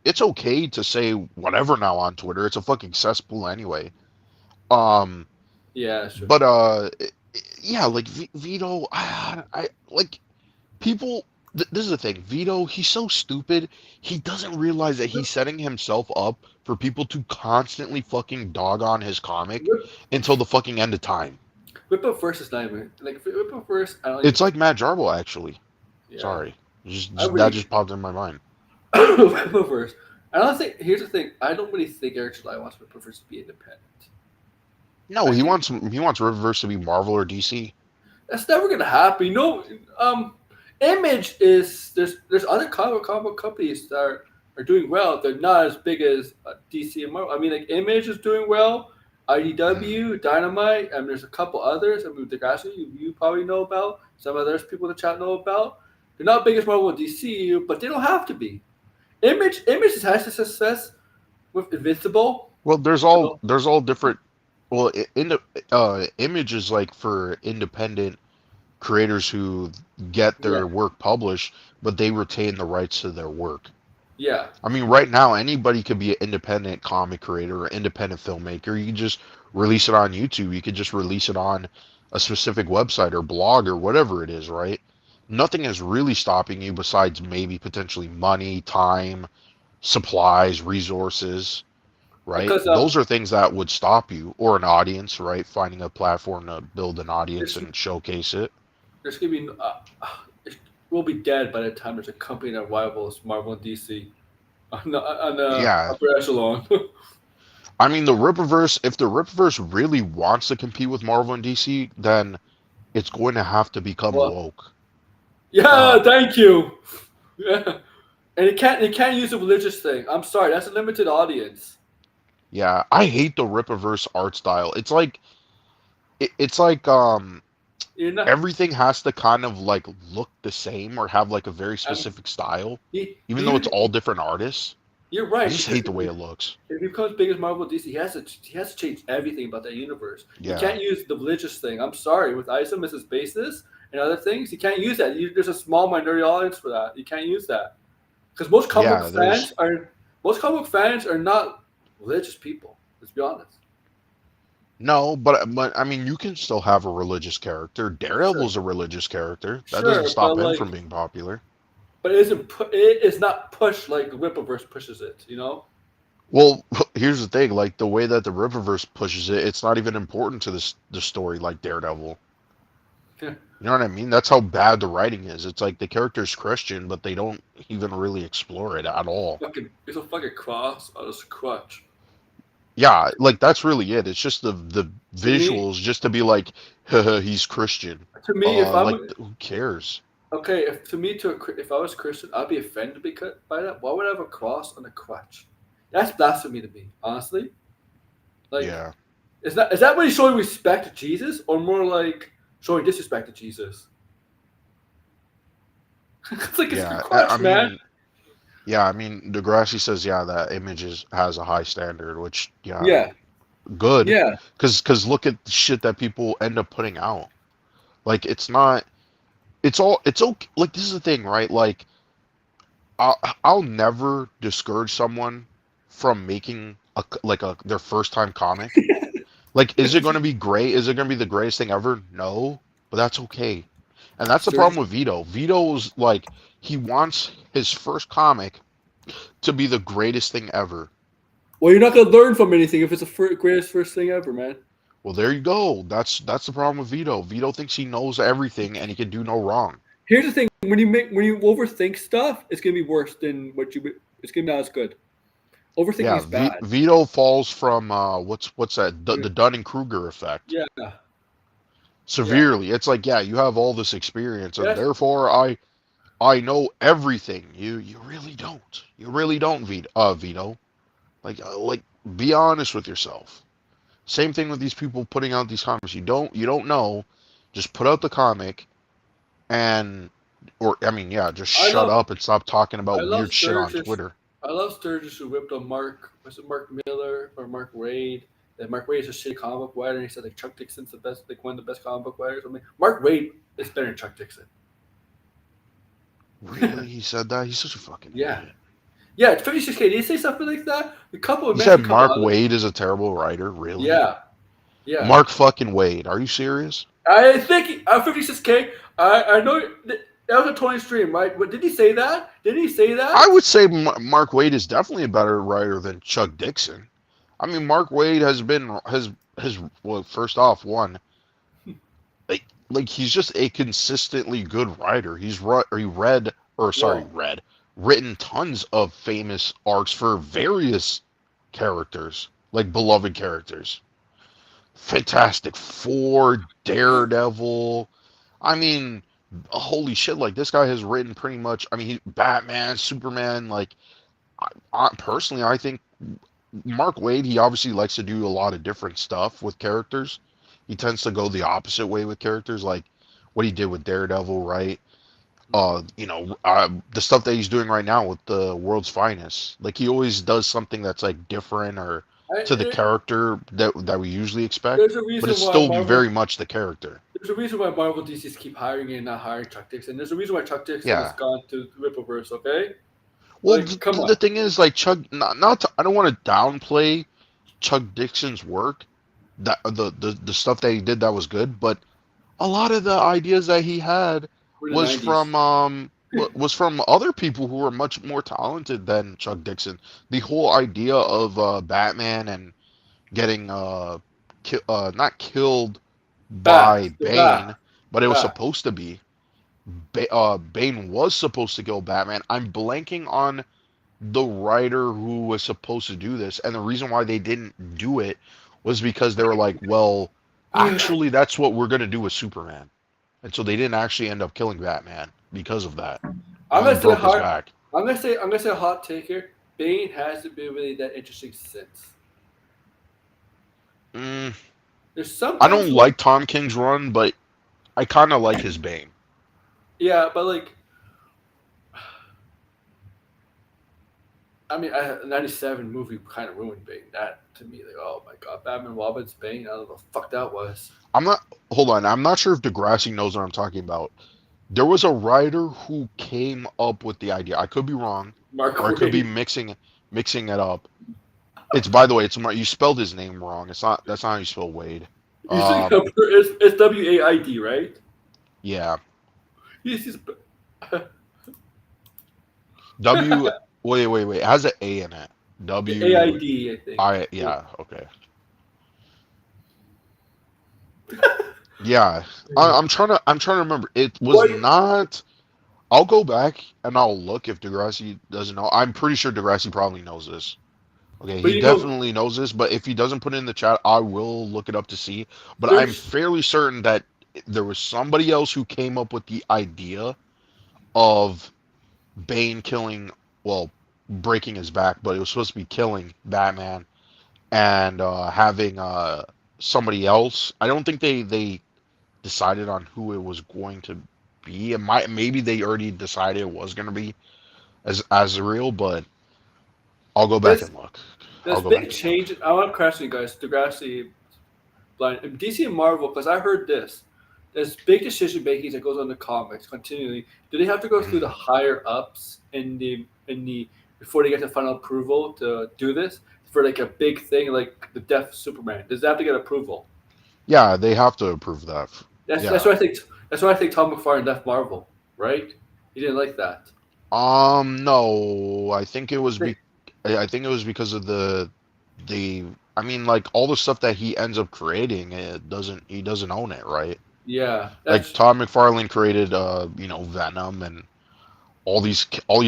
It's okay to say whatever now on Twitter. It's a fucking cesspool anyway. Um, yeah, sure. but yeah, like Vito, I like people. This is the thing, Vito. He's so stupid. He doesn't realize that Whip, he's setting himself up for people to constantly fucking dog on his comic whip, until the fucking end of time. whip up first is not even like whip up first. I don't even It's think. like Matt Jarbo, actually. Yeah, Sorry, I that really just popped in my mind. whip up first. I don't think. Here's the thing. I don't really think Eric July wants whip up first to be independent. No, I think he wants Riververse to be Marvel or DC. that's never gonna happen. Image is there's other comic companies that are doing well. They're not as big as DC and Marvel. I mean, like Image is doing well. Mm. IDW, Dynamite, and there's a couple others. I mean, the guys you probably know about. Some others people in the chat know about. They're not big as Marvel and DC, but they don't have to be. Image has had success with Invincible. Well, So, there's all different. Well, in the Image is like for independent creators who get yeah, their work published, but they retain the rights to their work. yeah. I mean, right now anybody could be an independent comic creator or independent filmmaker. You can just release it on YouTube. You could just release it on a specific website or blog or whatever it is, right? Nothing is really stopping you besides maybe potentially money, time, supplies, resources, right? Because Those are things that would stop you, or an audience, right? Finding a platform to build an audience there's and showcase it. there's gonna be it will be dead by the time there's a company that rivals Marvel and DC on the Yeah, upper echelon. I mean the Rippaverse. If the Rippaverse really wants to compete with Marvel and DC, then it's going to have to become Well, woke. yeah, Um, thank you. Yeah, and it can't use a religious thing. I'm sorry, that's a limited audience. yeah, I hate the Rippaverse art style. It's like You're not. everything has to kind of like look the same or have like a very I'm, specific style, he even though it's even all different artists. you're I right just because hate the way it looks. if he becomes big as Marvel DC, he has to change everything about that universe. He Yeah, can't use the religious thing. I'm sorry, with Isom as his basis and other things, he can't use that. There's a small minority audience for that. You can't use that because yeah. There's most comic fans are not religious people. Let's be honest. No, but I mean, you can still have a religious character. Sure, Daredevil's a religious character. That doesn't sure, stop him from being popular. but it is not pushed like the Whipperverse pushes it. Well, here's the thing: like the way that the Riververse pushes it, it's not even important to the story like Daredevil. You know what I mean? That's how bad the writing is. It's like the character's Christian, but they don't even really explore it at all. It's a fucking cross on a crutch. Yeah, like that's really it. It's just the To me, visuals, just to be like, he's Christian. to me, if Like I'm who cares? okay, if I was Christian, I'd be offended by that. Why would I have a cross on a crutch? That's blasphemy to me, honestly. Like, Yeah, is that really showing respect to Jesus, or more like showing disrespect to Jesus? It's like it's your yeah. I crutch, man. mean, yeah, I mean, Degrassi says, yeah, that Images has a high standard, which, yeah, Yeah, good, yeah. because look at the shit that people end up putting out. Like, it's not, it's okay. Like, this is the thing, right? Like, I'll never discourage someone from making their first time comic. Like, is it going to be great? Is it going to be the greatest thing ever? No, but that's okay. And that's the Sure. problem with Vito. Vito's like, he wants his first comic to be the greatest thing ever. Well, you're not gonna learn from anything if it's the greatest first thing ever, man. Well, there you go. That's the problem with Vito. Vito thinks he knows everything and he can do no wrong. Here's the thing: when you overthink stuff, it's gonna be worse than what you. It's gonna be not as good. Overthinking Yeah, is bad. Vito falls from what's that? The Dunning Kruger effect. Yeah. Yeah. severely. It's like, yeah, you have all this experience, and Yes. therefore I know everything. You really don't. You really don't, Vito. Like be honest with yourself. Same thing with these people putting out these comics. You don't know. Just put out the comic and or I mean, yeah, just I shut love up and stop talking I about love weird shit on Sturgis. Twitter. I love Sturgis who whipped on Mark. Was it Mark Miller or Mark Wade? That Mark Wade is a shitty comic book writer, and he said like Chuck Dixon's the best, like one of the best comic book writers. I mean, Mark Wade is better than Chuck Dixon. Really? He said that? He's such a fucking Yeah, idiot. yeah. 56K. Did he say something like that? A couple of He mentions said come Mark on. Like, Wade is a terrible writer. Really? yeah, yeah. Mark fucking Wade. Are you serious? I think 56K. I know that was a 20 stream, right? But did he say that? Did he say I that? would say Mark Wade is definitely a better writer than Chuck Dixon. I mean, Mark Wade has well, first off, one like he's just a consistently good writer. He read or sorry Whoa. read written tons of famous arcs for various characters, like beloved characters. Fantastic Four, Daredevil. I mean, holy shit! Like this guy has written pretty much. I mean, Batman, Superman. Like, personally, I think Mark Wade. He obviously likes to do a lot of different stuff with characters. He tends to go the opposite way with characters, like what he did with Daredevil, right? The stuff that he's doing right now with the World's Finest. Like he always does something that's like different or to the I, character that we usually expect, there's a but reason it's why still Marvel very much the character. There's a reason why Marvel DCs keep hiring and not hiring Chuck Dixon. There's a reason why Chuck Dixon has Yeah. gone to Rippleverse. Okay, Well, like come the on. thing is, like Chuck, not to, I don't want to downplay Chuck Dixon's work, that the stuff that he did that was good, but a lot of the ideas that he had We're in the was '90s. from other people who were much more talented than Chuck Dixon. The whole idea of Batman and getting not killed by Bat, the Bat, Bane, but it was Bat. supposed to be. Bane was supposed to kill Batman. I'm blanking on the writer who was supposed to do this, and the reason why they didn't do it was because they were like, well, actually, that's what we're gonna do with Superman, and so they didn't actually end up killing Batman because of that. He I'm only gonna say broke his hard. back. I'm gonna say a hot take here. Bane hasn't been really that interesting since. Mm, There's I sometimes don't like Tom King's run, but I kind of like his Bane. yeah, but like I mean, '97 movie kind of ruined Bane. That to me, like oh my god, Batman Robin's Bane. I don't know what the fuck that was. I'm not. Hold on, I'm not sure if Degrassi knows what I'm talking about. There was a writer who came up with the idea. I could be wrong, Mark or I could be Wade. mixing it up. It's by the way, you spelled his name wrong. It's not. That's not how you spell Wade. You think it's WAID, right? Yeah. He's W. Wait. It has an A in it. W. AID, I think. I. Yeah. Okay. Yeah. I'm trying to remember. It was What? not. I'll go back and I'll look if Degrassi doesn't know. I'm pretty sure Degrassi probably knows this. Okay, But he you know, definitely knows this, but if he doesn't put it in the chat, I will look it up to see. But I'm there's fairly certain that there was somebody else who came up with the idea of Bane killing, well, breaking his back, but it was supposed to be killing Batman and having somebody else. I don't think they decided on who it was going to be. It might maybe they already decided it was going to be as Azrael, but I'll go back this and look. I'll this go big back and look. change. I want to crash you guys. Degrassi, blind DC and Marvel, because I heard this. There's big decision making that goes on in the comics continually. Do they have to go through Mhm. the higher ups in the before they get the final approval to do this for like a big thing like the death of Superman? Does that have to get approval? Yeah, they have to approve that. That's Yeah. what I think. That's why I think Tom McFarlane left Marvel. Right? He didn't like that. No, I think it was Think- I think it was because of the I mean like all the stuff that he ends up creating, he doesn't own it, right? Yeah, Like that's. Todd McFarlane created Venom and all these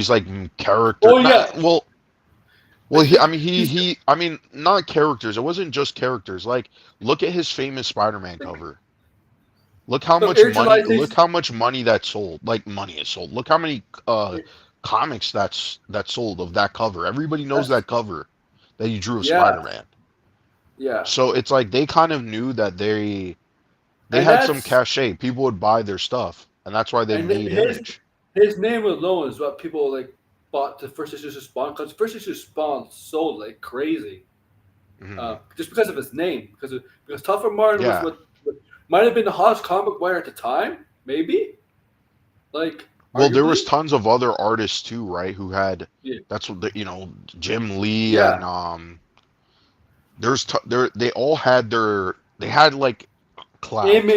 like character Oh not yeah, I well think he's. I mean not characters. It wasn't just characters. Like look at his famous Spider-Man cover. Look how So much money. Angel Look how much money that sold. Like money is sold. Look how many comics that sold of that cover. Everybody knows that's that cover that he drew of yeah, Spider-Man. yeah, So it's like they kind of knew that they and had some that's cachet. People would buy their stuff, and that's why they and made Image. his name alone is what people like bought the first issue of Spawn because first issue of Spawn sold like crazy. Hmm. Just because of his name. Because Tougher Martin was Yeah. what might have been the hottest comic wire at the time, maybe, like Well, there was arguably. tons of other artists too, right? Who had Yeah, that's what Jim Lee yeah. and there they all had they had like clout.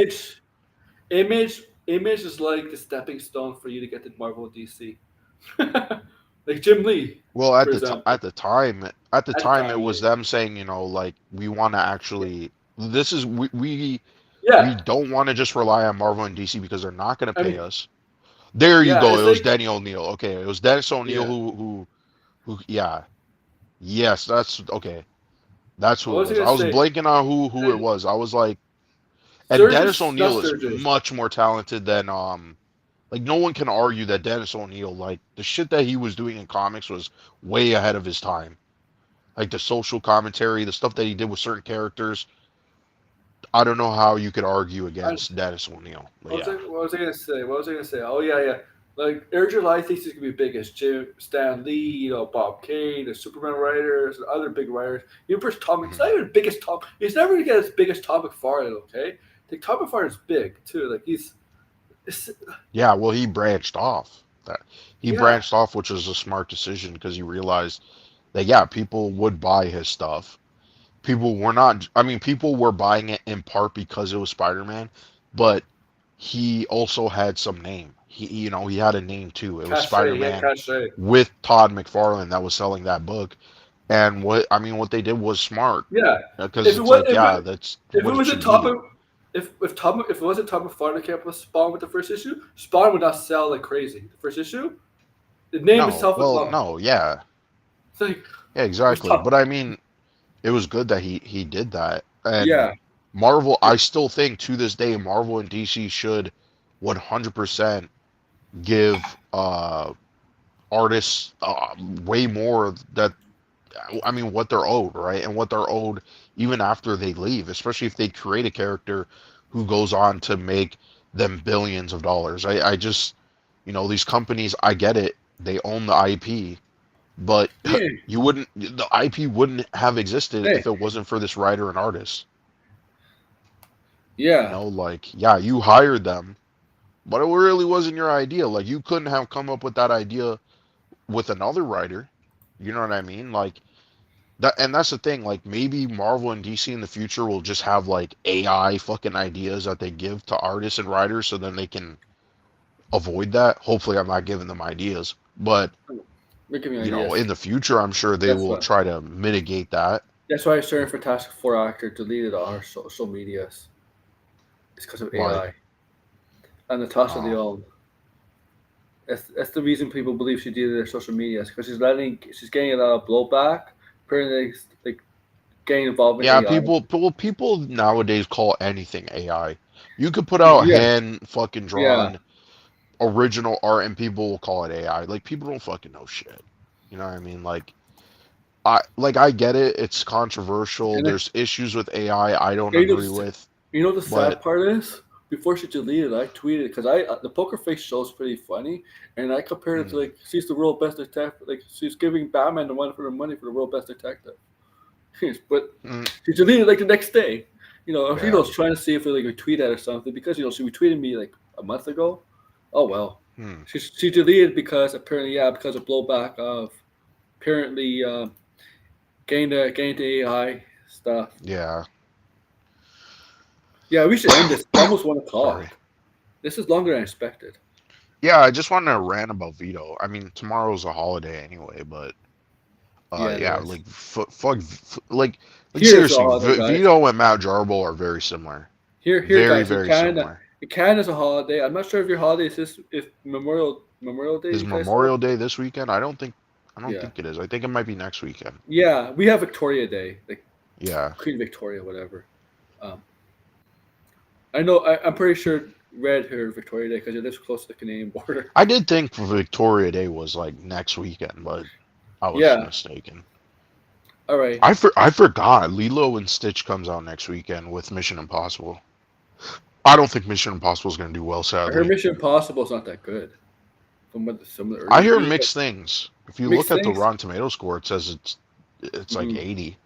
Image, image is like the stepping stone for you to get to Marvel DC. Like Jim Lee, Well, for example, at the at the time, it time. Yeah, was them saying, like we want to yeah, actually. This is we yeah. don't want to just rely on Marvel and DC because they're not going to I pay mean, us. There you yeah. go. It It's was like Denny O'Neil. Okay, it was Dennis O'Neil yeah. who yeah. Yes, that's okay. That's What who it was I was. gonna I was say? blanking on who it was. I was like, and Dennis Surges, not O'Neil is surges. much more talented than like no one can argue that Dennis O'Neil, like the shit that he was doing in comics was way ahead of his time. Like the social commentary, the stuff that he did with certain characters. I don't know how you could argue I, against Dennis O'Neil. But yeah. what was I gonna say? What was I gonna say? Oh yeah, yeah. Like Urgent Life thinks he's gonna be big as Jim, Stan Lee, Bob Kane, the Superman writers, and other big writers. Even for Tom, it's not even the biggest Tom. He's never gonna get as big as Tom McFarlane. Okay, the Tom McFarlane's big too. Like it's, Yeah, well he branched off. That he yeah, branched off, which was a smart decision because he realized that yeah, people would buy his stuff. People were not I mean, people were buying it in part because it was Spider-Man, but he also had some name. He had a name too. It was cachet. He had Spider-Man cachet. with Todd McFarlane that was selling that book. And what they did was smart Yeah. because If it it's was like, yeah, that's if it what it was a should be. topic, if it wasn't Tom McFarlane came up with Spawn with the first issue, Spawn would not sell like crazy. The first issue, the name No, itself is well, long. no, yeah, It's like yeah, it's exactly. tough. But I mean, it was good that he did that. And Yeah. Marvel, I still think to this day, Marvel and DC should 100% give artists way more that I mean what they're owed, right? And what they're owed even after they leave, especially if they create a character who goes on to make them billions of dollars. I just, these companies, I get it, they own the IP, but Hey, the IP wouldn't have existed hey, if it wasn't for this writer and artist. yeah. Like, yeah, you hired them, but it really wasn't your idea. Like, you couldn't have come up with that idea with another writer. You know what I mean? Like, that, and that's the thing. Like maybe Marvel and DC in the future will just have like AI fucking ideas that they give to artists and writers, so then they can avoid that. Hopefully, I'm not giving them ideas, but You're giving me in ideas. the future, I'm sure they That's will what. try to mitigate that. That's why certain Fantastic Four actor deleted all her social medias. It's because of Like, AI and Natasha uh, Lyonne. That's the reason people believe she deleted their social medias because she's getting a lot of blowback. Apparently, like getting involved in yeah, AI. people nowadays call anything AI. You could put out Yeah, hand fucking yeah. drawn original art, and people will call it AI. Like people don't fucking know shit. You know what I mean? I get it. It's controversial. And There's issues with AI I don't you know, agree with, you know the but sad part is before she deleted, I tweeted because I the poker face show is pretty funny, and I compared it to mm, like she's the world best detective. Like she's giving Batman the one for the money for the world best detective. But mm, she deleted like the next day. I yeah, was trying to see if I like retweet that or something because she retweeted me like a month ago. Oh well, hmm, she deleted because apparently because of blowback of apparently getting the AI stuff. yeah. Yeah, we should end this. It's almost 1 o'clock. Sorry. This is longer than I expected. Yeah, I just wanted to rant about Vito. I mean, tomorrow's a holiday anyway, but Yeah, it yeah, is. like like Here is a seriously, holiday, guys. Vito and Matt Jarbo are very similar, Here, very guys. very similar. In Canada's a holiday. I'm not sure if your holiday is this if Memorial Day Is you guys have. Memorial Day this weekend? I don't Yeah, think it is. I think it might be next weekend. yeah. We have Victoria Day, like Yeah. Queen Victoria, whatever. Um, I know. I'm pretty sure Red her Victoria Day because it lives close to the Canadian border. I did think Victoria Day was like next weekend, but I was Yeah. mistaken. All right. I forgot Lilo and Stitch comes out next weekend with Mission Impossible. I don't think Mission Impossible is going to do well, I heard sadly. Mission Impossible is not that good from what some of the early I hear reviews. mixed things. If you look Mixed at the things. Rotten Tomato score, it says it's like Mm-hmm. 80.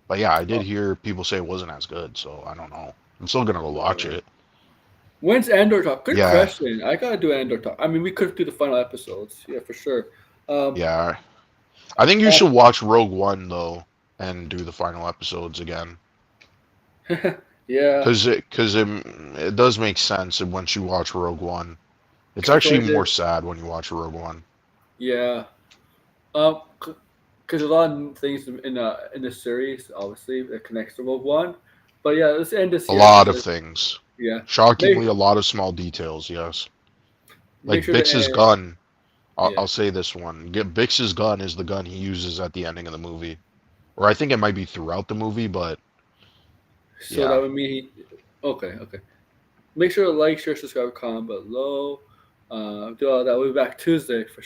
But yeah, I did Oh, hear people say it wasn't as good, so I don't know. I'm still gonna go watch right. it. When's Andor talk? Good Yeah, question. I gotta do Andor talk. I mean, we could do the final episodes. Yeah, for sure. Um, yeah. I think you should watch Rogue One though, and do the final episodes again, yeah, because it does make sense once you watch Rogue One. It's that's what actually I did. more sad when you watch Rogue One. Yeah. Because a lot of things in the series, obviously, that connects to Rogue One. But yeah, let's end this A here because lot of things. yeah, Shockingly, make a lot of small details. Yes, make like sure to Bix's end. gun. Yeah. I'll say this one. Bix's gun is the gun he uses at the ending of the movie, or I think it might be throughout the movie, but So that yeah. would mean okay, okay. Make sure to like, share, subscribe, comment below. Do all that. We'll be back Tuesday for